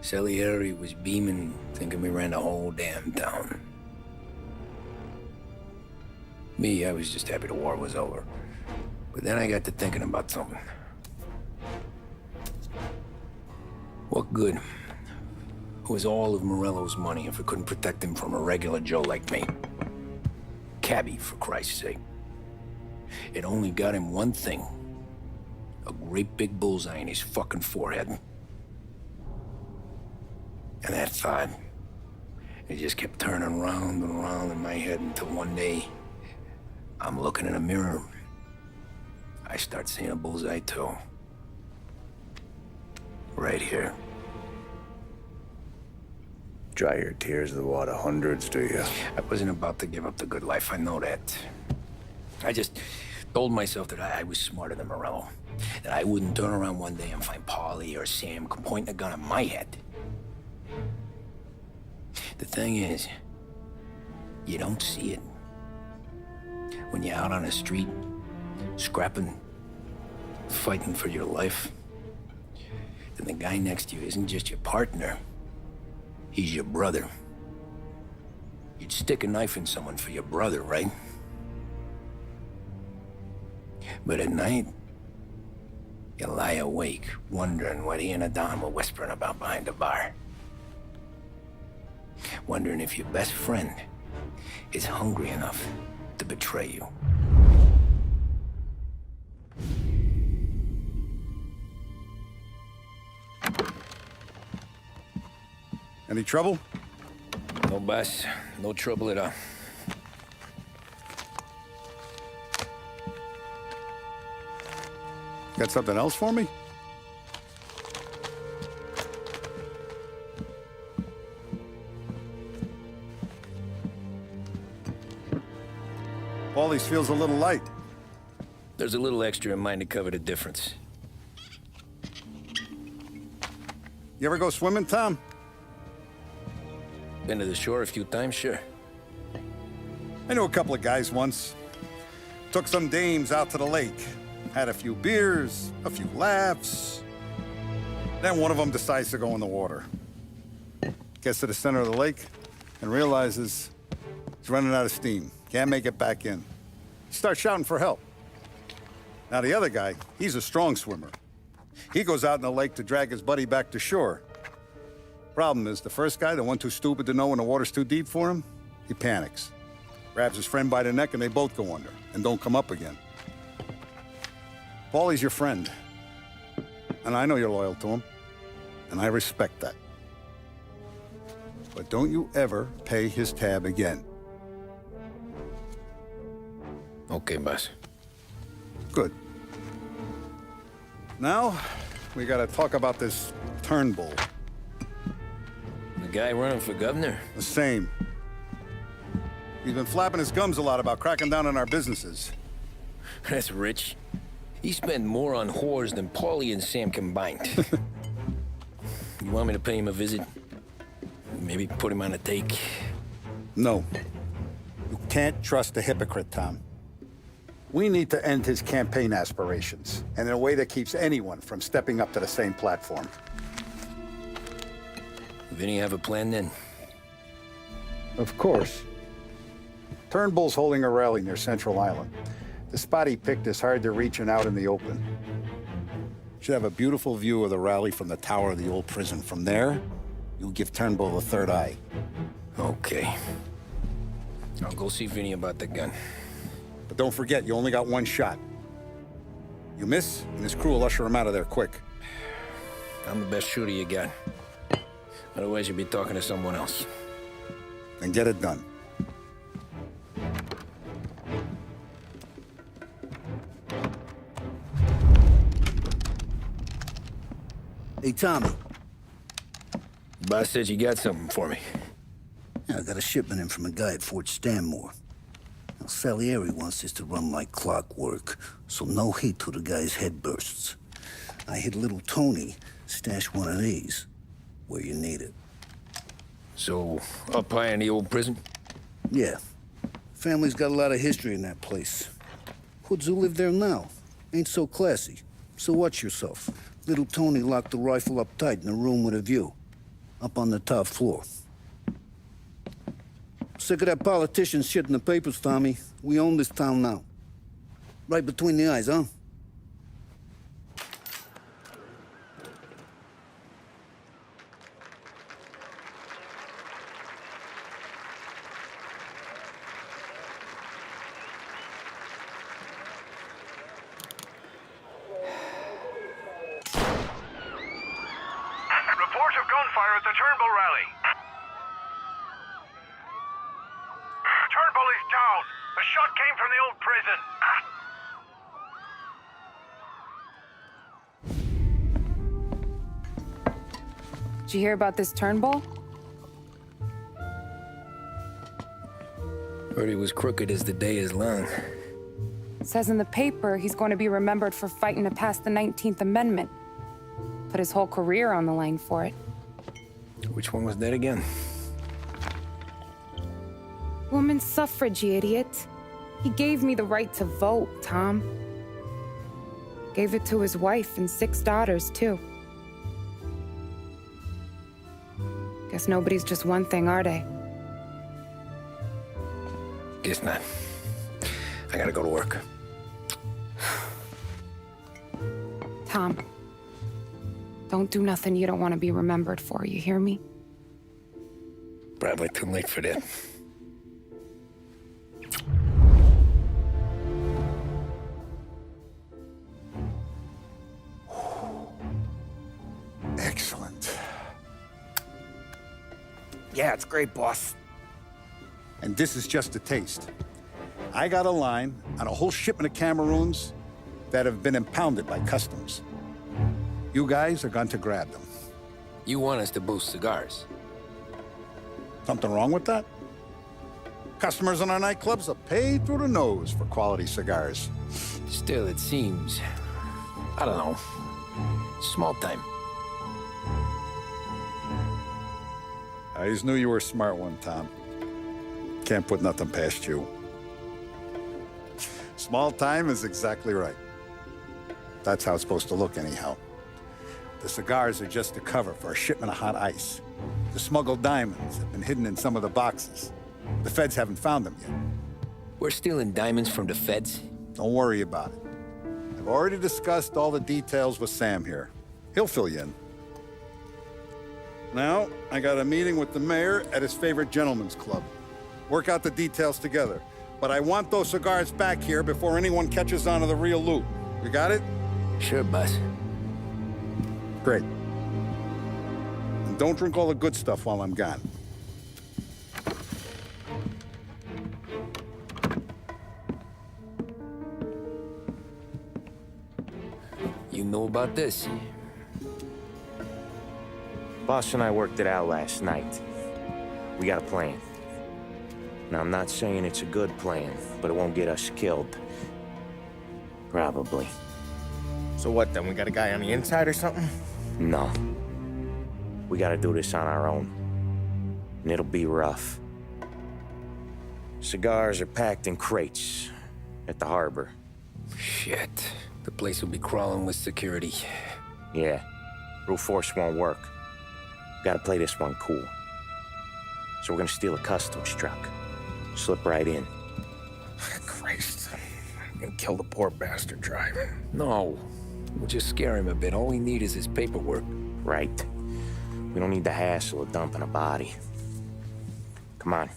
Salieri was beaming, thinking we ran the whole damn town. Me, I was just happy the war was over. But then I got to thinking about something. What good was all of Morello's money if it couldn't protect him from a regular Joe like me? Cabbie, for Christ's sake. It only got him one thing. A great big bullseye in his fucking forehead. And that thought, it just kept turning round and round in my head until one day, I'm looking in a mirror. I start seeing a bullseye too. Right here. Dry your tears of the water hundreds, do you? I wasn't about to give up the good life, I know that. I just told myself that I was smarter than Morello. That I wouldn't turn around one day and find Paulie or Sam pointing a gun at my head. The thing is, you don't see it. When you're out on the street, scrapping, fighting for your life, then the guy next to you isn't just your partner, he's your brother. You'd stick a knife in someone for your brother, right? But at night, you lie awake, wondering what he and Adam were whispering about behind the bar. Wondering if your best friend is hungry enough to betray you. Any trouble? No, boss. No trouble at all. Got something else for me? Paulie's feels a little light. There's a little extra in mine to cover the difference. You ever go swimming, Tom? Been to the shore a few times, sure. I knew a couple of guys once. Took some dames out to the lake. Had a few beers, a few laughs. Then one of them decides to go in the water. Gets to the center of the lake and realizes he's running out of steam. Can't make it back in. Starts shouting for help. Now the other guy, he's a strong swimmer. He goes out in the lake to drag his buddy back to shore. Problem is, the first guy, the one too stupid to know when the water's too deep for him, he panics. Grabs his friend by the neck and they both go under and don't come up again. Paulie's your friend. And I know you're loyal to him. And I respect that. But don't you ever pay his tab again. Okay, boss. Good. Now, we gotta talk about this Turnbull. The guy running for governor? The same. He's been flapping his gums a lot about cracking down on our businesses. That's rich. He spent more on whores than Paulie and Sam combined. You want me to pay him a visit? Maybe put him on a take? No. You can't trust a hypocrite, Tom. We need to end his campaign aspirations, and in a way that keeps anyone from stepping up to the same platform. Vinny have a plan then? Of course. Turnbull's holding a rally near Central Island. The spot he picked is hard to reach and out in the open. Should have a beautiful view of the rally from the tower of the old prison. From there, you'll give Turnbull a third eye. Okay. I'll go see Vinny about the gun. But don't forget, you only got one shot. You miss, and his crew will usher him out of there quick. I'm the best shooter you got. Otherwise, you'd be talking to someone else. Then get it done. Hey, Tommy. Boss said you got something for me. Yeah, I got a shipment in from a guy at Fort Stanmore. Now, Salieri wants this to run like clockwork, so no heat till the guy's head bursts. I hit little Tony, stash one of these where you need it. So, up high in the old prison? Yeah. Family's got a lot of history in that place. Hoods who live there now. Ain't so classy. So watch yourself. Little Tony locked the rifle up tight in a room with a view. Up on the top floor. Sick of that politician shit in the papers, Tommy. We own this town now. Right between the eyes, huh? Reports of gunfire at the Turnbull rally. Turnbull is down. The shot came from the old prison. Did you hear about this Turnbull? Heard he was crooked as the day is long. It says in the paper he's going to be remembered for fighting to pass the 19th Amendment. Put his whole career on the line for it. Which one was that again? Women's suffrage, you idiot. He gave me the right to vote, Tom. Gave it to his wife and 6 daughters, too. Guess nobody's just one thing, are they? Guess not. I gotta go to work. Tom, don't do nothing you don't want to be remembered for, you hear me? Probably too late for that. Excellent. Yeah, it's great, boss. And this is just a taste. I got a line on a whole shipment of Cameroons that have been impounded by customs. You guys are going to grab them. You want us to boost cigars? Something wrong with that? Customers in our nightclubs are paid through the nose for quality cigars. Still, it seems... I don't know. Small time. I just knew you were a smart one, Tom. Can't put nothing past you. Small time is exactly right. That's how it's supposed to look, anyhow. The cigars are just a cover for a shipment of hot ice. The smuggled diamonds have been hidden in some of the boxes. The feds haven't found them yet. We're stealing diamonds from the feds? Don't worry about it. I've already discussed all the details with Sam here. He'll fill you in. Now, I got a meeting with the mayor at his favorite gentleman's club. Work out the details together. But I want those cigars back here before anyone catches on to the real loot. You got it? Sure, boss. Great. And don't drink all the good stuff while I'm gone. You know about this? Boss and I worked it out last night. We got a plan. Now, I'm not saying it's a good plan, but it won't get us killed. Probably. So what then? We got a guy on the inside or something? No. We gotta do this on our own. And it'll be rough. Cigars are packed in crates at the harbor. Shit. The place will be crawling with security. Yeah. Brute force won't work. Gotta play this one cool. So we're gonna steal a customs truck. Slip right in. Christ. And kill the poor bastard driver. No. We'll just scare him a bit. All we need is his paperwork. Right. We don't need the hassle of dumping a body. Come on.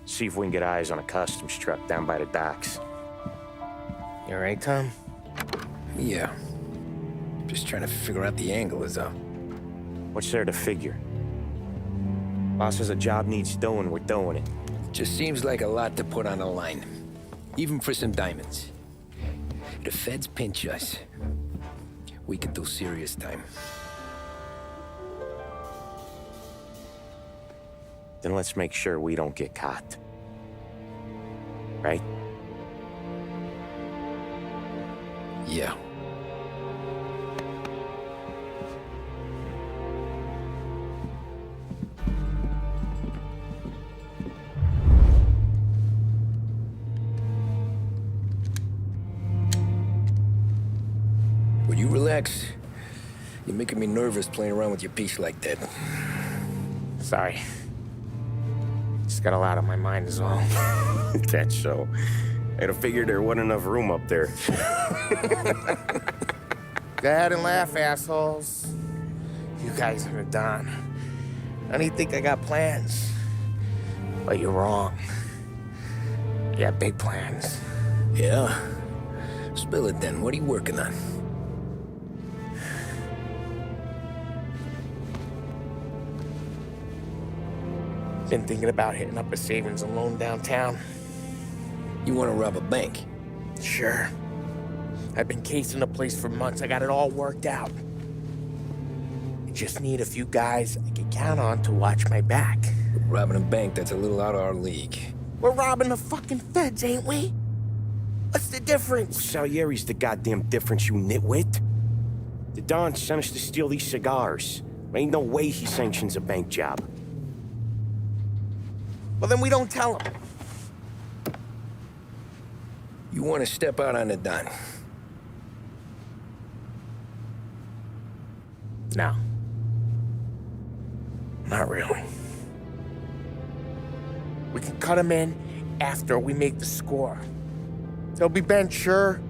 See if we can get eyes on a customs truck down by the docks. You all right, Tom? Yeah. Just trying to figure out the angle is up. What's there to figure? Boss says a job needs doing, we're doing it. Just seems like a lot to put on the line. Even for some diamonds. If the feds pinch us, we could do serious time. Then let's make sure we don't get caught. Right? Yeah. Would you relax? You're making me nervous playing around with your piece like that. Sorry. Just got a lot on my mind as well. That's so. I'd have figured there wasn't enough room up there. Go ahead and laugh, assholes. You guys are done. I don't even think I got plans. But you're wrong. You got big plans. Yeah? Spill it then. What are you working on? Been thinking about hitting up a savings and loan downtown. You want to rob a bank? Sure. I've been casing the place for months. I got it all worked out. I just need a few guys I can count on to watch my back. Robbing a bank, that's a little out of our league. We're robbing the fucking feds, ain't we? What's the difference? Salieri's the goddamn difference, you nitwit. The Don sent us to steal these cigars. There ain't no way he sanctions a bank job. Well, then we don't tell him. You want to step out on the Don? No. Not really. We can cut him in after we make the score. He'll be bent, sure,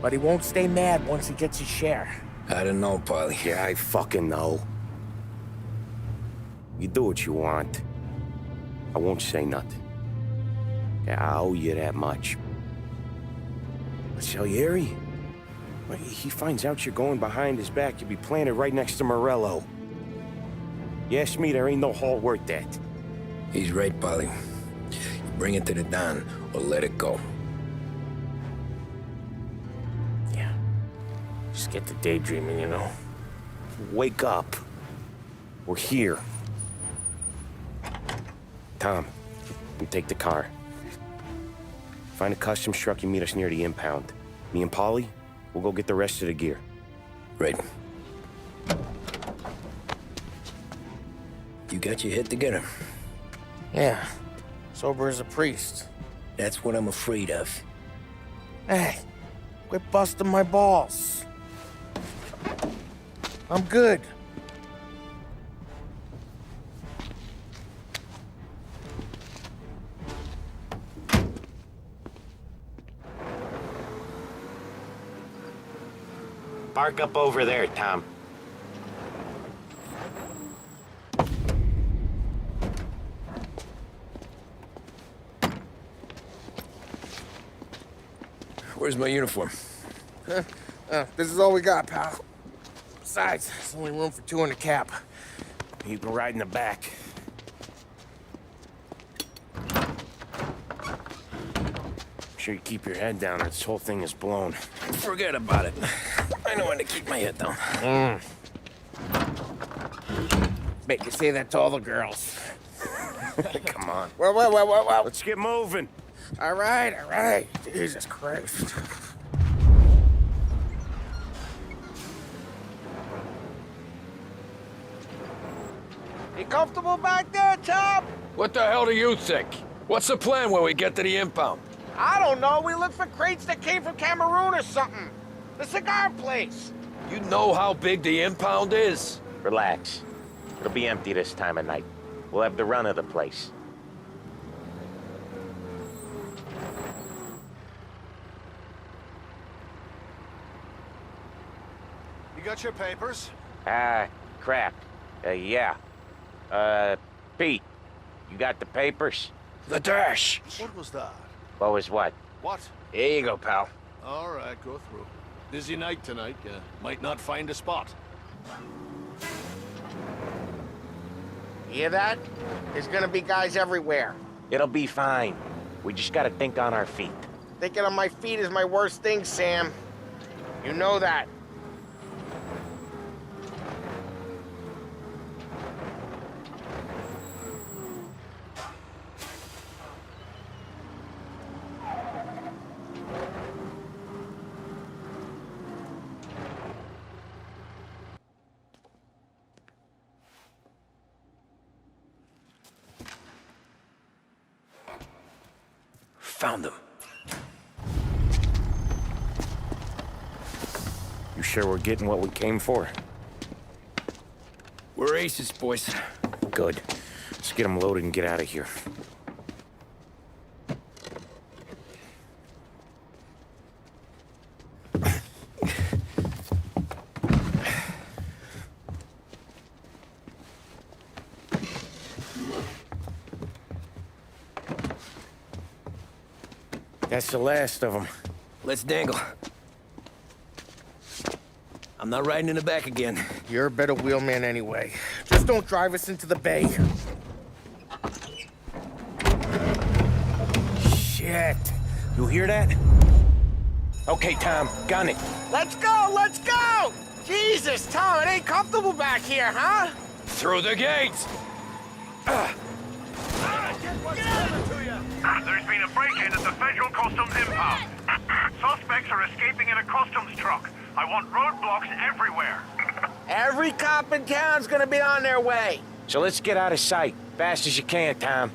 but he won't stay mad once he gets his share. I don't know, Polly. Yeah, I fucking know. You do what you want. I won't say nothing. Yeah, I owe you that much. But Salieri, when he finds out you're going behind his back, you'll be planted right next to Morello. You ask me, there ain't no haul worth that. He's right, Polly. You bring it to the Don, or let it go. Yeah. Just get to daydreaming, you know. Wake up. We're here. Tom, you take the car. Find a customs truck and meet us near the impound. Me and Polly, we'll go get the rest of the gear. Right. You got your head together? Yeah. Sober as a priest. That's what I'm afraid of. Hey, quit busting my balls. I'm good. Park up over there, Tom. Where's my uniform? This is all we got, pal. Besides, there's only room for 2 in the cab. You can ride in the back. Make sure you keep your head down or this whole thing is blown. Forget about it. I know when to keep my head down. Bet you say that to all the girls. Come on. Well. Let's get moving. All right. Jesus Christ. You comfortable back there, Tom? What the hell do you think? What's the plan when we get to the impound? I don't know. We look for crates that came from Cameroon or something. The cigar place. You know how big the impound is? Relax. It'll be empty this time of night. We'll have the run of the place. You got your papers? Crap. Yeah. Pete, you got the papers? The dash. What was that? What was what? What? Here you go, pal. All right, go through. Busy night tonight. You might not find a spot. Hear that? There's gonna be guys everywhere. It'll be fine. We just gotta think on our feet. Thinking on my feet is my worst thing, Sam. You know that. Found them. You sure we're getting what we came for? We're aces, boys. Good. Let's get them loaded and get out of here. That's the last of them. Let's dangle. I'm not riding in the back again. You're a better wheelman anyway. Just don't drive us into the bay. Shit. You hear that? Okay, Tom, gun it. Let's go! Jesus, Tom, it ain't comfortable back here, huh? Through the gates! There's been a break-in at the Federal Customs impound. Suspects are escaping in a customs truck. I want roadblocks everywhere. Every cop in town's gonna be on their way. So let's get out of sight. Fast as you can, Tom.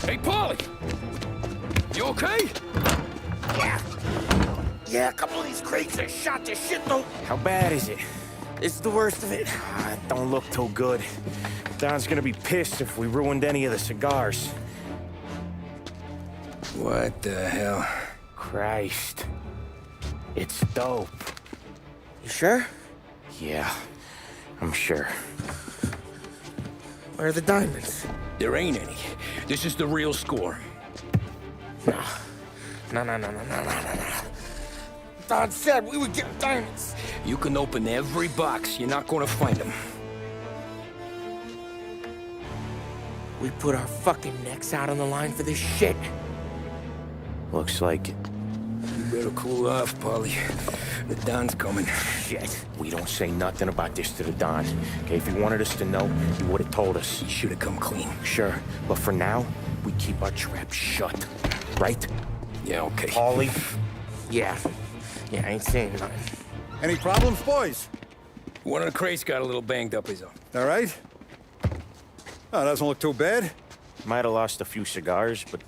Hey, Paulie! You okay? Yeah, a couple of these crates are shot to shit, though. How bad is it? It's the worst of it. It don't look too good. Don's gonna be pissed if we ruined any of the cigars. What the hell? Christ. It's dope. You sure? Yeah, I'm sure. Where are the diamonds? There ain't any. This is the real score. No. Don said we would get diamonds. You can open every box. You're not gonna find them. We put our fucking necks out on the line for this shit. Looks like it. You better cool off, Paulie. The Don's coming. Shit. We don't say nothing about this to the Don. Okay, if he wanted us to know, he would have told us. He should have come clean. Sure, but for now, we keep our trap shut. Right? Yeah, okay. Paulie, Yeah, I ain't saying nothing. Any problems, boys? One of the crates got a little banged up, is all. All right? Oh, doesn't look too bad. Might have lost a few cigars, but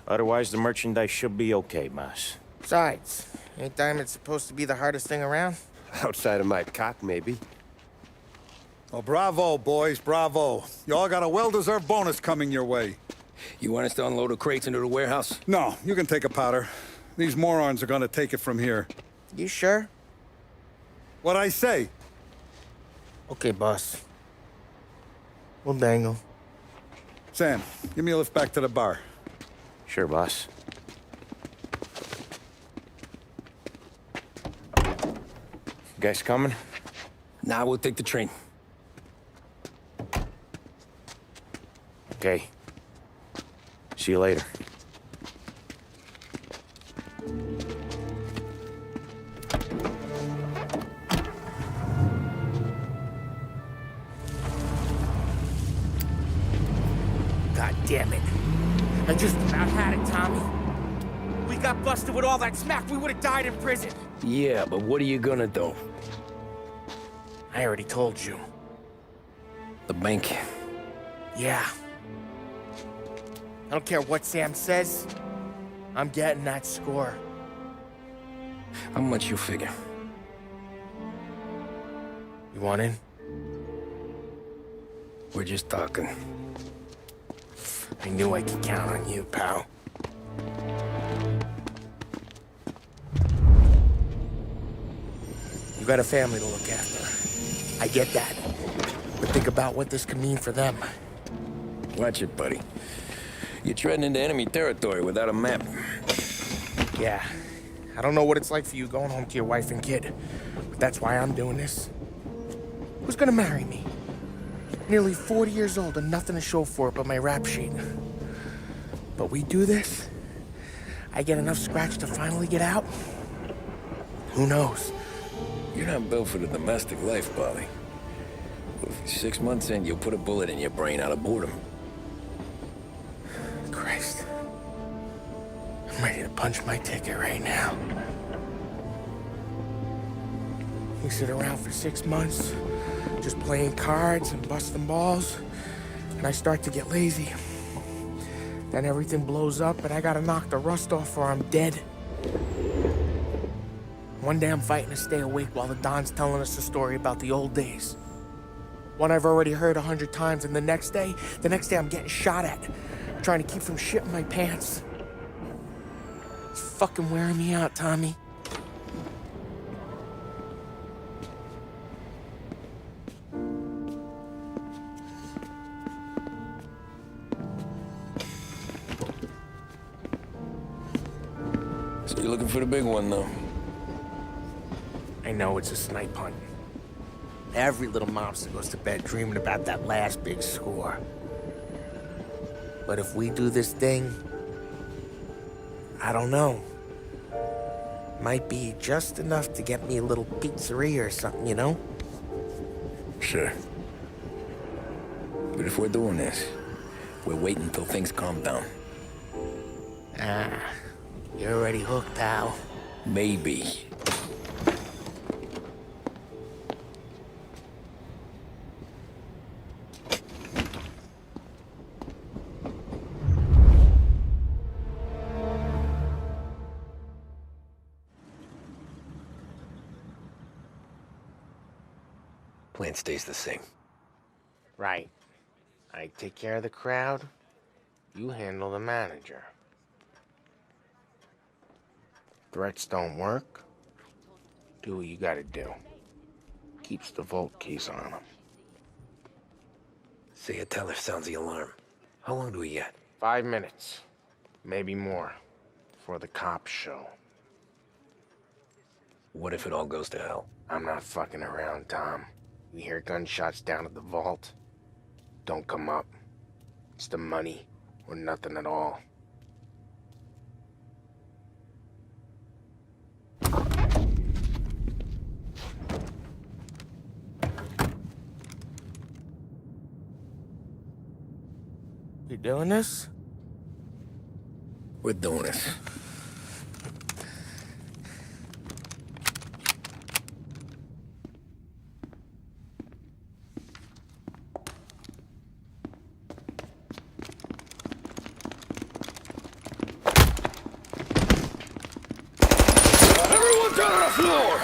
otherwise the merchandise should be okay, Mas. Besides, ain't diamonds supposed to be the hardest thing around? Outside of my cock, maybe. Well, bravo, boys, bravo. You all got a well-deserved bonus coming your way. You want us to unload the crates into the warehouse? No, you can take a powder. These morons are gonna take it from here. You sure? What'd I say? Okay, boss. We'll dangle. Sam, give me a lift back to the bar. Sure, boss. You guys coming? Nah, we'll take the train. Okay. See you later. God damn it. I just about had it, Tommy. We got busted with all that smack, we would have died in prison. Yeah, but what are you gonna do? I already told you. The bank. Yeah. I don't care what Sam says. I'm getting that score. How much you figure? You want in? We're just talking. I knew I could count on you, pal. You got a family to look after. I get that. But think about what this could mean for them. Watch it, buddy. You're treading into enemy territory without a map. Yeah. I don't know what it's like for you going home to your wife and kid, but that's why I'm doing this. Who's gonna marry me? Nearly 40 years old and nothing to show for it but my rap sheet. But we do this, I get enough scratch to finally get out? Who knows? You're not built for the domestic life, Polly. 6 months in, you'll put a bullet in your brain out of boredom. Christ. I'm ready to punch my ticket right now. We sit around for 6 months, just playing cards and busting balls, and I start to get lazy. Then everything blows up and I gotta knock the rust off or I'm dead. One day I'm fighting to stay awake while the Don's telling us a story about the old days. One I've already heard 100 times, and the next day I'm getting shot at, trying to keep from shitting my pants. It's fucking wearing me out, Tommy. So you're looking for the big one, though? I know it's a snipe hunt. Every little mobster goes to bed dreaming about that last big score. But if we do this thing, I don't know. Might be just enough to get me a little pizzeria or something, you know? Sure. But if we're doing this, we're waiting until things calm down. Ah, you're already hooked, pal. Maybe. Plan stays the same. Right. I take care of the crowd, you handle the manager. Threats don't work, do what you gotta do. Keeps the vault keys on them. Say a teller sounds the alarm. How long do we get? 5 minutes, maybe more, before the cops show. What if it all goes to hell? I'm not fucking around, Tom. You hear gunshots down at the vault? Don't come up. It's the money, or nothing at all. You doing this? We're doing this. floor!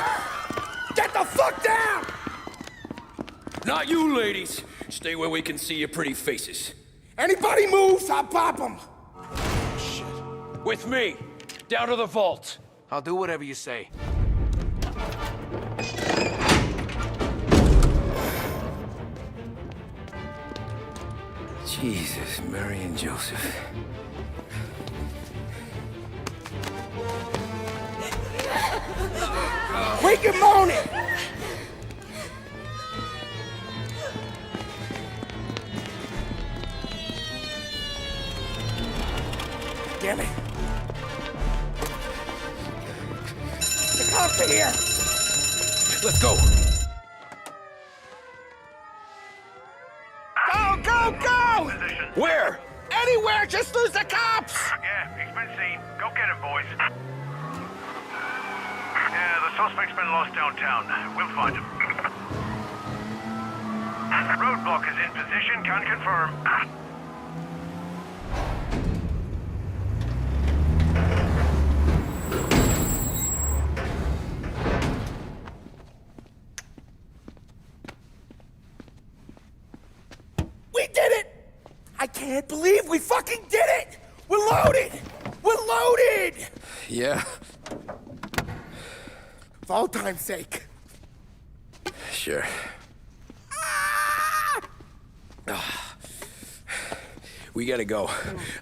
Get the fuck down! Not you, ladies. Stay where we can see your pretty faces. Anybody moves, I'll pop them. With me. Down to the vault. I'll do whatever you say. Jesus, Mary and Joseph. Wake him moaning! Damn it. The cops are here! Let's go! Go, go, go! Where? Anywhere, just lose the cops! Yeah, he's been seen. Go get him, boys. Yeah, the suspect's been lost downtown. We'll find him. Roadblock is in position, can confirm. We did it! I can't believe we fucking did it! We're loaded! We're loaded! Yeah, For all time's sake. sure. We gotta go.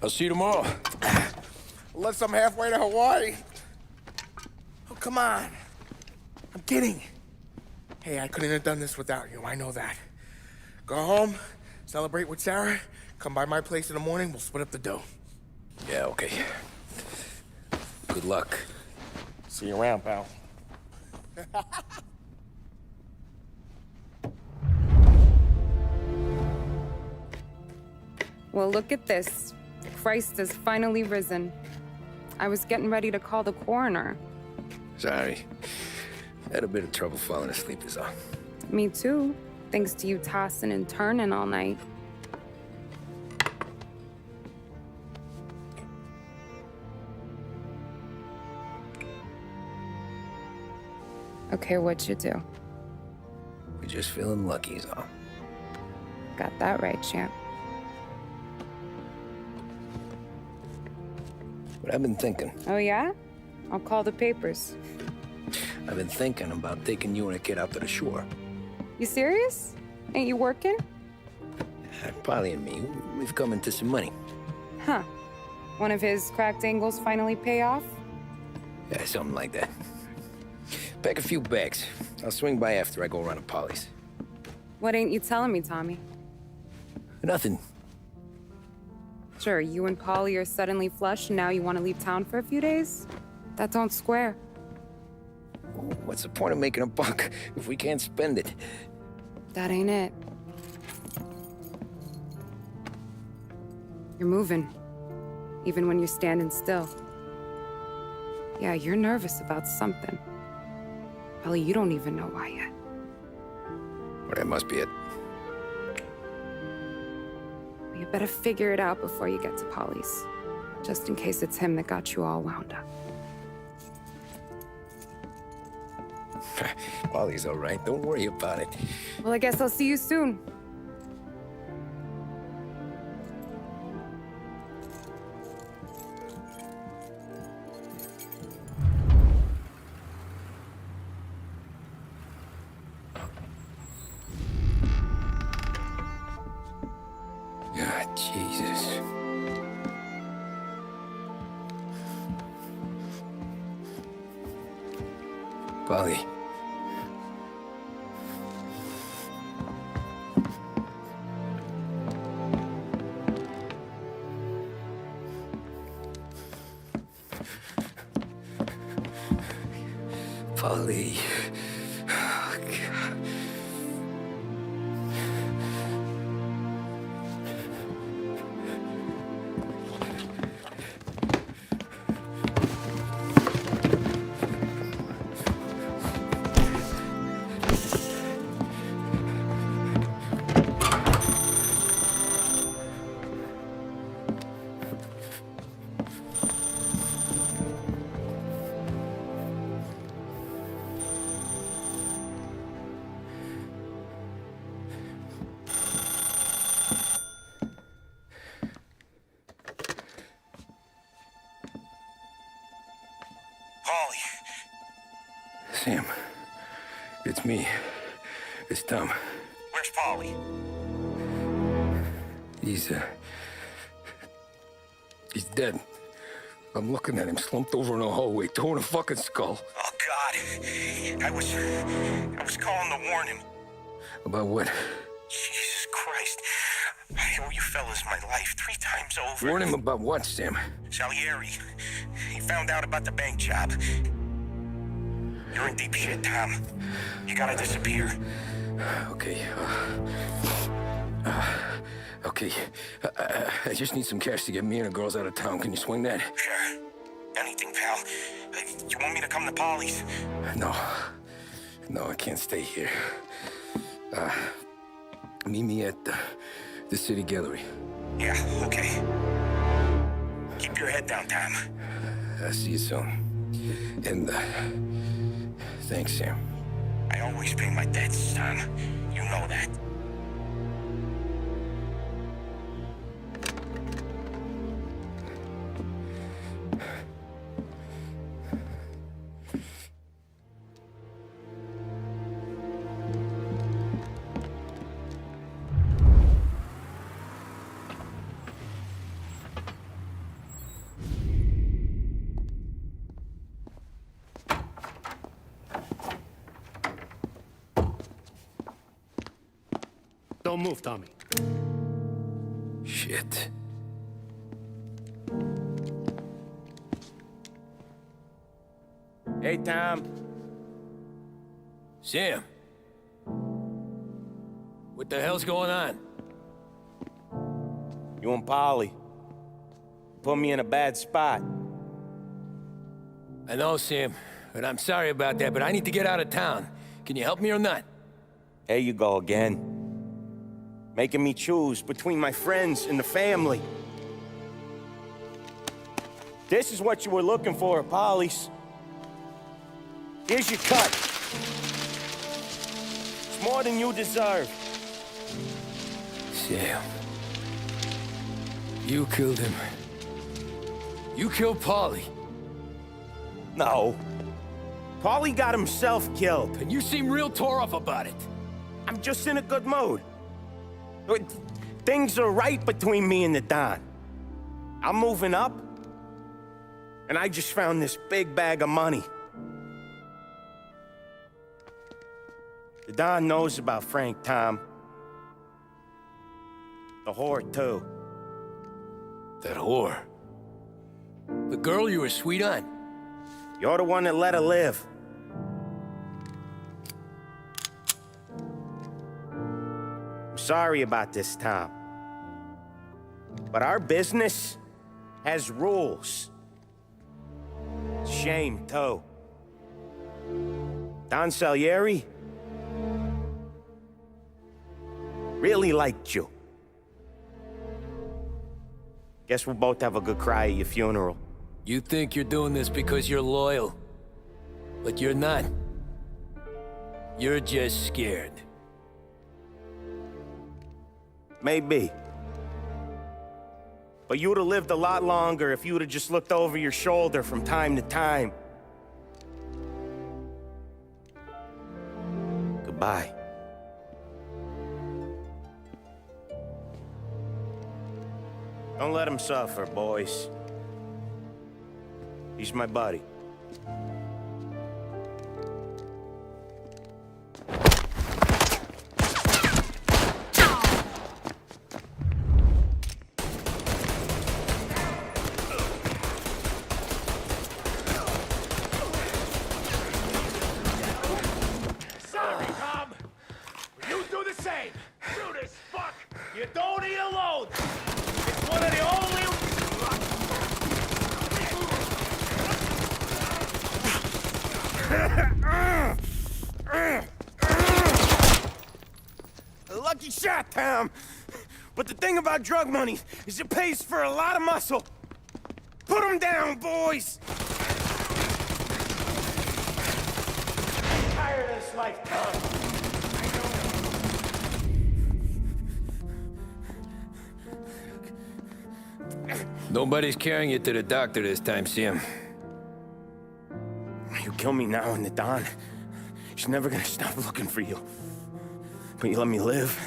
I'll see you tomorrow. Unless I'm halfway to Hawaii. Oh, come on. I'm kidding. Hey, I couldn't have done this without you. I know that. Go home, celebrate with Sarah, come by my place in the morning, we'll split up the dough. Yeah, okay. Good luck. See you around, pal. Well, look at this. Christ has finally risen. I was getting ready to call the coroner. Sorry. Had a bit of trouble falling asleep is all. Me too, thanks to you tossing and turning all night. Okay, what'd you do? We're just feeling lucky is all. Got that right, champ. But I've been thinking. Oh, yeah? I'll call the papers. I've been thinking about taking you and a kid out to the shore. You serious? Ain't you working? Polly and me, we've come into some money. Huh. One of his cracked angles finally pay off? Yeah, something like that. Pack a few bags. I'll swing by after I go around to Polly's. What ain't you telling me, Tommy? Nothing. Sure, you and Polly are suddenly flush and now you want to leave town for a few days? That don't square. What's the point of making a buck if we can't spend it? That ain't it. You're moving, even when you're standing still. Yeah, you're nervous about something. Probably you don't even know why yet. Well, that must be it. Well, you better figure it out before you get to Polly's. Just in case it's him that got you all wound up. Polly's all right. Don't worry about it. Well, I guess I'll see you soon. God, Jesus. Polly. Polly. Oh, God. Sam. It's me. It's Tom. Where's Paulie? He's dead. I'm looking at him slumped over in the hallway, torn a fucking skull. Oh, God. I was calling to warn him. About what? Jesus Christ. I owe you fellas my life 3 times over. Warn him about what, Sam? Salieri. He found out about the bank job. You're in deep shit, Tom. You gotta disappear. Okay. Okay. I just need some cash to get me and the girls out of town. Can you swing that? Sure. Anything, pal. You want me to come to Polly's? No. No, I can't stay here. Meet me at the city gallery. Yeah, okay. Keep your head down, Tom. I'll see you soon. And, thanks, Sam. I always pay my debts, Tom. You know that. Don't move, Tommy. Shit. Hey, Tom. Sam. What the hell's going on? You and Polly. Put me in a bad spot. I know, Sam, and I'm sorry about that, but I need to get out of town. Can you help me or not? There you go again. Making me choose between my friends and the family. This is what you were looking for, Polly's. Here's your cut. It's more than you deserve. Sam. You killed him. You killed Paulie. No. Paulie got himself killed. And you seem real tore up about it. I'm just in a good mood. Things are right between me and the Don. I'm moving up, and I just found this big bag of money. The Don knows about Frank, Tom. The whore, too. That whore? The girl you were sweet on? You're the one that let her live. I'm sorry about this, Tom. But our business has rules. Shame, too. Don Salieri really liked you. Guess we'll both have a good cry at your funeral. You think you're doing this because you're loyal, but you're not. You're just scared. Maybe. But you'd have lived a lot longer if you'd have just looked over your shoulder from time to time. Goodbye. Don't let him suffer, boys. He's my buddy. Sorry, Tom. You do the same. Shoot as fuck. You don't eat alone. It's one of the only... Lucky shot, Tom. But the thing about drug money is it pays for a lot of muscle. Put him down, boys. I'm tired of this life, Tom. Nobody's carrying you to the doctor this time, Sam. You kill me now in the dawn, She's never gonna stop looking for you. But you let me live.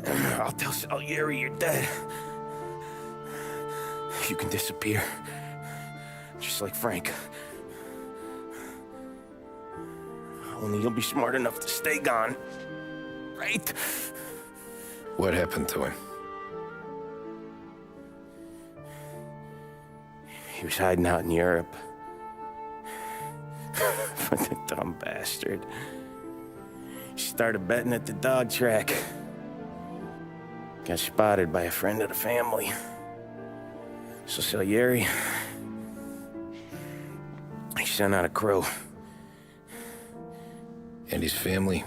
And I'll tell Salieri you're dead. You can disappear. Just like Frank. Only you'll be smart enough to stay gone. Right? What happened to him? He was hiding out in Europe. But the dumb bastard. He started betting at the dog track. Got spotted by a friend of the family. So Salieri, he sent out a crew. And his family?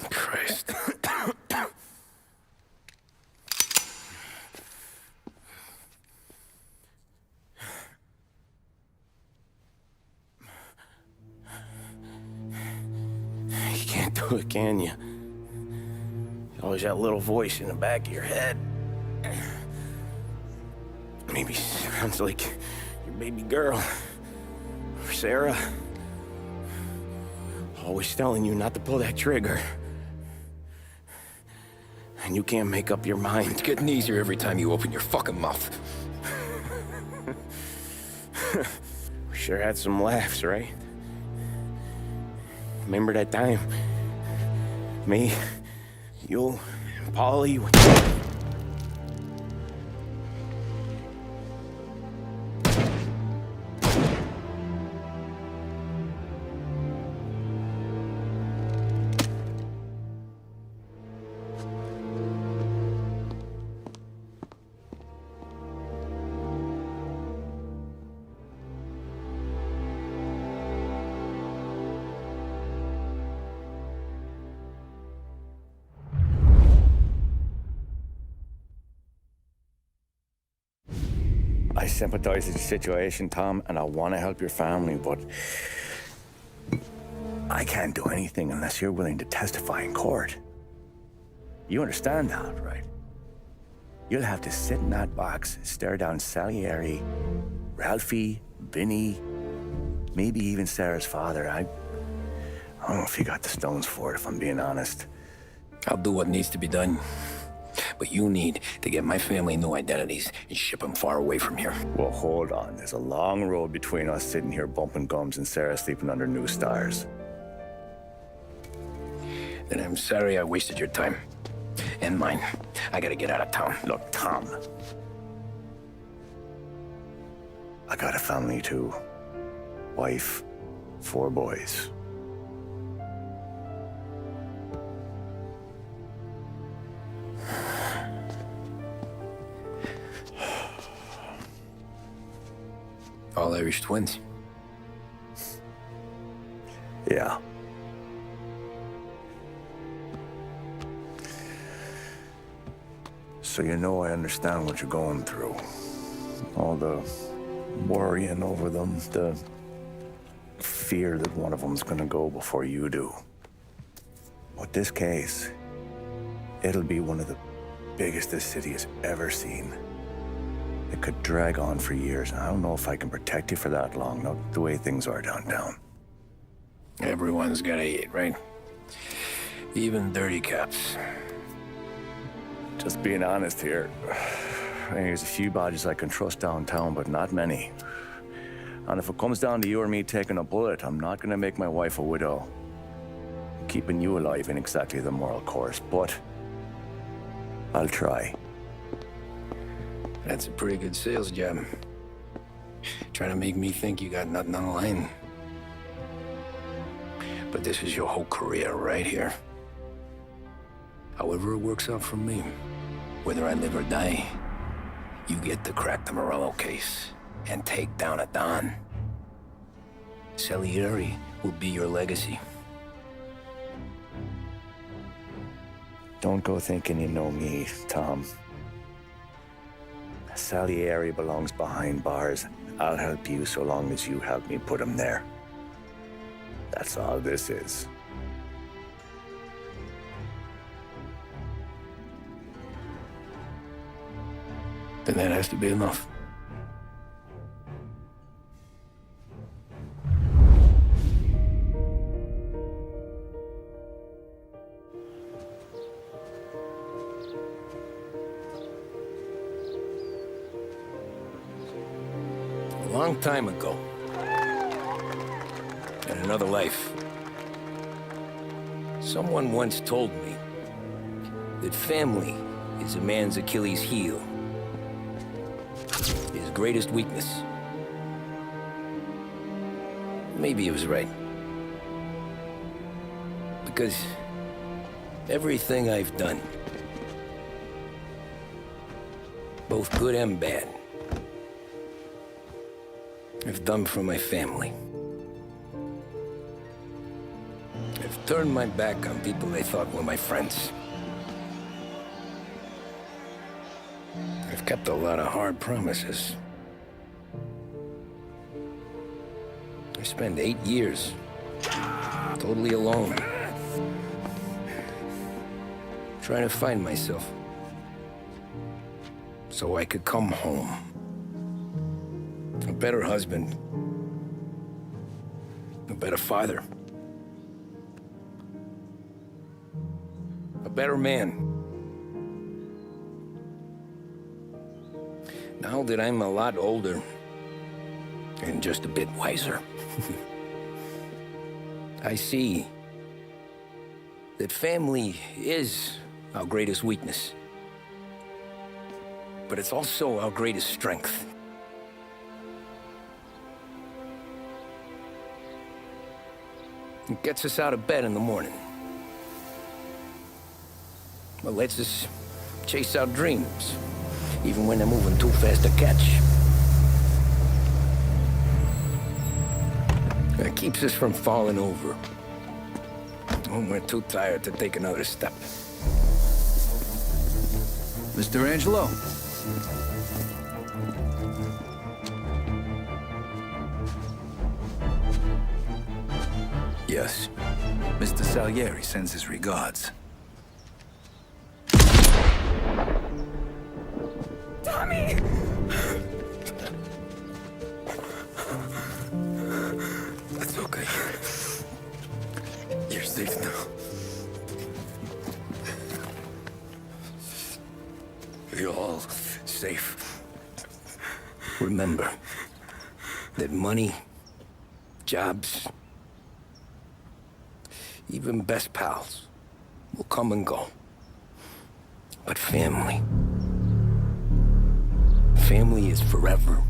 Christ. You can't do it, can you? There's always that little voice in the back of your head. Maybe sounds like your baby girl. Or Sarah. Always telling you not to pull that trigger. And you can't make up your mind. It's getting easier every time you open your fucking mouth. We sure had some laughs, right? Remember that time? Me, you, and Paulie. I sympathize with your situation, Tom, and I want to help your family, but I can't do anything unless you're willing to testify in court. You understand that, right? You'll have to sit in that box, stare down Salieri, Ralphie, Vinny, maybe even Sarah's father. I don't know if you got the stones for it, if I'm being honest. I'll do what needs to be done. But you need to get my family new identities and ship them far away from here. Well, hold on. There's a long road between us sitting here bumping gums and Sarah sleeping under new stars. Then I'm sorry I wasted your time. And mine. I gotta get out of town. Look, Tom. I got a family too. Wife, 4 boys. All Irish twins. Yeah. So you know I understand what you're going through. All the worrying over them, the fear that one of them's gonna go before you do. But this case, it'll be one of the biggest this city has ever seen. It could drag on for years, and I don't know if I can protect you for that long, not the way things are downtown. Everyone's gotta eat, right? Even dirty cops. Just being honest here, there's a few bodies I can trust downtown, but not many. And if it comes down to you or me taking a bullet, I'm not gonna make my wife a widow. Keeping you alive ain't exactly the moral course, but I'll try. That's a pretty good sales job. Trying to make me think you got nothing on the line. But this is your whole career right here. However it works out for me, whether I live or die, you get to crack the Morello case and take down a Don. Salieri will be your legacy. Don't go thinking you know me, Tom. Salieri belongs behind bars. I'll help you so long as you help me put him there. That's all this is. then that has to be enough. A long time ago, in another life, someone once told me that family is a man's Achilles heel, his greatest weakness. Maybe he was right. Because everything I've done, both good and bad, I've done for my family. I've turned my back on people I thought were my friends. I've kept a lot of hard promises. I spent 8 years totally alone, trying to find myself so I could come home. A better husband, a better father, a better man. Now that I'm a lot older and just a bit wiser, I see that family is our greatest weakness, but it's also our greatest strength. It gets us out of bed in the morning. It lets us chase our dreams, even when they're moving too fast to catch. It keeps us from falling over when we're too tired to take another step. Mr. Angelo. Yes. Mr. Salieri sends his regards. Tommy! That's okay. You're safe now. You're all safe. Remember that money, jobs, even best pals will come and go. But family is forever.